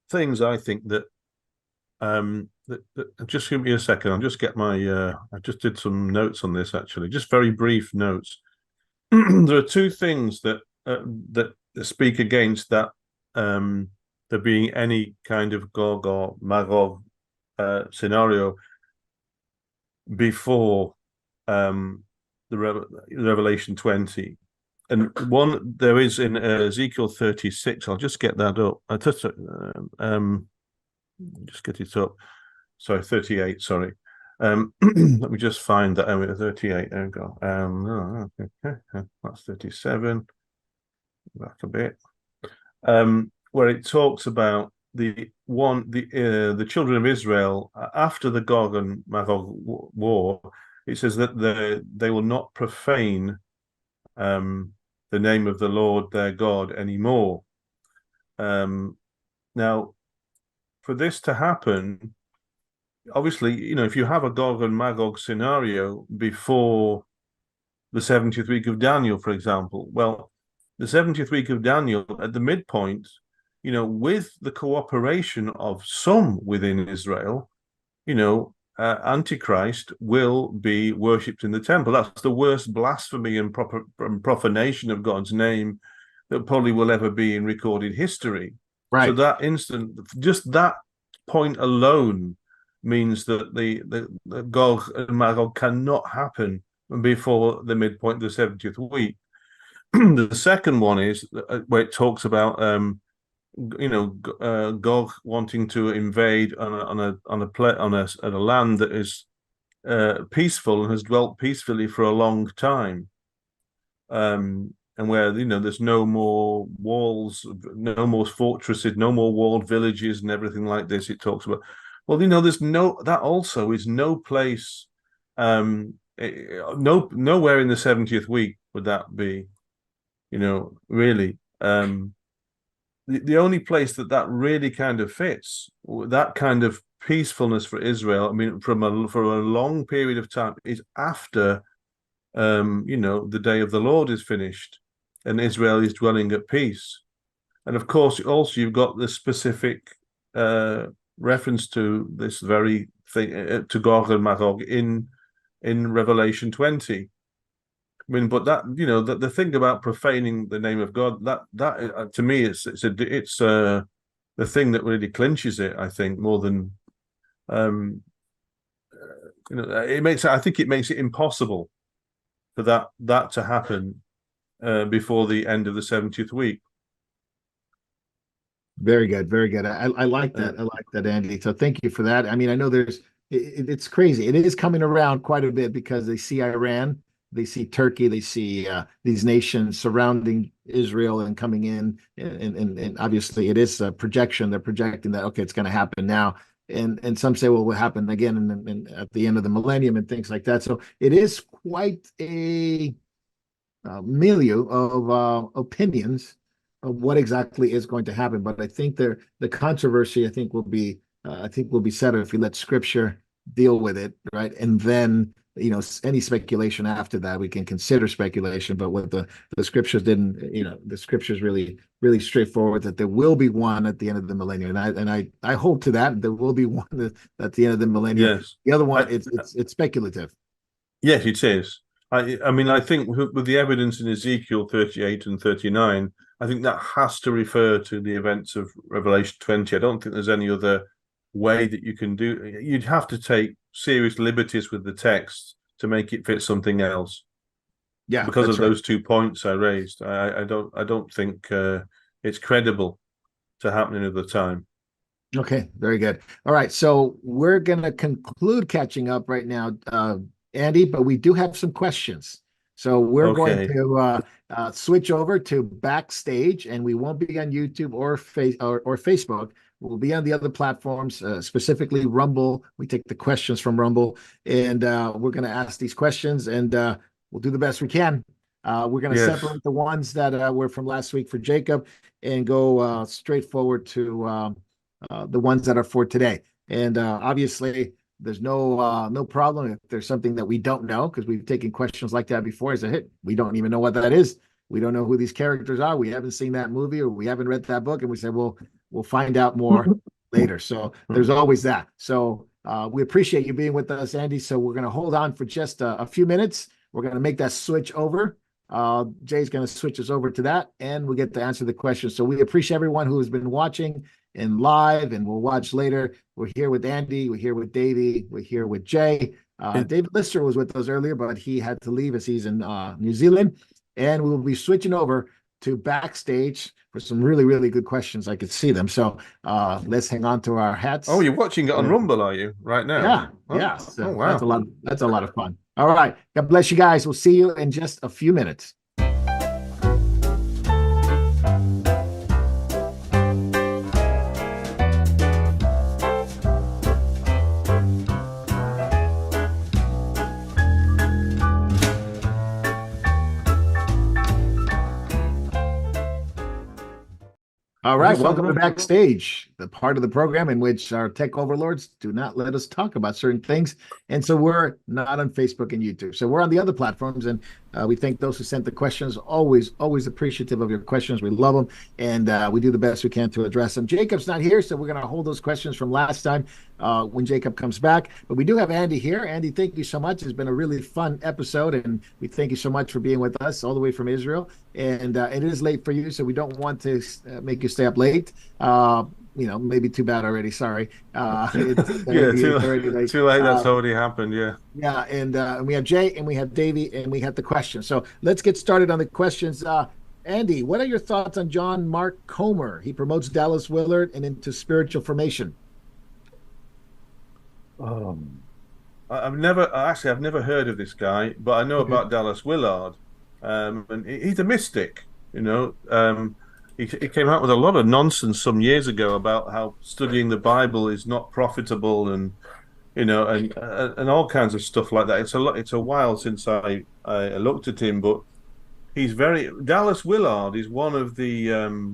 things I think that just give me a second. I'll just get my I just did some notes on this actually, just very brief notes. There are two things that speak against that there being any kind of Gog or Magog scenario before the Revelation 20. And one there is in Ezekiel 36. I'll just get that up. Just get it up. Sorry, 38. Sorry. Let me just find that. 38. There we go. That's 37. Back a bit. Where it talks about the children of Israel after the Gog and Magog war. It says that they will not profane the name of the Lord their God anymore. Now, for this to happen, obviously, if you have a Gog and Magog scenario before the 70th week of Daniel, for example, well, the 70th week of Daniel at the midpoint, with the cooperation of some within Israel, Antichrist will be worshipped in the temple. That's the worst blasphemy and profanation of God's name that probably will ever be in recorded history. Right. So that instant, just that point alone means that the Gog and Magog cannot happen before the midpoint of the 70th week. The second one is where it talks about Gog wanting to invade on a land that is peaceful and has dwelt peacefully for a long time, and where there's no more walls, no more fortresses, no more walled villages, and everything like this. It talks about. Well, there's that also is no place, nowhere in the 70th week would that be, really. The only place that really kind of fits, that kind of peacefulness for Israel, for a long period of time, is after, the day of the Lord is finished and Israel is dwelling at peace. And of course, also you've got the specific reference to this very thing, to Gog and Magog in Revelation 20. But that the thing about profaning the name of God, that to me it's the thing that really clinches it. I think more than I think it makes it impossible for that to happen before the end of the 70th week. Very good, very good. I like that. I like that, Andy. So thank you for that. I know it's crazy. It is coming around quite a bit because they see Iran. They see Turkey, they see these nations surrounding Israel and coming in, and obviously it is a projection. They're projecting that, okay, it's going to happen now. And some say, well, it will happen again at the end of the millennium and things like that. So it is quite a milieu of opinions of what exactly is going to happen. But I think the controversy, will be settled if we let Scripture deal with it, right? And then any speculation after that we can consider speculation, but what the scriptures didn't, the scriptures really straightforward that there will be one at the end of the millennium, and I hold to that. There will be one at the end of the millennium. Yes. The other one, it's speculative. Yes, it is. I think with the evidence in Ezekiel 38 and 39, I think that has to refer to the events of Revelation 20. I don't think there's any other way that you can do. You'd have to take serious liberties with the text to make it fit something else. Yeah, because of those 2 points I raised. I don't think it's credible to happen another time. Okay, very good. All right, so we're gonna conclude catching up right now, Andy, but we do have some questions. So we're going Okay. to switch over to backstage, and we won't be on YouTube or Facebook. We'll be on the other platforms, specifically Rumble. We take the questions from Rumble, and we're going to ask these questions, and we'll do the best we can. We're going to Yes. separate the ones that were from last week for Jacob and go straight forward to the ones that are for today. And obviously, there's no problem if there's something that we don't know, because we've taken questions like that before. As a hit, we don't even know what that is. We don't know who these characters are. We haven't seen that movie, or we haven't read that book, and we said, well, we'll find out more later. So there's always that. So we appreciate you being with us, Andy. So we're going to hold on for just a few minutes. We're going to make that switch over. Jay's going to switch us over to that, and we'll get to answer the questions. So we appreciate everyone who has been watching in live, and we'll watch later. We're here with Andy. We're here with Davey. We're here with Jay. David Lister was with us earlier, but he had to leave as he's in New Zealand. And we will be switching over to backstage for some really, really good questions. I could see them. So let's hang on to our hats. Oh, you're watching it on Rumble, are you, right now? Yeah. Oh, Yeah. So wow. That's a lot of fun. All right. God bless you guys. We'll see you in just a few minutes. All right, welcome to Backstage, the part of the program in which our tech overlords do not let us talk about certain things. And so we're not on Facebook and YouTube. So we're on the other platforms, and we thank those who sent the questions. Always appreciative of your questions. We love them, and we do the best we can to address them. Jacob's not here, so we're going to hold those questions from last time when Jacob comes back. But we do have Andy here. Andy, thank you so much. It's been a really fun episode, and we thank you so much for being with us all the way from Israel. And it is late for you, so we don't want to make you stay up late. Maybe too bad already. Sorry. Too late. That's already happened. Yeah. Yeah, and we have Jay, and we have Davey, and we have the questions. So let's get started on the questions. Andy, what are your thoughts on John Mark Comer? He promotes Dallas Willard and into spiritual formation. I've never heard of this guy, but I know about Dallas Willard, and he's a mystic. He came out with a lot of nonsense some years ago about how studying the Bible is not profitable, and and all kinds of stuff like that. It's a while since I looked at him, but Dallas Willard is one of the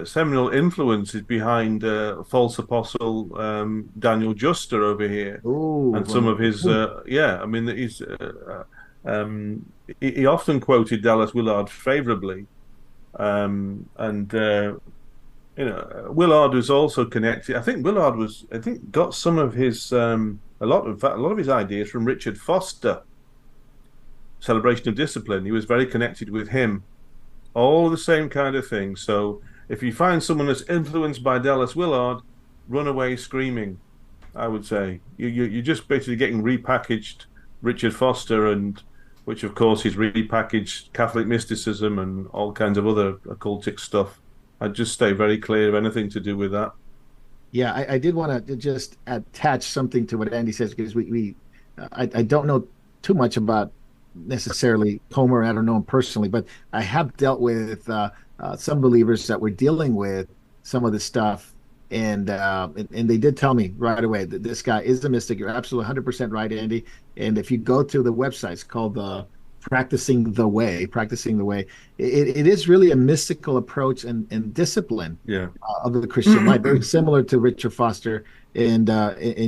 seminal influences behind false apostle Daniel Juster over here. And some of his he often quoted Dallas Willard favorably, Willard was also connected. I think Willard got some of his a lot of his ideas from Richard Foster, Celebration of Discipline. He was very connected with him. All the same kind of thing. So if you find someone that's influenced by Dallas Willard, run away screaming. I would say you're just basically getting repackaged Richard Foster, and which of course is repackaged Catholic mysticism and all kinds of other occultic stuff. I'd just stay very clear of anything to do with that. Yeah, I did want to just attach something to what Andy says, because I don't know too much about necessarily Comer. I don't know him personally, but I have dealt with some believers that were dealing with some of this stuff, and they did tell me right away that this guy is a mystic. You're absolutely 100% right, Andy. And if you go to the website, it's called Practicing the Way. It is really a mystical approach and discipline of the Christian life, very similar to Richard Foster. And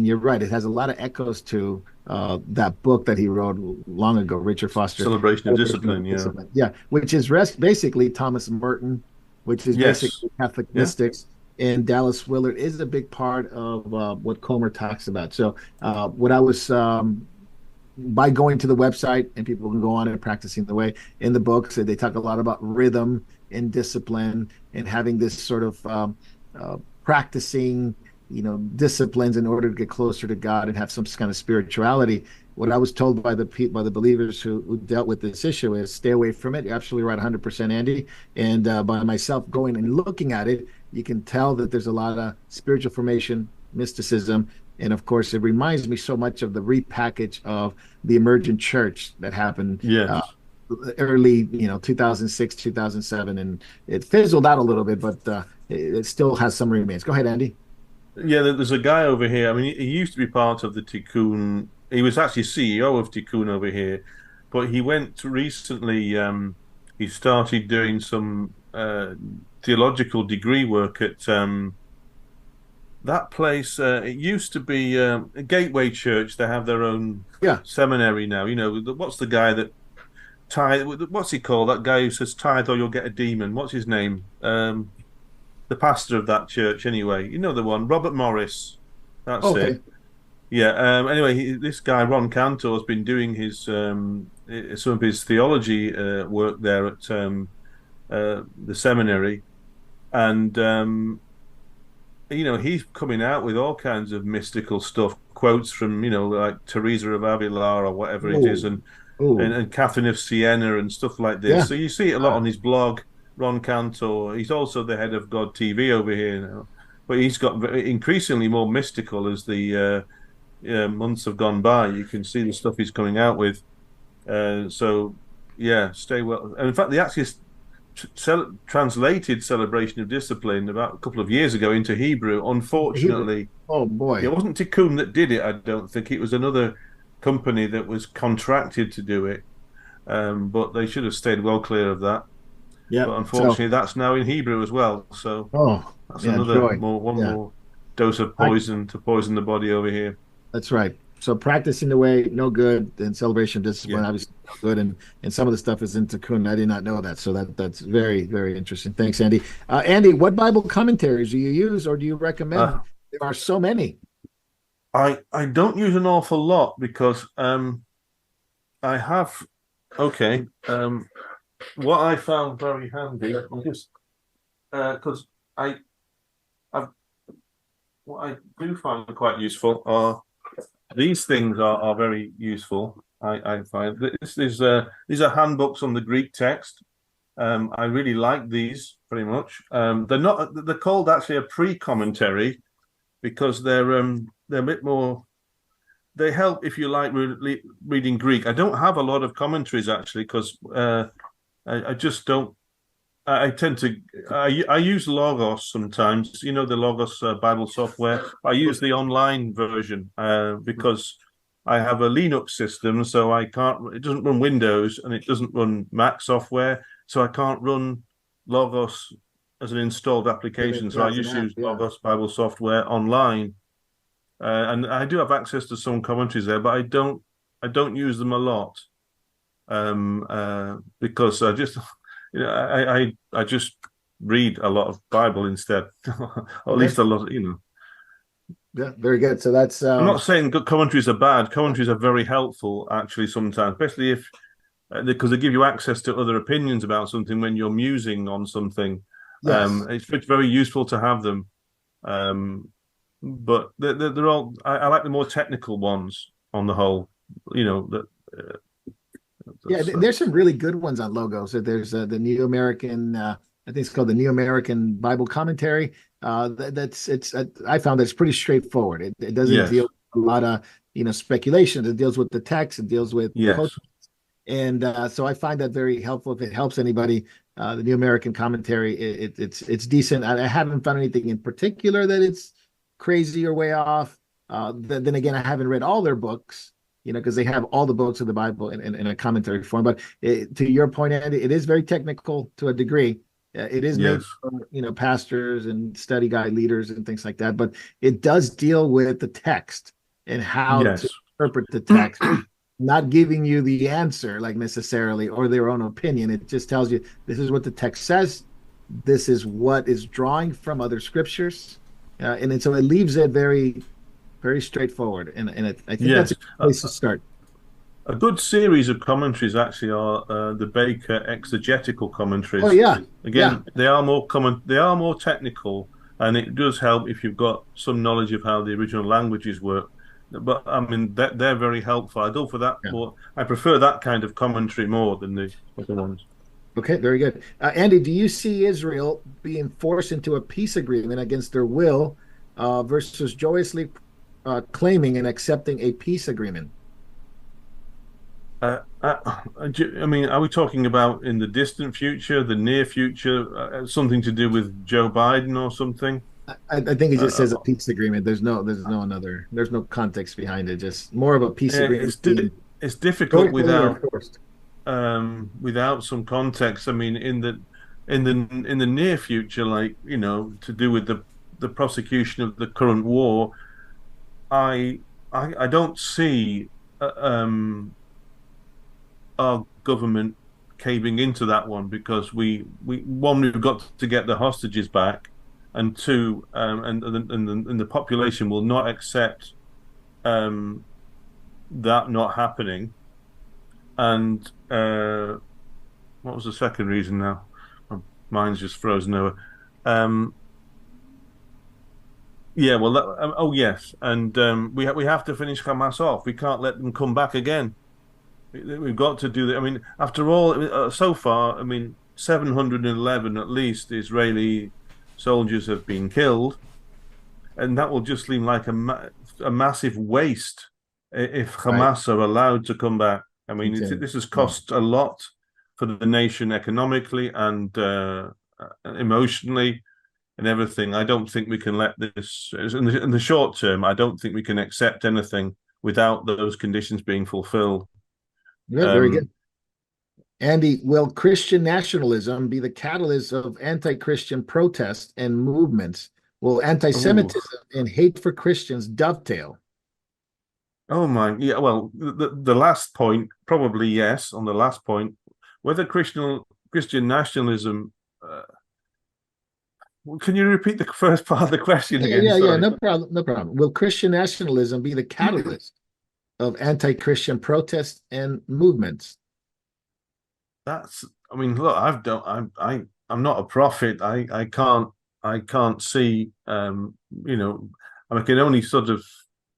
you're right, it has a lot of echoes to that book that he wrote long ago, Richard Foster. Celebration of Discipline, yeah, which is basically Thomas Merton, which is basically Catholic mystics. And Dallas Willard is a big part of what Comer talks about. So what I was by going to the website, and people can go on and Practicing the Way, in the books, they talk a lot about rhythm and discipline and having this sort of practicing disciplines in order to get closer to God and have some kind of spirituality. What I was told by the believers who dealt with this issue is stay away from it. You're absolutely right, 100%, Andy. And by myself going and looking at it, you can tell that there's a lot of spiritual formation, mysticism, And of course, it reminds me so much of the repackage of the emergent church that happened Yes. early, 2006, 2007, and it fizzled out a little bit, but it still has some remains. Go ahead, Andy. Yeah, there's a guy over here. I mean, he used to be part of the Tikkun. He was actually CEO of Tikkun over here, but he went recently. He started doing some theological degree work at that place. It used to be a Gateway Church. They have their own seminary now. What's the guy that tithe? What's he called? That guy who says tithe or you'll get a demon. What's his name? The pastor of that church, anyway. You know the one, Robert Morris. That's it. Yeah. Anyway, this guy Ron Cantor has been doing his some of his theology work there at the seminary, and he's coming out with all kinds of mystical stuff, quotes from like Teresa of Avila or whatever it is, and Catherine of Siena and stuff like this. Yeah. So you see it a lot on his blog. Ron Cantor. He's also the head of God TV over here now, but he's got increasingly more mystical as the months have gone by. You can see the stuff he's coming out with. So yeah, stay well. And in fact, they actually translated Celebration of Discipline about a couple of years ago into Hebrew. Unfortunately, oh boy, it wasn't Tikkun that did it. I don't think it was another company that was contracted to do it. But they should have stayed well clear of that. Yeah, but unfortunately, that's now in Hebrew as well. So that's another more dose of poison to poison the body over here. That's right. So practicing the way, no good, and Celebration of Discipline, obviously no good, and some of the stuff is in Tikkun. I did not know that, so that's very, very interesting. Thanks, Andy. Andy, what Bible commentaries do you use, or do you recommend? There are so many. I don't use an awful lot because I have what I found very handy, just because what I do find quite useful are these things are very useful. I find these are handbooks on the Greek text. I really like these very much. They're called actually a pre-commentary because they're a bit more. They help if you like reading Greek. I don't have a lot of commentaries actually because I just don't. I tend to. I use Logos sometimes. The Logos Bible software. I use the online version because I have a Linux system, so I can't. It doesn't run Windows and it doesn't run Mac software, so I can't run Logos as an installed application. So I just use Logos Bible software online, and I do have access to some commentaries there, but I don't use them a lot. Because I just, I just read a lot of Bible instead, or at least a lot, Yeah, very good. So that's. I'm not saying good commentaries are bad. Commentaries are very helpful, actually, sometimes, especially if because they give you access to other opinions about something when you're musing on something. Yes. It's very useful to have them. But they're all. I like the more technical ones on the whole. There's some really good ones on Logos. There's the New American, I think it's called the New American Bible Commentary. I found that it's pretty straightforward. It doesn't deal with a lot of speculation. It deals with the text. It deals with and so I find that very helpful. If it helps anybody, the New American Commentary, it's decent. I haven't found anything in particular that it's crazy or way off. Then again, I haven't read all their books. Because they have all the books of the Bible in a commentary form. But to your point, Andy, it is very technical to a degree. It is made for, pastors and study guide leaders and things like that. But it does deal with the text and how to interpret the text, not giving you the answer like necessarily or their own opinion. It just tells you this is what the text says. This is what is drawing from other scriptures. And so it leaves it very, very straightforward, and I think that's a good place to start. A good series of commentaries actually are the Baker exegetical commentaries. Oh yeah, again, they are more common. They are more technical, and it does help if you've got some knowledge of how the original languages work. But I mean, they're very helpful. I go for that more. I prefer that kind of commentary more than the other ones. Okay, very good. Andy, do you see Israel being forced into a peace agreement against their will versus joyously claiming and accepting a peace agreement? I mean, are we talking about in the distant future, the near future, something to do with Joe Biden or something? I think it just Uh, says a peace agreement. There's no context behind it. Just more of a peace agreement being it's difficult joyfully or without forced. without some context. I mean, in the near future, like to do with the prosecution of the current war, I I don't see our government caving into that one because we've got to get the hostages back, and two, and the population will not accept that not happening. And what was the second reason now? My mind's just frozen over. Yeah, well, oh yes, and we have to finish Hamas off. We can't let them come back again. We've got to do that. I mean, after all, so far, I mean, 711 at least Israeli soldiers have been killed, and that will just seem like a massive waste if Hamas are allowed to come back. I mean, this has cost a lot for the nation economically and emotionally and everything. I don't think we can let this, in the short term, I don't think we can accept anything without those conditions being fulfilled. Yeah, very good. Andy, will Christian nationalism be the catalyst of anti-Christian protests and movements? Will anti-Semitism and hate for Christians dovetail? Oh my, yeah. Well, the last point, probably yes. On the last point, whether Christian nationalism. Can you repeat the first part of the question again? Yeah, no problem, no problem. Will Christian nationalism be the catalyst of anti-Christian protests and movements? I mean, look, I'm not a prophet. I can't see. I can only sort of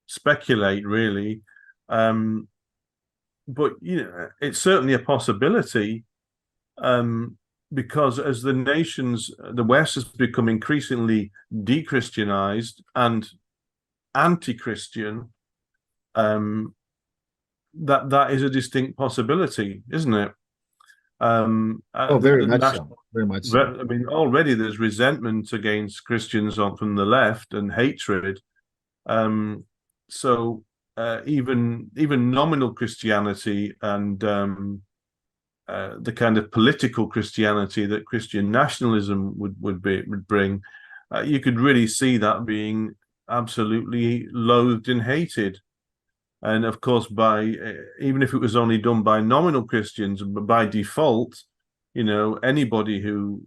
speculate, really. But it's certainly a possibility. Because as the West has become increasingly de-Christianized and anti-Christian, that is a distinct possibility, isn't it? Very much so. Very much so. I mean, already there's resentment against Christians from the left and hatred. So even nominal Christianity and the kind of political Christianity that Christian nationalism would bring, you could really see that being absolutely loathed and hated. And of course, even if it was only done by nominal Christians, but by default, anybody who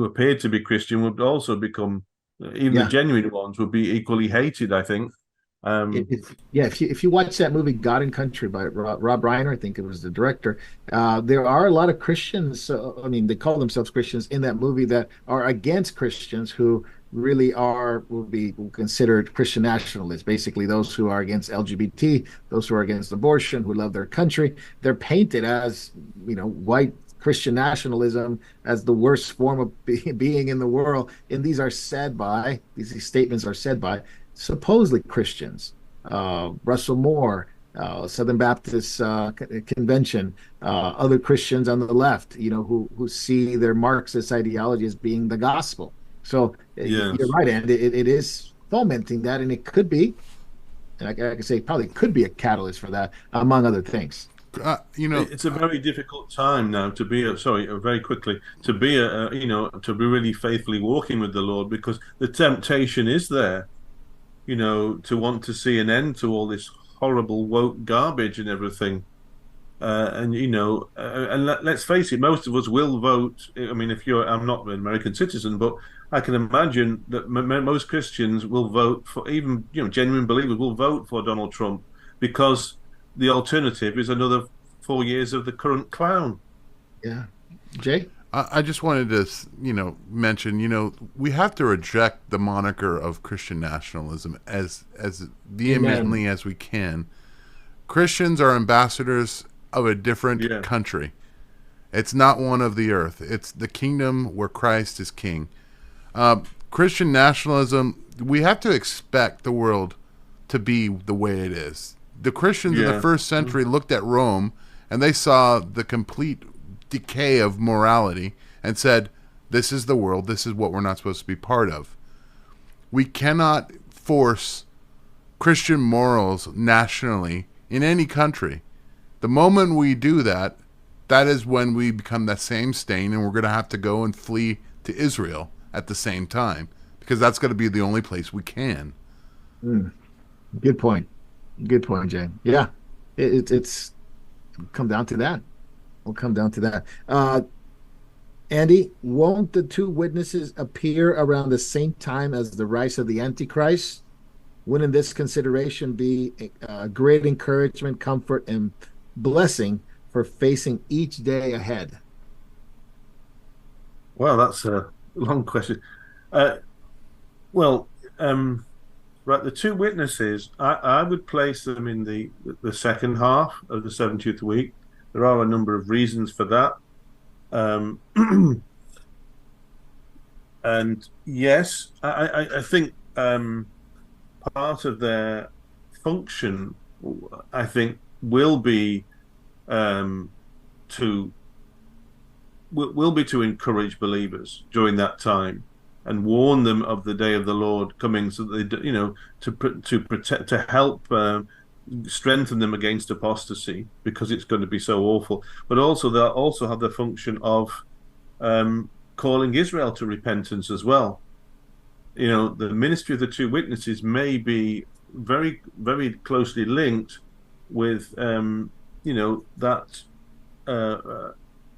appeared to be Christian would also become, even the genuine ones would be equally hated, I think. If you watch that movie God and Country by Rob Reiner, I think it was the director, there are a lot of Christians, I mean, they call themselves Christians in that movie, that are against Christians, who really will be considered Christian nationalists, basically those who are against LGBT, those who are against abortion, who love their country. They're painted as, white Christian nationalism as the worst form of being in the world. And these statements are said by supposedly Christians, Russell Moore, Southern Baptist Convention, other Christians on the left, who see their Marxist ideology as being the gospel. So you're right, and it is fomenting that, and it could be, and I can say probably could be a catalyst for that, among other things. It's a very difficult time now to be very quickly to be to be really faithfully walking with the Lord, because the temptation is there, to want to see an end to all this horrible woke garbage and everything. And let's face it, most of us will vote. I mean, I'm not an American citizen, but I can imagine that most Christians will vote for, even genuine believers will vote for Donald Trump, because the alternative is another 4 years of the current clown. Yeah, Jay. I just wanted to, mention, we have to reject the moniker of Christian nationalism as vehemently as we can. Christians are ambassadors of a different country. It's not one of the earth. It's the kingdom where Christ is king. Christian nationalism, we have to expect the world to be the way it is. The Christians in the first century looked at Rome and they saw the complete decay of morality and said, this is the world, this is what we're not supposed to be part of. We cannot force Christian morals nationally in any country. The moment we do that, that is when we become that same stain, and we're going to have to go and flee to Israel at the same time, because that's going to be the only place we can. Good point. Good point, Jay. Yeah, it's come down to that. We'll come down to that. Andy, won't the two witnesses appear around the same time as the rise of the Antichrist? Wouldn't this consideration be a great encouragement, comfort, and blessing for facing each day ahead? Well, that's a long question. Right, the two witnesses, I would place them in the second half of the 70th week. There are a number of reasons for that. And yes, I think part of their function, I think, will be to encourage believers during that time and warn them of the day of the Lord coming, so that they, to protect, to help strengthen them against apostasy, because it's going to be so awful. But also they'll also have the function of calling Israel to repentance as well. The ministry of the two witnesses may be very, very closely linked with that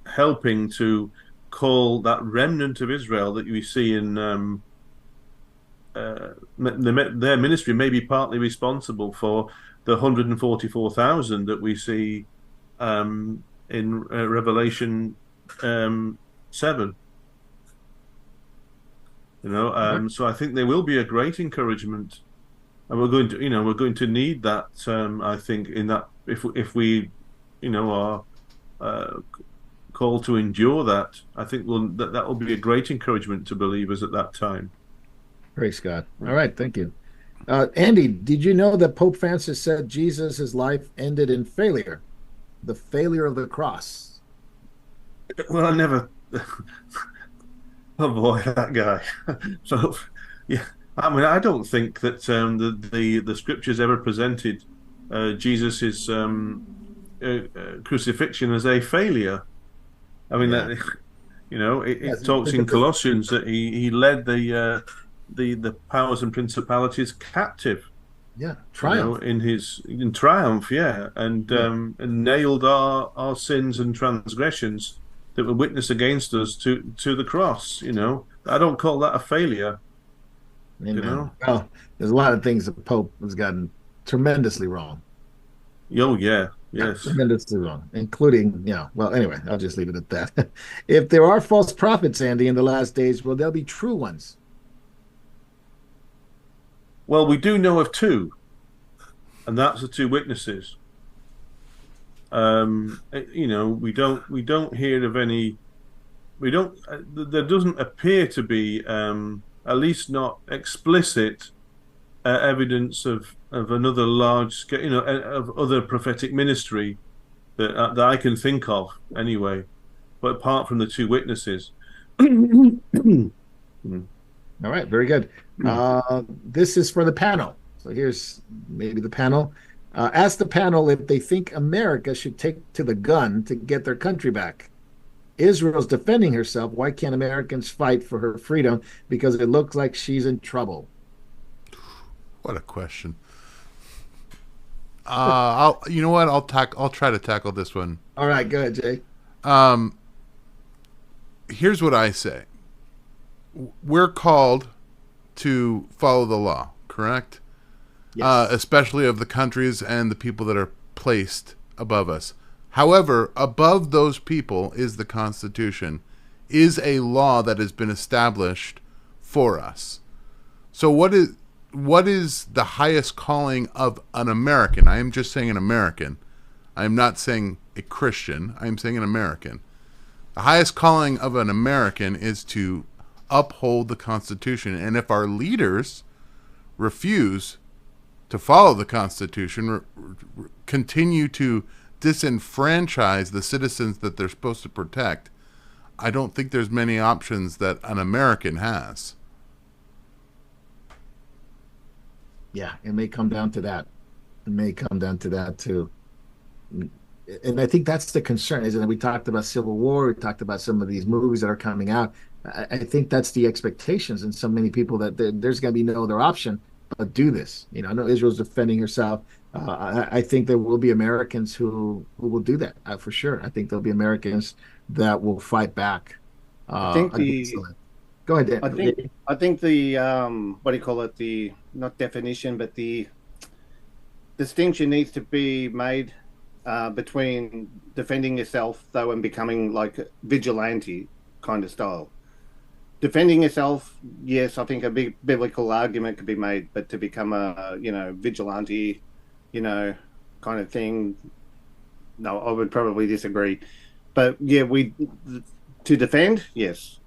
helping to call that remnant of Israel that we see in their ministry may be partly responsible for the 144,000 that we see in Revelation 7. So I think there will be a great encouragement, and we're going to need that. I think in that if we are called to endure that, I think that will be a great encouragement to believers at that time. Praise God. All right, thank you. Andy, did you know that Pope Francis said Jesus' life ended in failure, the failure of the cross? Well, I never. Oh boy, that guy. So, yeah, I mean, I don't think that the scriptures ever presented Jesus's crucifixion as a failure. I mean, it talks in Colossians that he led the powers and principalities captive. Yeah, triumph. In triumph, yeah, and nailed our sins and transgressions that were witnessed against us to the cross. I don't call that a failure. Amen. Well, there's a lot of things the Pope has gotten tremendously wrong. Oh yeah, yes, tremendously wrong, including Well, anyway, I'll just leave it at that. If there are false prophets, Andy, in the last days, will there be true ones? Well, we do know of two, and that's the two witnesses. We don't hear of any. There doesn't appear to be, at least not explicit, evidence of another large scale, of other prophetic ministry that I can think of anyway. But apart from the two witnesses. All right, very good. This is for the panel. So here's maybe the panel. Ask the panel if they think America should take to the gun to get their country back. Israel's defending herself. Why can't Americans fight for her freedom? Because it looks like she's in trouble. What a question. I'll try to tackle this one. All right, go ahead, Jay. Here's what I say. We're called to follow the law, correct? Yes. Especially of the countries and the people that are placed above us. However, above those people is the Constitution, is a law that has been established for us. So what is the highest calling of an American? I am just saying an American. I am not saying a Christian. I am saying an American. The highest calling of an American is to uphold the Constitution. And if our leaders refuse to follow the Constitution, continue to disenfranchise the citizens that they're supposed to protect, I don't think there's many options that an American has. Yeah, it may come down to that. It may come down to that too. And I think that's the concern, isn't it? We talked about Civil War. We talked about some of these movies that are coming out. I think that's the expectations in so many people, that there's going to be no other option but do this. I know Israel's defending herself. I think there will be Americans who will do that for sure. I think there'll be Americans that will fight back. I think Go ahead, Dan. I think the what do you call it? The not definition, but the distinction needs to be made between defending yourself, though, and becoming like a vigilante kind of style. Defending yourself, yes, I think a big biblical argument could be made, but to become a vigilante, kind of thing, no, I would probably disagree. But yeah, to defend, yes.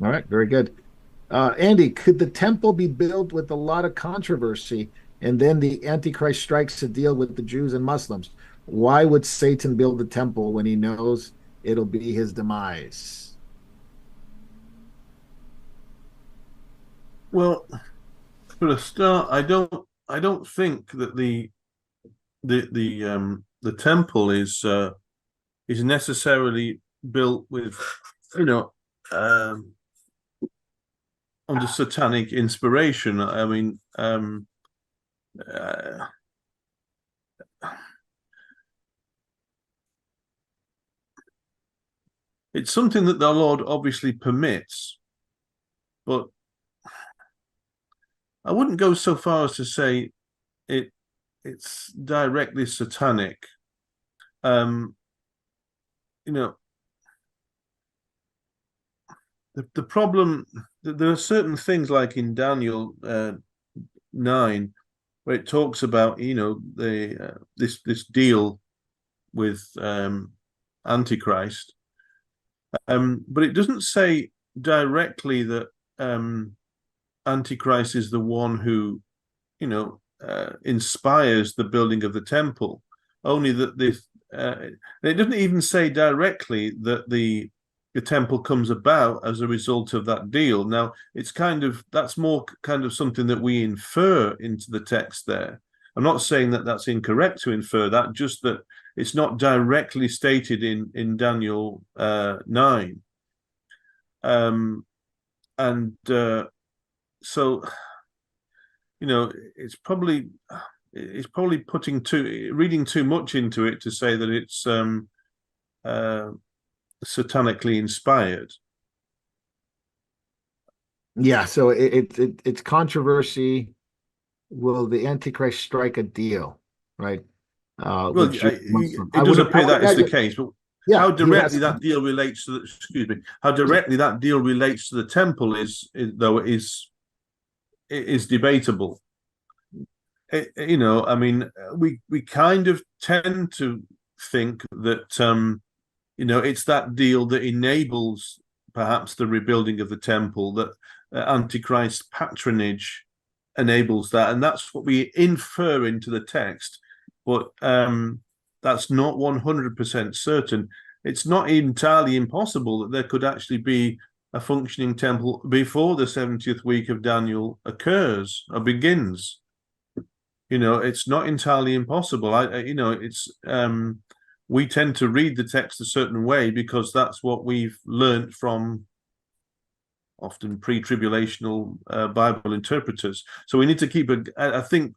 All right, very good. Andy, could the temple be built with a lot of controversy, and then the Antichrist strikes a deal with the Jews and Muslims? Why would Satan build the temple when he knows it'll be his demise? Well, for a start, I don't think that the temple is necessarily built with under satanic inspiration. I mean, it's something that the Lord obviously permits, but I wouldn't go so far as to say it's directly satanic. The problem, there are certain things like in Daniel 9, where it talks about this deal with Antichrist, but it doesn't say directly that Antichrist is the one who inspires the building of the temple. Only that it doesn't even say directly that the temple comes about as a result of that deal. Now, that's more kind of something that we infer into the text there. I'm not saying that that's incorrect to infer that, just that it's not directly stated in Daniel 9. So, it's probably reading too much into it to say that it's satanically inspired. Yeah, so it's controversy. Will the Antichrist strike a deal, right? Well, it does appear that is the case, but yeah, how directly that deal relates to how directly that deal relates to the temple is debatable. I mean, we kind of tend to think that it's that deal that enables perhaps the rebuilding of the temple, that Antichrist's patronage enables that, and that's what we infer into the text. But that's not 100% certain. It's not entirely impossible that there could actually be a functioning temple before the 70th week of Daniel occurs or begins. It's not entirely impossible. We tend to read the text a certain way because that's what we've learned from often pre-tribulational Bible interpreters. So we need to I think,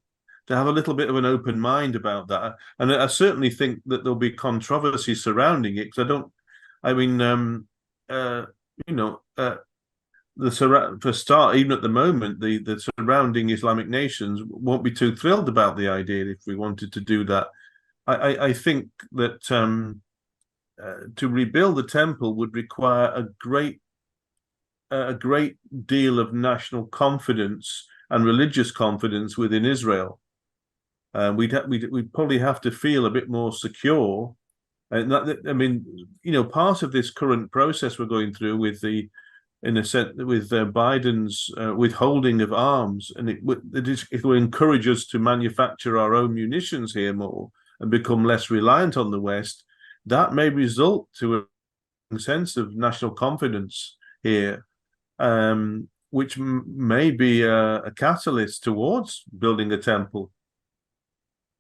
to have a little bit of an open mind about that. And I certainly think that there'll be controversy surrounding it, because for start, even at the moment, the surrounding Islamic nations won't be too thrilled about the idea if we wanted to do that. I think that to rebuild the temple would require a great deal of national confidence and religious confidence within Israel. We'd probably have to feel a bit more secure. And part of this current process we're going through with the in a sense with Biden's withholding of arms, and it will encourage us to manufacture our own munitions here more and become less reliant on the West. That may result to a sense of national confidence here, which may be a catalyst towards building a temple.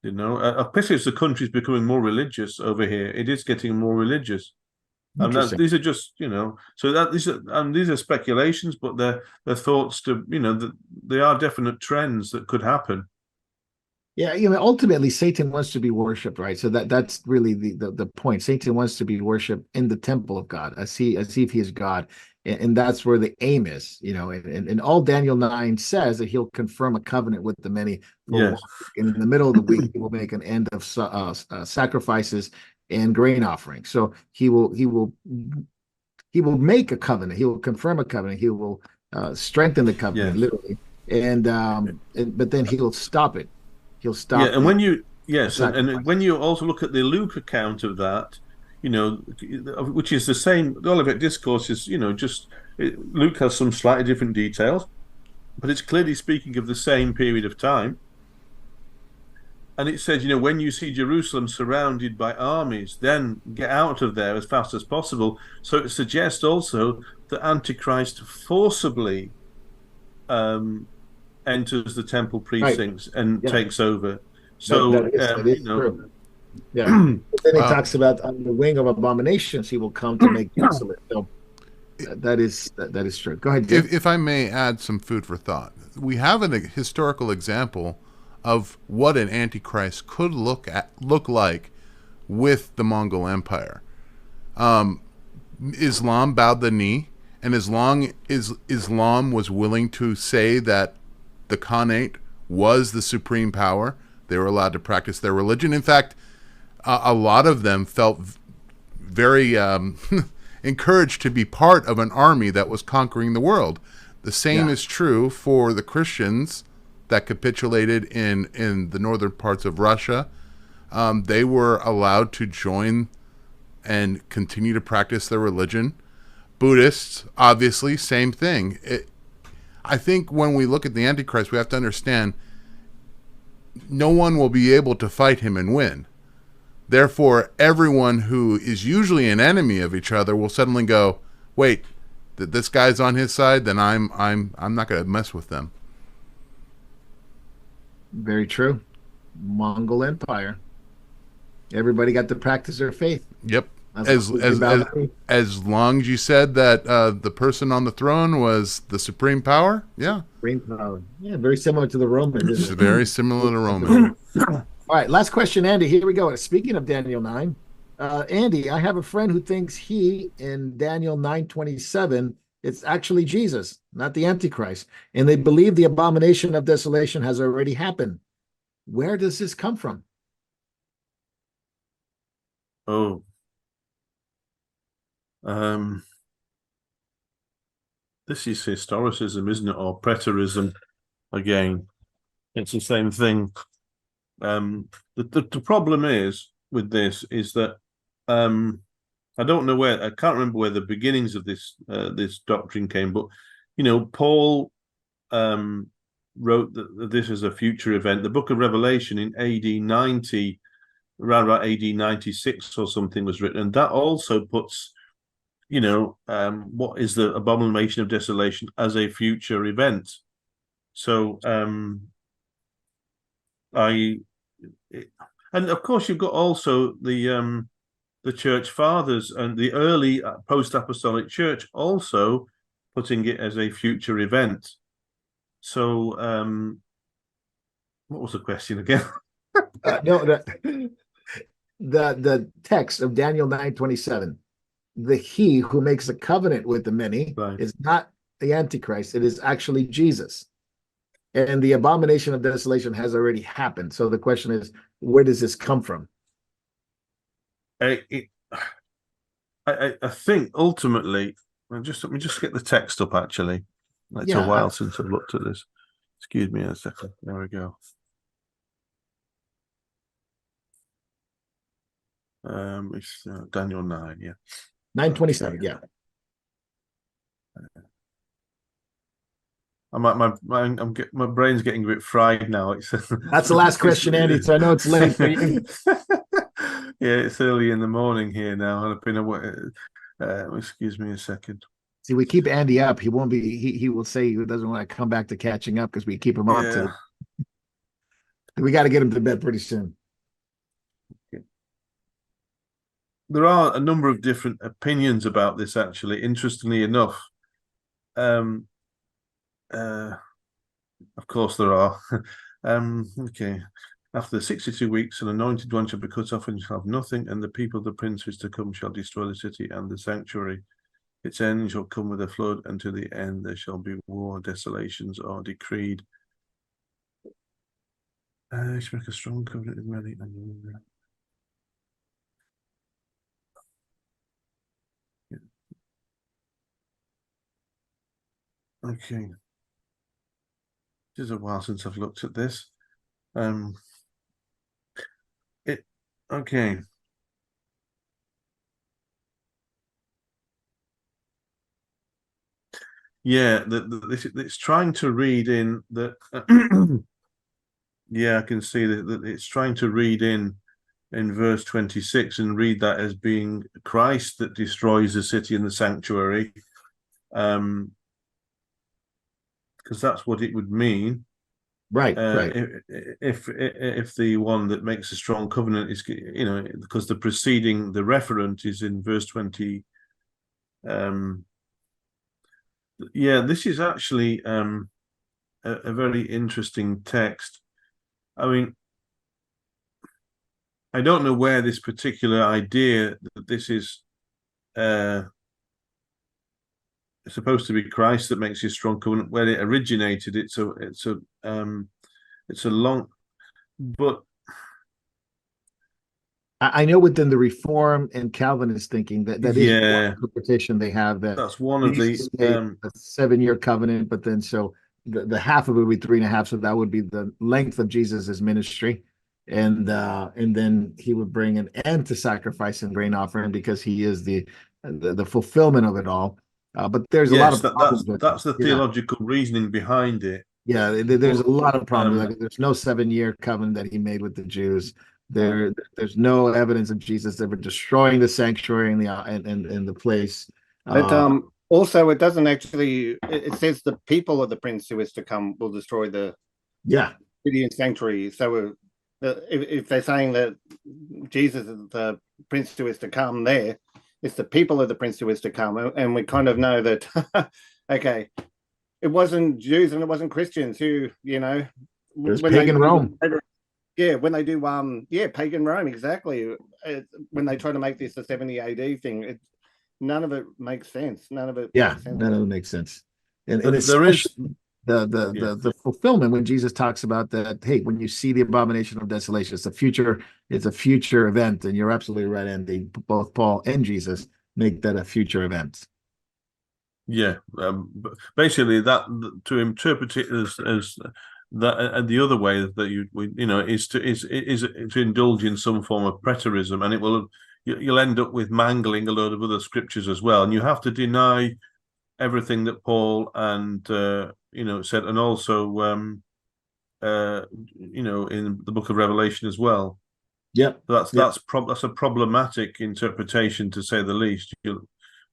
You know, especially as the country is becoming more religious over here, it is getting more religious. And these are just, you know, so that these are speculations, but they're thoughts to, you know, they are definite trends that could happen. Yeah, you know, ultimately Satan wants to be worshipped, right? So that's really the point. Satan wants to be worshipped in the temple of God, as if he is God, and that's where the aim is, you know. And all Daniel 9 says that he'll confirm a covenant with the many. Yes. And in the middle of the week, he will make an end of sacrifices and grain offerings. So he will make a covenant. He will confirm a covenant. He will strengthen the covenant, Yes. literally, but then he'll stop it. He'll stop. Yeah, and when you and when you also look at the Luke account of that, you know, which is the same. The Olivet Discourse is, you know, Luke has some slightly different details, but it's clearly speaking of the same period of time. And it says, you know, when you see Jerusalem surrounded by armies, then get out of there as fast as possible. So it suggests also that Antichrist forcibly enters the temple precincts and takes over. So that is you know, true. Yeah. Then it talks about on the wing of abominations he will come to make desolate. So that is true. Go ahead, Jim. If I may add some food for thought, we have a historical example of what an antichrist could look like with the Mongol Empire. Islam bowed the knee, and as long as Islam was willing to say that the Khanate was the supreme power, they were allowed to practice their religion. In fact, a lot of them felt very encouraged to be part of an army that was conquering the world. The same is true for the Christians that capitulated in the northern parts of Russia. They were allowed to join and continue to practice their religion. Buddhists, obviously, same thing. I think when we look at the Antichrist, we have to understand no one will be able to fight him and win. Therefore, everyone who is usually an enemy of each other will suddenly go, wait, this guy's on his side, then I'm not going to mess with them. Very true. Mongol Empire. Everybody got to practice their faith. Yep. As long as you said that the person on the throne was the supreme power, supreme power. Yeah, very similar to the Romans. It's very similar to Roman. All right, last question, Andy. Here we go. Speaking of Daniel 9, Andy, I have a friend who thinks he in Daniel 9:27, it's actually Jesus, not the Antichrist, and they believe the abomination of desolation has already happened. Where does this come from? Oh. This is historicism, isn't it? Or preterism again. It's the same thing. The problem is with this is that I don't know I can't remember where the beginnings of this doctrine came, but you know, Paul wrote that this is a future event. The book of Revelation in AD 90, around about AD 96 or something was written, and that also puts, you know, what is the abomination of desolation as a future event. So and of course you've got also the church fathers and the early post-apostolic church also putting it as a future event. So what was the question again? The text of Daniel 9:27. The he who makes a covenant with the many is not the Antichrist. It is actually Jesus. And the abomination of desolation has already happened. So the question is, where does this come from? I think ultimately, let me just get the text up. Actually, it's a while since I've looked at this. Excuse me a second. There we go. It's Daniel 9, yeah. 9:27, yeah. My brain's getting a bit fried now. It's That's the last question, Andy. So I know it's late for you. Yeah, it's early in the morning here now, and I've been away. Excuse me a second. See, we keep Andy up. He won't be. He will say he doesn't want to come back to catching up because we keep him up to. We got to get him to bed pretty soon. There are a number of different opinions about this, actually. Interestingly enough, of course there are. Okay. After the 62 weeks, an anointed one shall be cut off and shall have nothing, and the people of the prince who is to come shall destroy the city and the sanctuary. Its end shall come with a flood, and to the end there shall be war. Desolations are decreed. Shall make a strong covenant with many. Okay. It is a while since I've looked at this. Okay. Yeah, it's trying to read in that. Yeah, I can see that it's trying to read in verse 26 and read that as being Christ that destroys the city and the sanctuary, because that's what it would mean. Right, right. If the one that makes a strong covenant is, because the preceding, the referent is in verse 20. Yeah, this is actually a very interesting text. I mean, I don't know where this particular idea that this is supposed to be Christ that makes his strong covenant, where it originated. It's a long, but I know within the Reform and Calvinist thinking that is one interpretation they have, that that's one of the a 7-year covenant, but then so the half of it would be 3.5, so that would be the length of Jesus's ministry, and then he would bring an end to sacrifice and grain offering because he is the fulfillment of it all. But there's a lot of problems that's the theological reasoning behind it. Yeah, there's a lot of problems. Like, there's no 7-year covenant that he made with the Jews. There's no evidence of Jesus ever destroying the sanctuary and the place. But also, it doesn't actually. It says the people of the prince who is to come will destroy the city and sanctuary. So, if they're saying that Jesus is the prince who is to come, there, it's the people of the prince who is to come, and we kind of know that. Okay, it wasn't Jews and it wasn't Christians who, it was pagan Rome. Yeah, when they do, pagan Rome, exactly. When they try to make this a 70 AD thing, none of it makes sense. None of it. None of it makes sense. And there is the fulfillment when Jesus talks about that. Hey, when you see the abomination of desolation, it's a future event, and you're absolutely right, Andy. Both Paul and Jesus make that a future event. Yeah, basically that to interpret it as that, and the other way that is to indulge in some form of preterism, and you'll end up with mangling a load of other scriptures as well, and you have to deny everything that Paul and said, and also in the book of Revelation as well. That's a problematic interpretation, to say the least.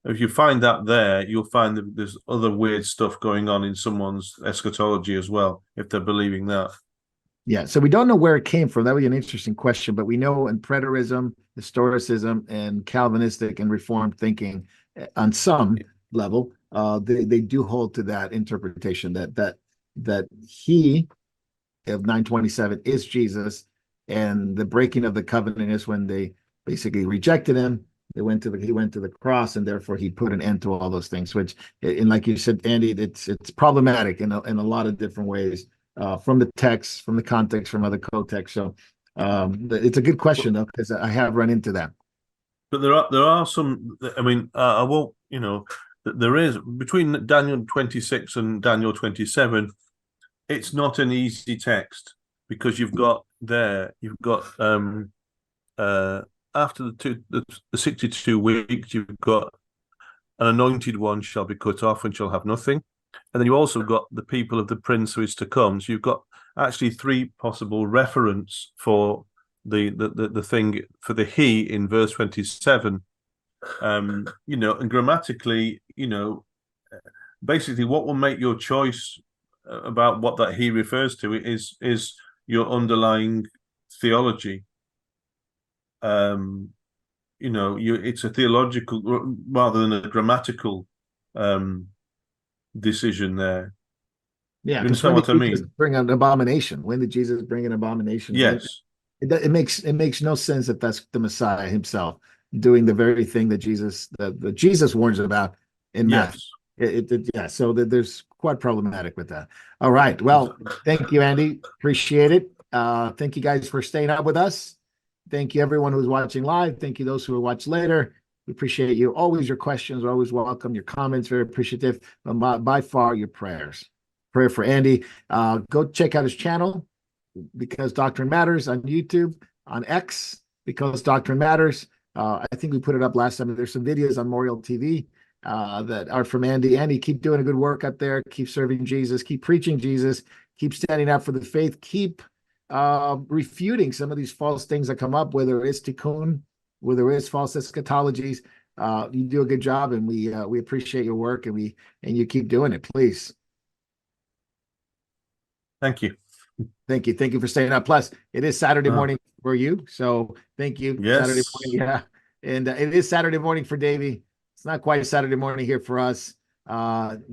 If you find that there, you'll find that there's other weird stuff going on in someone's eschatology as well, if they're believing that. Yeah, so we don't know where it came from. That would be an interesting question, but we know in preterism, historicism, and Calvinistic and Reformed thinking, on some level, they do hold to that interpretation that he of 927 is Jesus, and the breaking of the covenant is when they basically rejected him. He went to the cross, and therefore he put an end to all those things. Which, and like you said, Andy, it's problematic in a lot of different ways, from the text, from the context, from other co-texts. So it's a good question, though, because I have run into that. But there are some. I mean, I won't. There is, between Daniel 26 and Daniel 27. It's not an easy text, because you've got after the 62 weeks, you've got an anointed one shall be cut off and shall have nothing. And then you also got the people of the prince who is to come. So you've got actually three possible reference for the thing for the he in verse 27. And grammatically, basically what will make your choice about what that he refers to is your underlying theology. It's a theological rather than a grammatical decision there. Yeah, you understand what I mean? Bring an abomination. When did Jesus bring an abomination? Yes. It makes no sense if that's the Messiah himself doing the very thing that Jesus warns about in Matthew. Yes. So there's quite problematic with that. All right. Well, thank you, Andy. Appreciate it. Thank you guys for staying up with us. Thank you, everyone who's watching live. Thank you, those who will watch later. We appreciate you. Always your questions are always welcome. Your comments very appreciative. But by far, your prayers. Prayer for Andy. Go check out his channel, Because Doctrine Matters, on YouTube, on X, Because Doctrine Matters. I think we put it up last time. There's some videos on Memorial TV that are from Andy. Andy, keep doing a good work up there. Keep serving Jesus. Keep preaching Jesus. Keep standing up for the faith. Keep refuting some of these false things that come up, whether it's tikkun, whether it's false eschatologies. You do a good job, and we appreciate your work, and you keep doing it, please. Thank you. Thank you for staying up. Plus, it is Saturday morning for you, so thank you. Yes. Saturday morning, yeah, and it is Saturday morning for Davey. It's not quite Saturday morning here for us.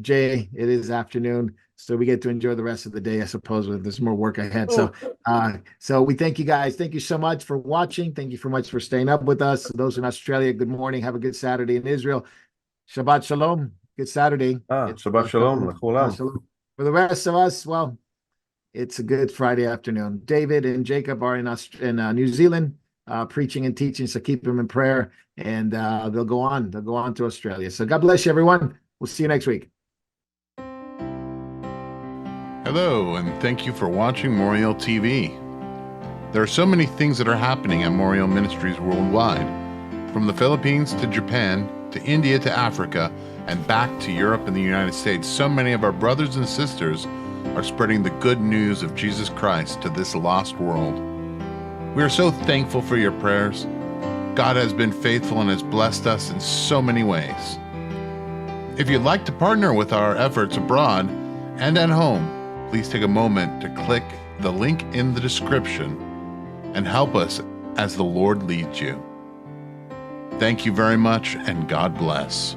Jay, it is afternoon, so we get to enjoy the rest of the day, I suppose, with there's more work ahead. So we thank you guys. Thank you so much for watching. Thank you so much for staying up with us. Those in Australia, good morning. Have a good Saturday. In Israel, Shabbat Shalom. Good Saturday. Shabbat Shalom. For the rest of us, well, it's a good Friday afternoon. David and Jacob are in New Zealand preaching and teaching, so keep them in prayer, and they'll go on to Australia. So God bless you, everyone. We'll see you next week. Hello, and thank you for watching Moriel TV. There are so many things that are happening at Moriel Ministries worldwide, from the Philippines to Japan to India to Africa and back to Europe and the United States. So many of our brothers and sisters are spreading the good news of Jesus Christ to this lost world. We are so thankful for your prayers. God has been faithful and has blessed us in so many ways. If you'd like to partner with our efforts abroad and at home, please take a moment to click the link in the description and help us as the Lord leads you. Thank you very much, and God bless.